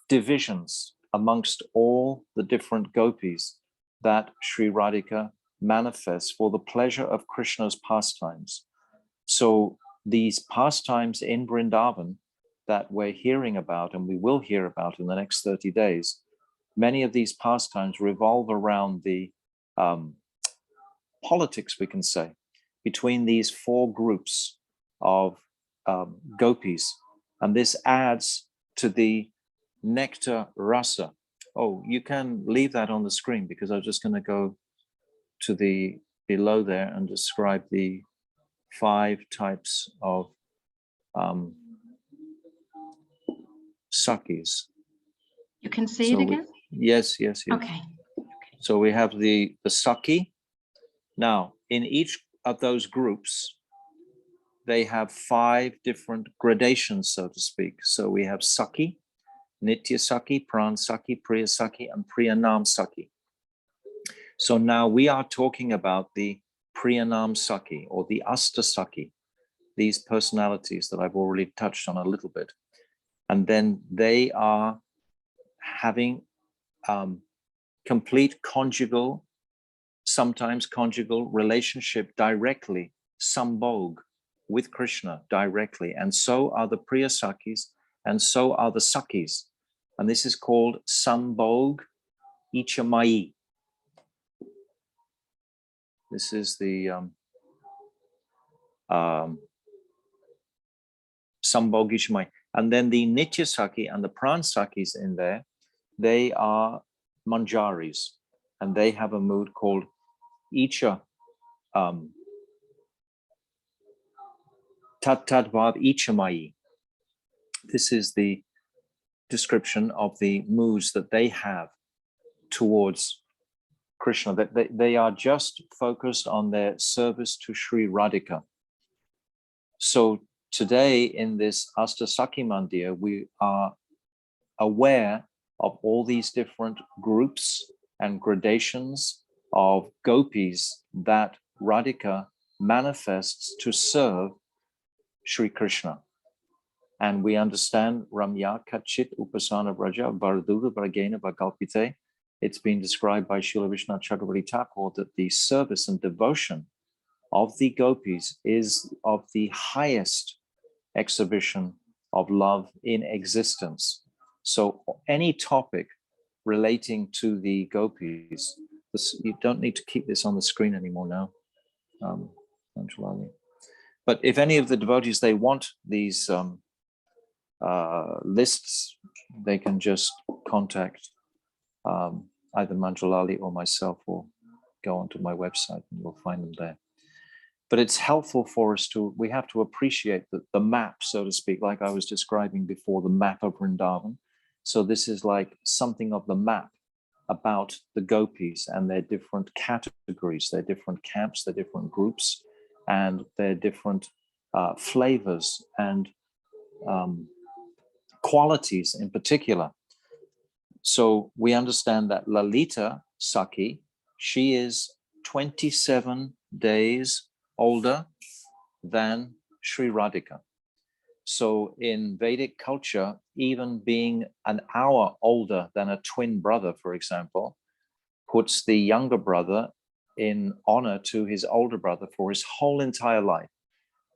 divisions amongst all the different gopis that Sri Radhika manifests for the pleasure of Krishna's pastimes. So these pastimes in Vrindavan that we're hearing about, and we will hear about in the next 30 days, many of these pastimes revolve around the politics, we can say, between these 4 groups of gopis. And this adds to the nectar rasa. Oh, you can leave that on the screen, because I'm just going to go to the below there and describe the 5 types of sakhis. You can see it again? Yes. Okay. So we have the sakhi. Now, in each of those groups, they have 5 different gradations, so to speak. So we have Sakhi, Nitya-sakhi, Pran-sakhi, Priya-sakhi, and Priyanam-sakhi. So now we are talking about the Priyanam-sakhi or the Asta-sakhi, these personalities that I've already touched on a little bit. And then they are having complete conjugal, sometimes conjugal relationship directly, sambhog, with Krishna directly. And so are the Priya-sakhis, and so are the Sakhis. And this is called sambhog ichamai. This is the sambhog ichamai. And then the Nitya-sakhi and the Pran-sakhis in there, they are manjaris, and they have a mood called Icha, Tat-tad-bhav Ichamai. This is the description of the moods that they have towards Krishna, that they are just focused on their service to Sri Radhika. So today in this Astasaki Mandir, we are aware of all these different groups and gradations of gopis that Radhika manifests to serve Sri Krishna. And we understand Ramya Kachit Upasana Vraja Vardhuda Varagena Vakalpite. It's been described by Srila Vishnu Chakravarti Thakur that the service and devotion of the gopis is of the highest exhibition of love in existence. So any topic relating to the gopis, you don't need to keep this on the screen anymore now, but if any of the devotees, they want these lists, they can just contact either Manjulali or myself, or go onto my website and you'll find them there. But it's helpful for us we have to appreciate the map, so to speak, like I was describing before, the map of Vrindavan. So this is like something of the map about the gopis and their different categories, their different camps, their different groups, and their different flavors and qualities in particular. So we understand that Lalita Sakhi, she is 27 days older than Sri Radhika. So in Vedic culture, even being an hour older than a twin brother, for example, puts the younger brother in honor to his older brother for his whole entire life.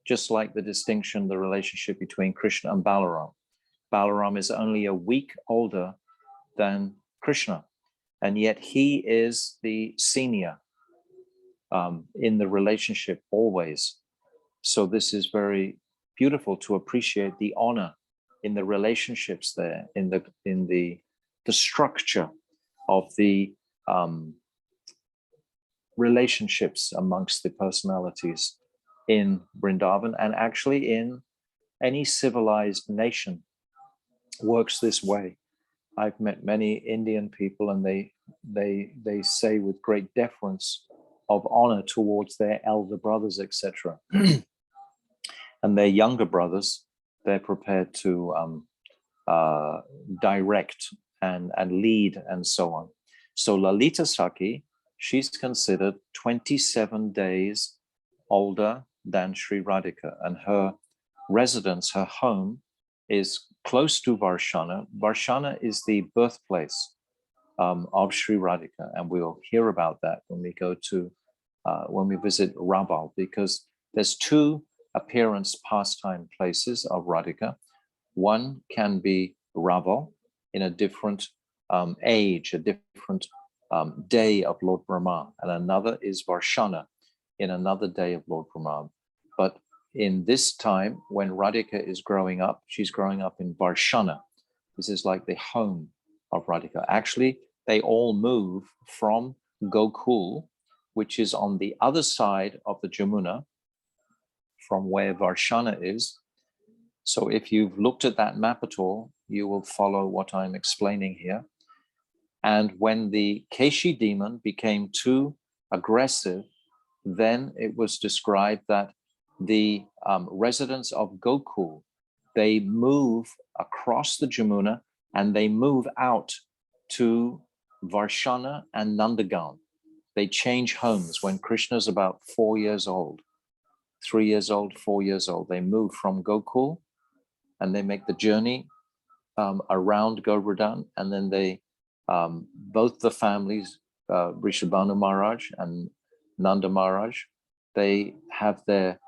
Just like the distinction, the relationship between Krishna and Balaram. Balaram is only a week older than Krishna, and yet he is the senior in the relationship always. So this is very beautiful to appreciate the honor in the relationships there, in the structure of the relationships amongst the personalities in Vrindavan, and actually in any civilized nation works this way. I've met many Indian people, and they say with great deference of honor towards their elder brothers, etc. And their younger brothers, they're prepared to direct and lead and so on. So Lalita Sakhi, she's considered 27 days older than Sri Radhika, and her residence, her home, is close to Varshana. Varshana is the birthplace of Sri Radhika, and we'll hear about that when we go to when we visit Raval, because there's 2 appearance pastime places of Radhika. One can be Raval in a different age, a different day of Lord Brahma, and another is Varshana in another day of Lord Brahma. But in this time, when Radhika is growing up, she's growing up in Varshana. This is like the home of Radhika. Actually, they all move from Gokul, which is on the other side of the Jamuna, from where Varshana is. So if you've looked at that map at all, you will follow what I'm explaining here. And when the Keshi demon became too aggressive, then it was described that the residents of Gokul, they move across the Jamuna and they move out to Varshana and Nandagan. They change homes when Krishna's about 4 years old, 3 years old, 4 years old. They move from Gokul and they make the journey around Govardhan, and then they, both the families, Rishabhanu Maharaj and Nanda Maharaj, they have their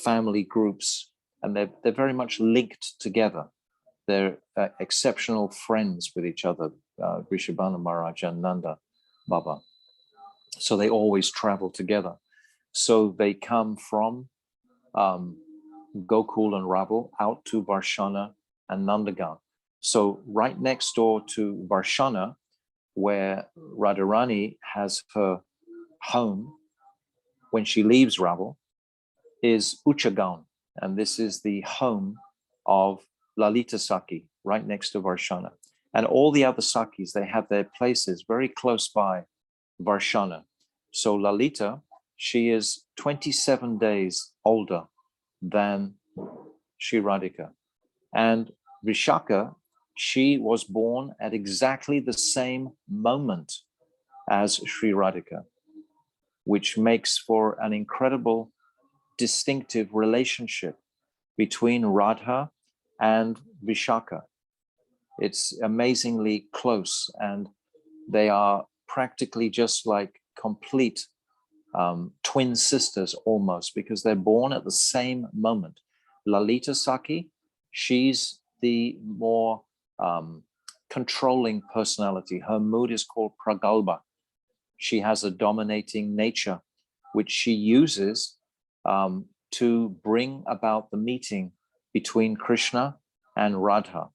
family groups, and they're very much linked together. They're exceptional friends with each other, Rishabhanu Maharaj and Nanda Baba. So they always travel together. So they come from Gokul and Rabal out to Varshana and Nandagan. So right next door to Varshana, where Radharani has her home when she leaves Rabal, is Uchagan, and this is the home of Lalita Sakhi, right next to Varshana. And all the other Sakhis, they have their places very close by Varshana. So Lalita, she is 27 days older than Sri Radhika. And Vishaka, she was born at exactly the same moment as Sri Radhika, which makes for an incredible distinctive relationship between Radha and Vishaka. It's amazingly close, and they are practically just like complete twin sisters almost, because they're born at the same moment. Lalita Sakhi, she's the more controlling personality. Her mood is called pragalbha. She has a dominating nature, which she uses to bring about the meeting between Krishna and Radha.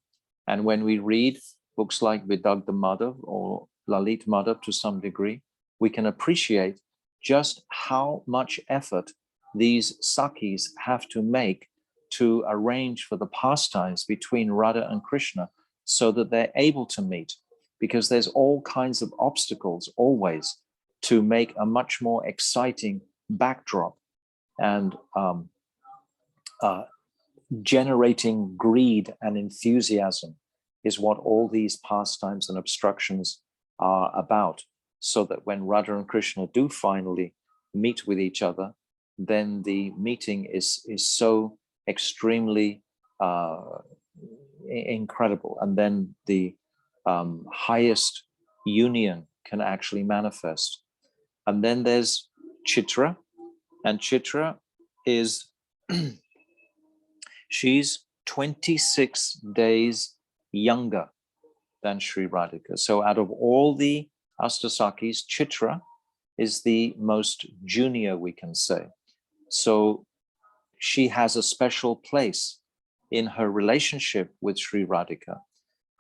And when we read books like Vidagdha Madhav or Lalit Madhav to some degree, we can appreciate just how much effort these Sakhis have to make to arrange for the pastimes between Radha and Krishna so that they're able to meet, because there's all kinds of obstacles always to make a much more exciting backdrop, and generating greed and enthusiasm is what all these pastimes and obstructions are about, so that when Radha and Krishna do finally meet with each other, then the meeting is so extremely incredible, and then the highest union can actually manifest. And then there's Chitra, and Chitra is she's 26 days younger than Sri Radhika. So out of all the Astasakis, Chitra is the most junior, we can say. So she has a special place in her relationship with Sri Radhika,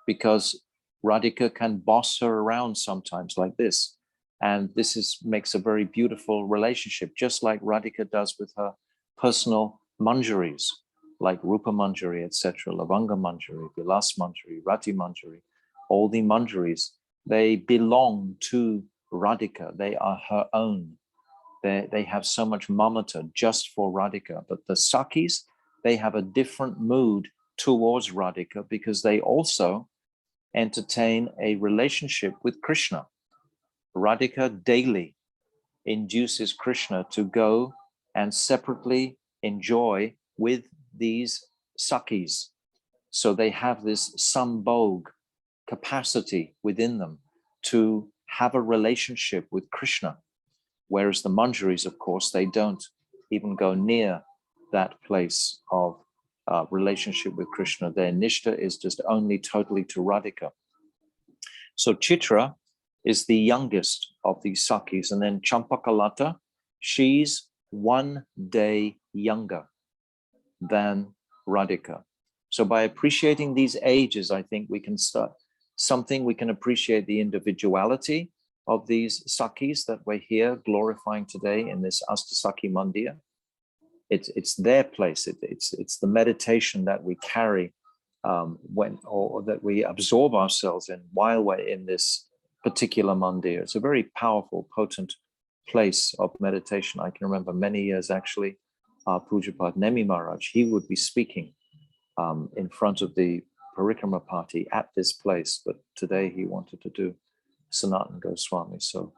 because Radhika can boss her around sometimes like this. And this makes a very beautiful relationship, just like Radhika does with her personal manjaris, like Rupa Manjari, etc., Lavanga Manjari, Vilas Manjari, Rati Manjari. All the manjaris, they belong to Radhika. They are her own. They have so much mamata just for Radhika. But the Sakhis, they have a different mood towards Radhika, because they also entertain a relationship with Krishna. Radhika daily induces Krishna to go and separately enjoy with these Sakhis. So they have this sambhog capacity within them to have a relationship with Krishna. Whereas the manjaris, of course, they don't even go near that place of relationship with Krishna. Their nishtha is just only totally to Radhika. So Chitra is the youngest of these Sakhis. And then Champakalata, she's 1 day younger than Radhika. So by appreciating these ages, I think we can start something, we can appreciate the individuality of these Sakhis that we're here glorifying today in this Asta-sakhi Mandir. It's their place. It's the meditation that we carry or that we absorb ourselves in while we're in this particular mandir. It's a very powerful, potent place of meditation. I can remember many years actually our Pujapad Nemi Maharaj, he would be speaking in front of the Parikrama party at this place, but today he wanted to do Sanatana Goswami, so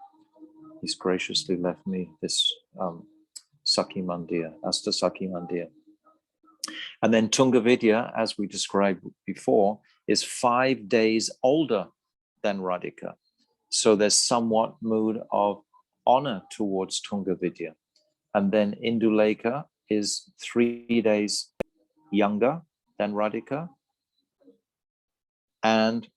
he's graciously left me this Sakhi Mandir, Asta-sakhi Mandir. And then Tungavidya, as we described before, is 5 days older than Radhika. So there's somewhat mood of honor towards Tungavidya. And then Indulekha is 3 days younger than Radhika. And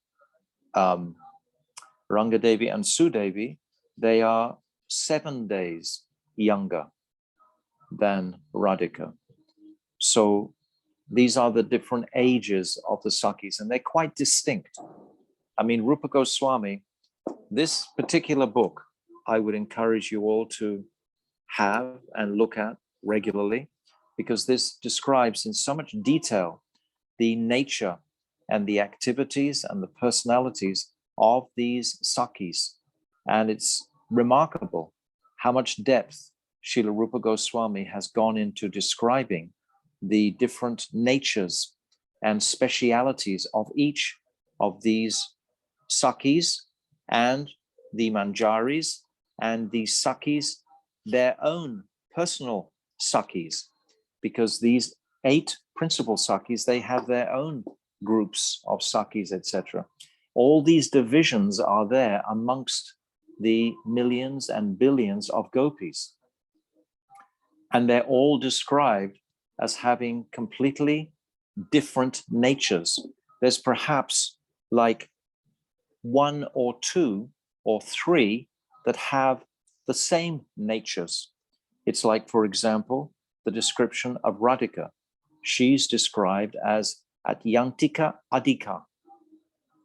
Rangadevi and Sudevi, they are 7 days younger than Radhika. So these are the different ages of the Sakhis, and they're quite distinct. I mean, Rupa Goswami, this particular book, I would encourage you all to have and look at regularly, because this describes in so much detail the nature and the activities and the personalities of these Sakhis. And it's remarkable how much depth Srila Rupa Goswami has gone into describing the different natures and specialities of each of these Sakhis and the Manjaris and the Sakhis, their own personal Sakhis, because these 8 principal Sakhis, they have their own groups of Sakhis, etc. All these divisions are there amongst the millions and billions of gopis. And they're all described as having completely different natures. There's perhaps like 1 or 2 or 3 that have the same natures. It's like, for example, the description of Radhika. She's described as Atyantika Adhika.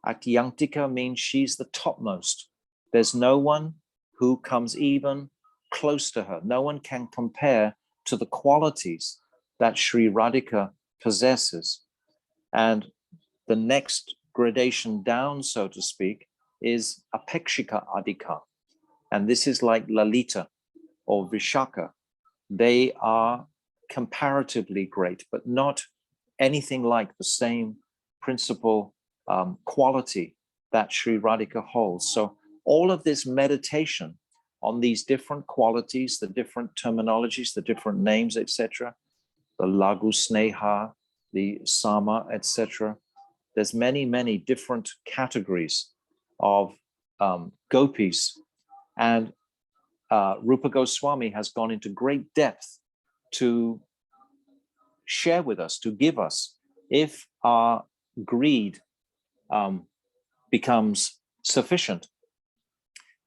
Atyantika means she's the topmost. There's no one who comes even close to her. No one can compare to the qualities that Sri Radhika possesses. And the next gradation down, so to speak, is Apekshika Adhika. And this is like Lalita or Vishaka. They are comparatively great, but not anything like the same principal quality that Sri Radhika holds. So all of this meditation on these different qualities, the different terminologies, the different names, etc., the Lagu Sneha, the Sama, etc. There's many, many different categories of gopis. And Rupa Goswami has gone into great depth to share with us, to give us, if our greed becomes sufficient,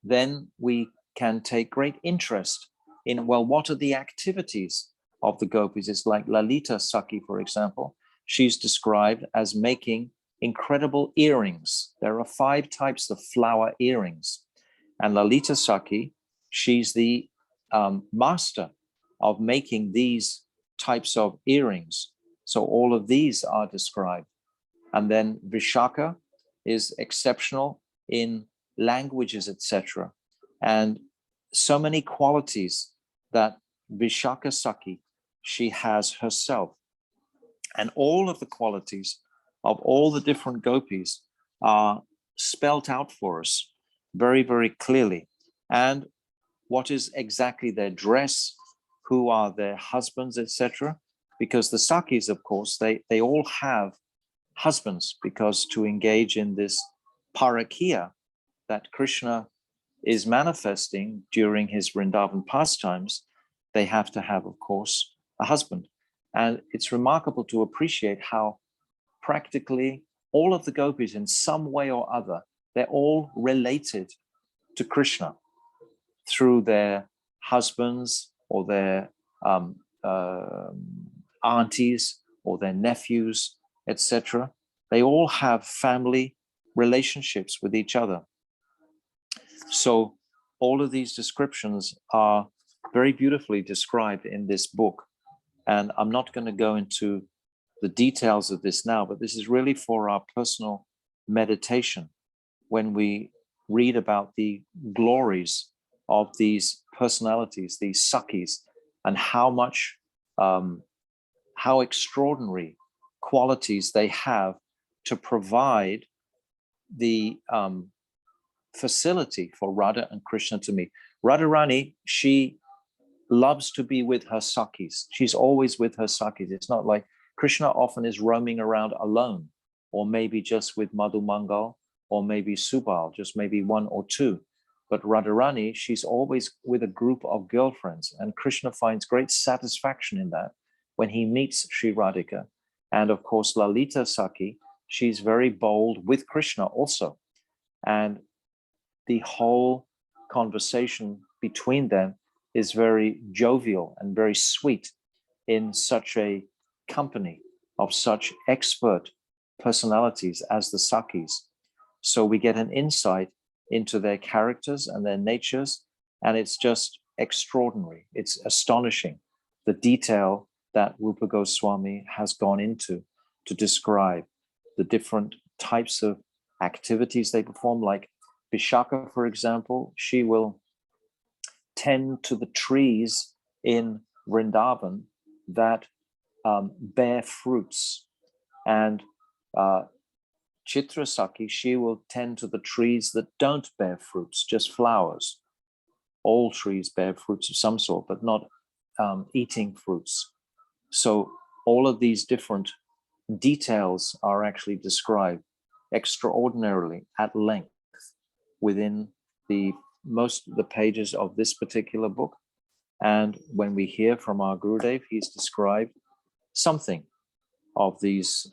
then we can take great interest in, well, what are the activities of the gopis? It's like Lalita Sakhi, for example. She's described as making incredible earrings. There are 5 types of flower earrings. And Lalita Sakhi, she's the master of making these types of earrings. So all of these are described. And then Vishaka is exceptional in languages, etc. And so many qualities that Vishaka Sakhi, she has herself. And all of the qualities of all the different gopis are spelt out for us very, very clearly. And what is exactly their dress, who are their husbands, etc. Because the Sakhis, of course, they all have husbands, because to engage in this Parikrama that Krishna is manifesting during his Vrindavan pastimes, they have to have, of course, a husband. And it's remarkable to appreciate how practically all of the gopis, in some way or other, they're all related to Krishna through their husbands or their aunties or their nephews, etc. They all have family relationships with each other. So all of these descriptions are very beautifully described in this book. And I'm not going to go into the details of this now, but this is really for our personal meditation when we read about the glories of these personalities, these Sakhis, and how much how extraordinary qualities they have to provide the facility for Radha and Krishna to meet. Radharani, she loves to be with her Sakhis. She's always with her Sakhis. It's not like Krishna often is roaming around alone, or maybe just with Madhu Mangal, or maybe Subal, just maybe one or two. But Radharani, she's always with a group of girlfriends, and Krishna finds great satisfaction in that when he meets Sri Radhika. And of course, Lalita Sakhi, she's very bold with Krishna also. And the whole conversation between them is very jovial and very sweet in such a company of such expert personalities as the Sakhis. So we get an insight into their characters and their natures, and it's just extraordinary. It's astonishing, the detail that Rupa Goswami has gone into to describe the different types of activities they perform. Like Vishaka, for example, she will tend to the trees in Vrindavan that bear fruits. And Chitra Sakhi, she will tend to the trees that don't bear fruits, just flowers. All trees bear fruits of some sort, but not eating fruits. So all of these different details are actually described extraordinarily at length within most of the pages of this particular book. And when we hear from our Gurudev, he's described something of these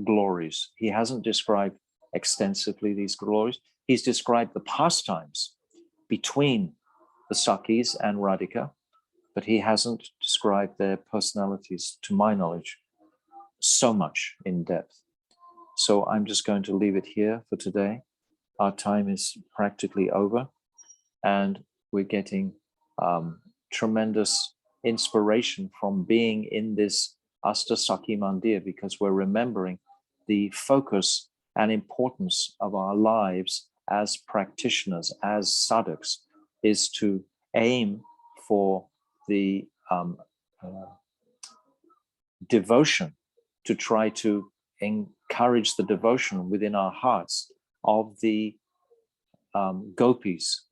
glories. He hasn't described extensively these glories. He's described the pastimes between the Sakhis and Radhika, but he hasn't described their personalities, to my knowledge, so much in depth. So I'm just going to leave it here for today. Our time is practically over, and we're getting tremendous inspiration from being in this Asta-sakhi Mandir, because we're remembering the focus and importance of our lives as practitioners, as sadhaks, is to aim for the devotion, to try to encourage the devotion within our hearts of the gopis.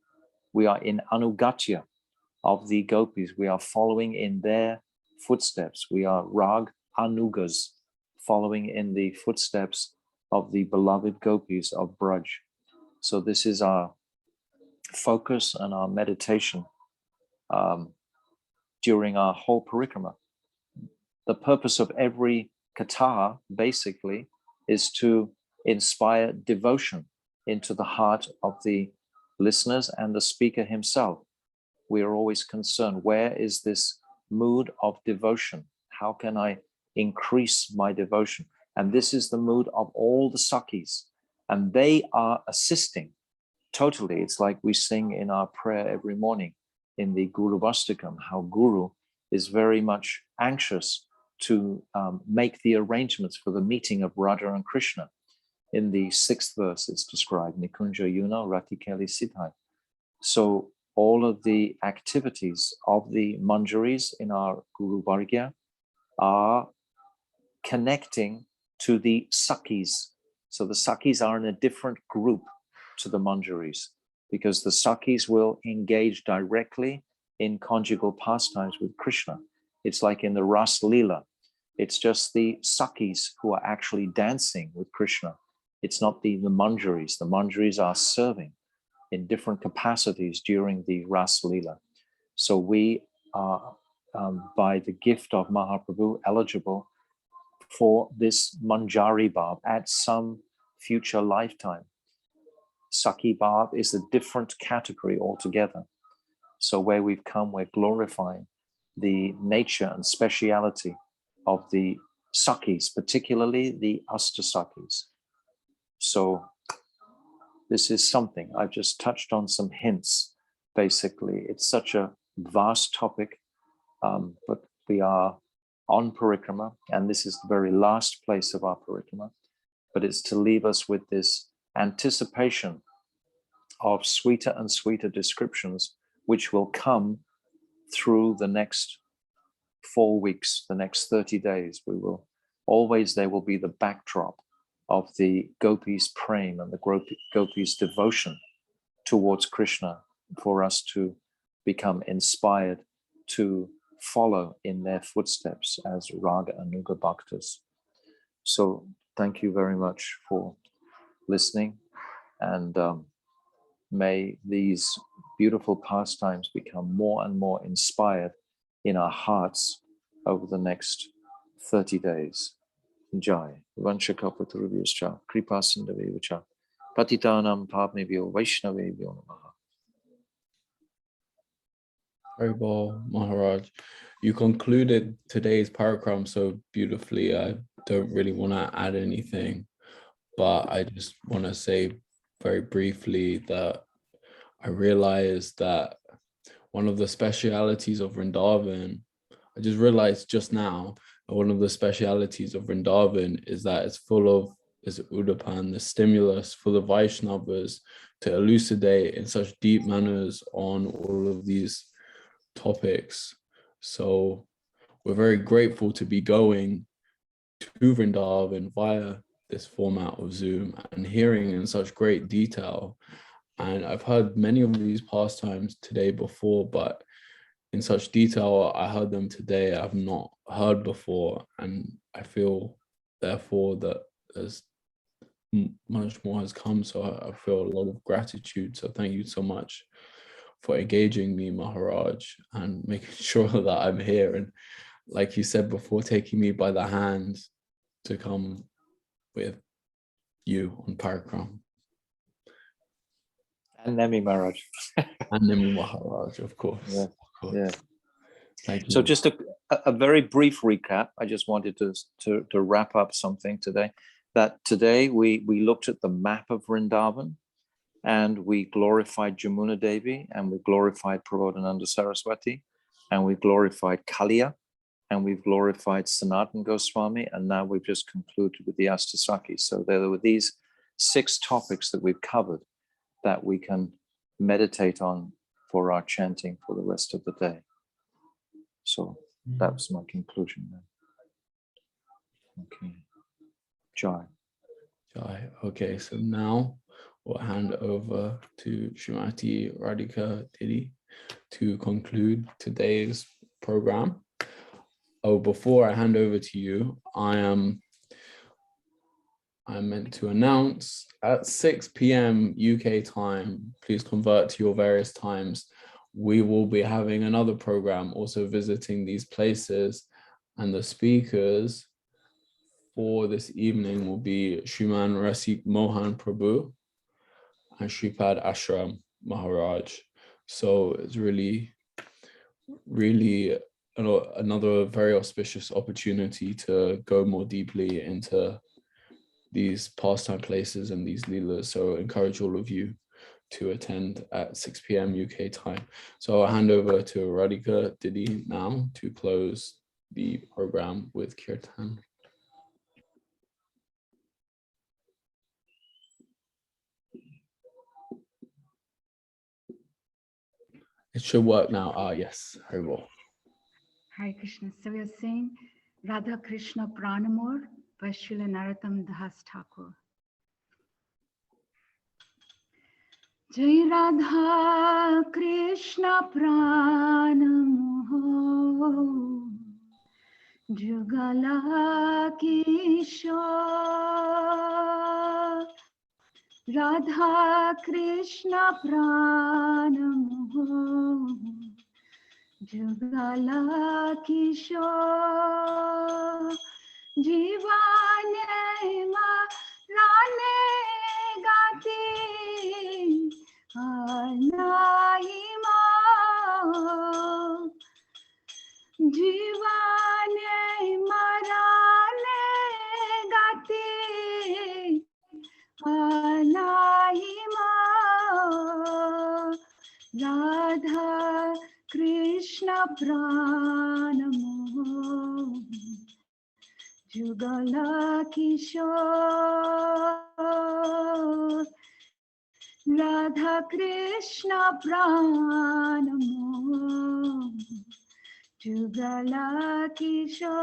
We are in anugatya of the gopis. We are following in their footsteps. We are rag anugas, following in the footsteps of the beloved gopis of Braj. So this is our focus and our meditation during our whole parikrama. The purpose of every katha, basically, is to inspire devotion into the heart of the listeners and the speaker himself. We are always concerned, where is this mood of devotion? How can I increase my devotion? And this is the mood of all the Sakhis, and they are assisting totally. It's like we sing in our prayer every morning in the Guru Vastakam, how Guru is very much anxious to make the arrangements for the meeting of Radha and Krishna. In the 6th verse, it's described, Nikunja Yuna Rati Kali Siddhai. So all of the activities of the manjaris in our Guru Vargya are connecting to the Sakhis. So the Sakhis are in a different group to the manjaris, because the Sakhis will engage directly in conjugal pastimes with Krishna. It's like in the Ras Leela. It's just the Sakhis who are actually dancing with Krishna. It's not the manjaris. The manjaris are serving in different capacities during the Ras Leela. So we are, by the gift of Mahaprabhu, eligible for this Manjari Bhav at some future lifetime. Sakhi Bhav is a different category altogether. So where we've come, we're glorifying the nature and speciality of the Sakhis, particularly the Ashtasakhis. So this is something, I've just touched on some hints, basically. It's such a vast topic, but we are on Parikrama, and this is the very last place of our Parikrama, but it's to leave us with this anticipation of sweeter and sweeter descriptions, which will come through the next 4 weeks, the next 30 days, we will always, they will be the backdrop of the gopis' praying and the gopis' devotion towards Krishna, for us to become inspired to follow in their footsteps as Raga Anuga Bhaktas. So thank you very much for listening, and may these beautiful pastimes become more and more inspired in our hearts over the next 30 days. Jai. Vanshakapatarubhyascha, Kripasindavevacha, Patitanam Pavnebhyo Vaishnavebhyo Namaha. Haribol, Maharaj. You concluded today's Parikrama so beautifully. I don't really want to add anything, but I just want to say very briefly that I realized that one of the specialities of Vrindavan, I just realized just now, that one of the specialities of Vrindavan is that it's full of Udapan, the stimulus, full of Vaishnavas to elucidate in such deep manners on all of these topics. So we're very grateful to be going to Vrindavan via this format of Zoom and hearing in such great detail. And I've heard many of these pastimes today before, but in such detail, I heard them today I've not heard before. And I feel, therefore, that there's much more has come. So I feel a lot of gratitude. So thank you so much for engaging me, Maharaj, and making sure that I'm here. And like you said before, taking me by the hand to come with you on Parikrama. And Nemi Maharaj. And Nemi Maharaj, of course. Yeah. Of course. Yeah. Thank you. So just a very brief recap. I just wanted to wrap up something today. That today we looked at the map of Vrindavan, and we glorified Jamuna Devi, and we glorified Prabhodananda Sarasvati, and we glorified Kaliya, and we've glorified Sanatana Gosvami, and now we've just concluded with the Asta-sakhi. So there were these 6 topics that we've covered that we can meditate on for our chanting for the rest of the day. So that was my conclusion then. Okay. Jai. Jai. Okay, so now we'll hand over to Srimati Radhika Didi to conclude today's program. Oh, before I hand over to you, I'm meant to announce at 6 p.m. UK time, please convert to your various times. We will be having another program also visiting these places, and the speakers for this evening will be Shriman Rasik Mohan Prabhu and Shripad Ashram Maharaj. So it's really another very auspicious opportunity to go more deeply into these pastime places and these leelas. So I encourage all of you to attend at 6 p.m. UK time. So I'll hand over to Radhika Didi now to close the program with Kirtan. It should work now. Yes, very well. Hare Krishna. So we are saying Radha Krishna Pranamur by Srila Narottam Das Thakur. Jai Radha Krishna Pranamur Jugala Kishore Radha Krishna Pranamur Jugala Kishore Jivane Marane Gati Anaima Jivane Marane Gati Anaima Radha Krishna Pranamur Jugala Kishore Radha Krishna Pranamur Jugala Kishore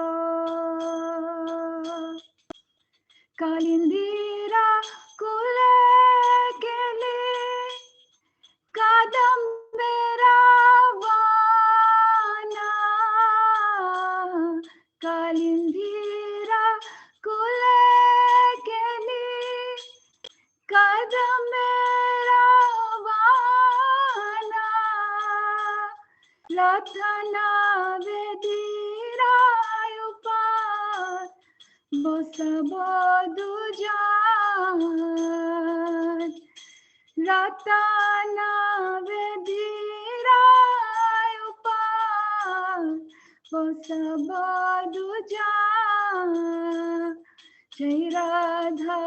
Kalindira Kule Kele Kadambera Vana Kalindira Kule Kele Kadambera Vana Ratana Vedira Upar Bosabodujan Ratana Vedira Upar Bosabodujan Jai Radha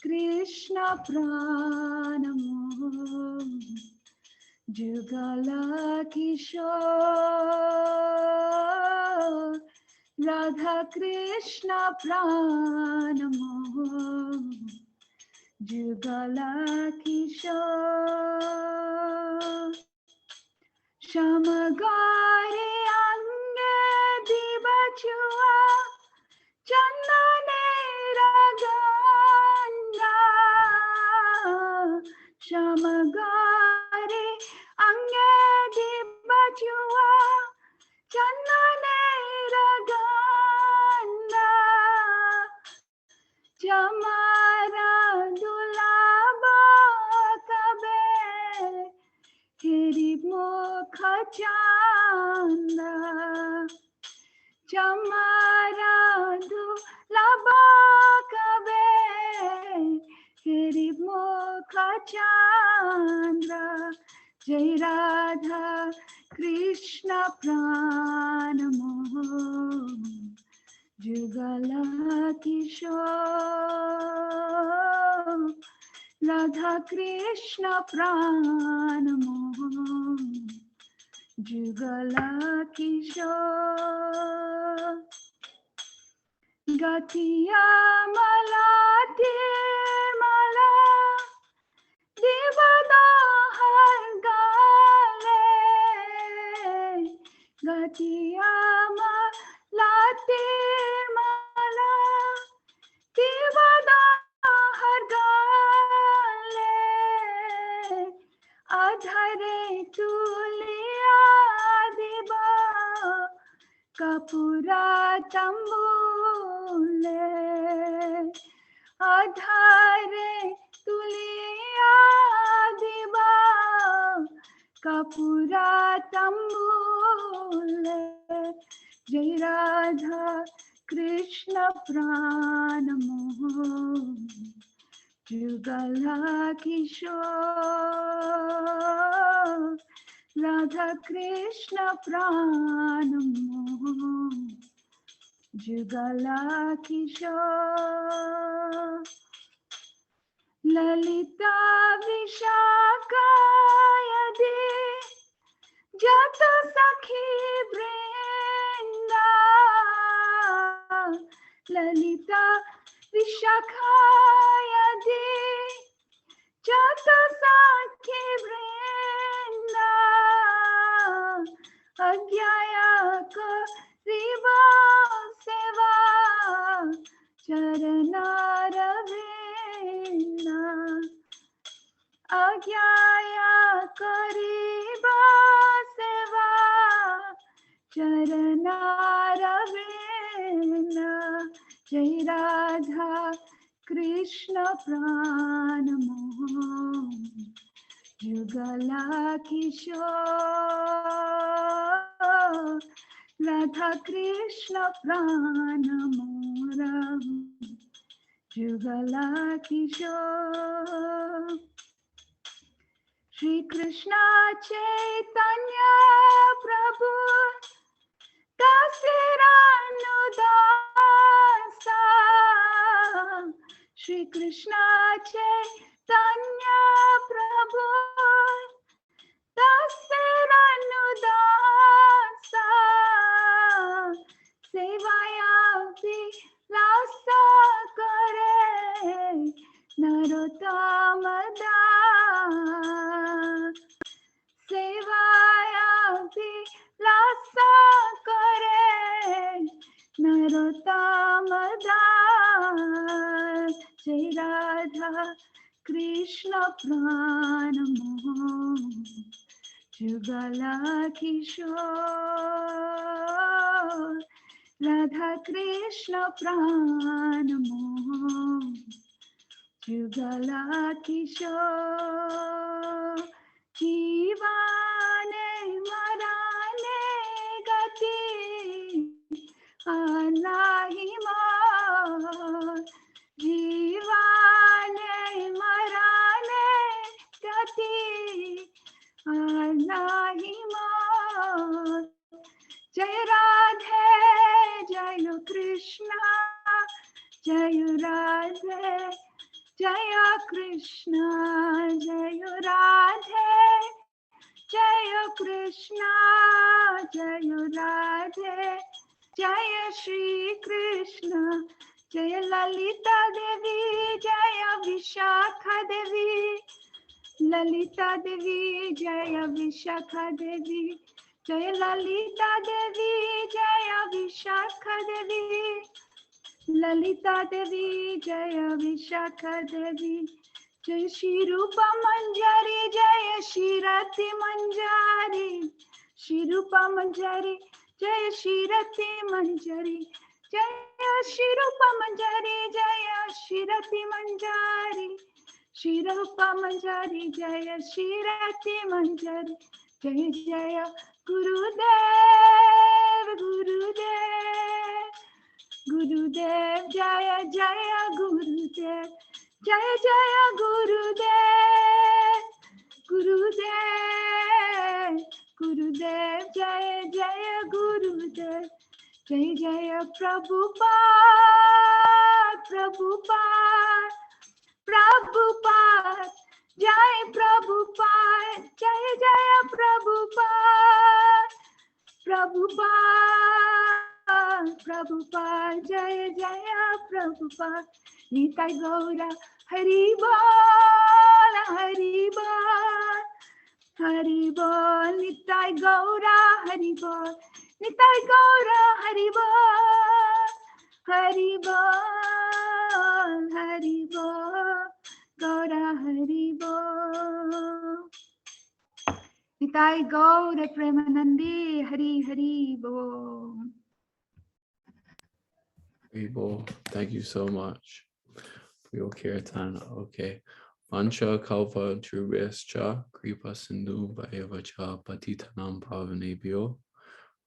Krishna Pranamo Jugala Kishore Radha Krishna Pranamo Jugala Kishore Shamagari Ange Dibachua Chandane Ragana Shamagari Ange Dibachua Chandane Ragana Chamara Dulaba Kabe Hiri Mukha Chanda Chamara Dulaba Kabe Hiri Mukha Chandra Jai Radha Krishna Pranamo Jugala Kishore Radha Krishna Pranamo Jugala Kishore Gatiya Malati Mala Divada Har Gale Gatiya Malati Mala Divada Har Gale Adhare Tuliya Diba Kapura Tambule Adhare Tuliya Diba Kapura Tambule Jai Radha Krishna Pranamo Jugala Kishore Radha Krishna Pranamo Jugala Kishore Lalita Vishaka Yadi Jata Sakhi Brinda Lalita Vishaka Yadi Jata Sakhi Brinda Agyaya Kariva Seva Charana Ravina Agyaya Kariva Seva Charana Ravina Jai Radha Krishna Pranamo Jugala Kishore Radha Krishna Pranamo Jugala Kishore Shri Krishna Chaitanya Prabhu Dasiranudasa Shri Krishna Chaitanya Prabhu Dasiranudasa Sevaya Vilasa Kare Narottama Das Sevaya Vilasa Jai Radha Krishna Pranamohan Jugala Kishore Radha Krishna Pranamohan Jugala Kishore Jivane Marane Gati Anahi Mar Jivane Marane Gati Anahi Mar Jai Radhe Jai Krishna Jai Radhe Jaya Krishna Jaya Radhe Jaya Krishna Jaya Radhe Jaya Shri Krishna Jaya Lalita Devi Jaya Vishakha Devi Lalita Devi Jaya Vishakha Devi Jaya Lalita Devi Jaya Vishakha Devi Lalita Devi Jaya Vishakha Devi Jaya Shri Rupa Manjari Jaya Shri Rati Manjari Shri Rupa Manjari Jaya Shri Rati Manjari Jaya Shri Rupa Manjari Jaya Shri Rati Manjari Shri Rupa Manjari Jaya Shri Rati Manjari Jaya Jaya Gurudev Gurudev Gurudev Jaya Jaya Gurudev Jaya Jaya Gurudev Gurudev Gurudev Jaya Jaya Gurudev Jaya Jaya Prabhupada Prabhupada Prabhupada Jaya Prabhupada Jaya Jaya Prabhupada Prabhupada Prabhupada Jaya Jaya Prabhupada Nitai Gaura Hari Bol Hari Bol Hari Bol Nitai Gaura Hari Bol Nitai Gaura Hari Bol Hari Bol Hari Bol Gaura Hari Bol Nitai Gaura Premanandi Hari Hari Bol. Abel, thank you so much for your kirtan. Okay. Vancha kalpa trubhyascha kripa sindhu vaevacha patitanam pavanebhyo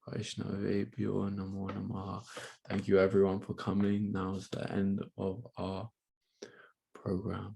vaishnavebhyo namo namaha. Thank you everyone for coming. Now is the end of our program.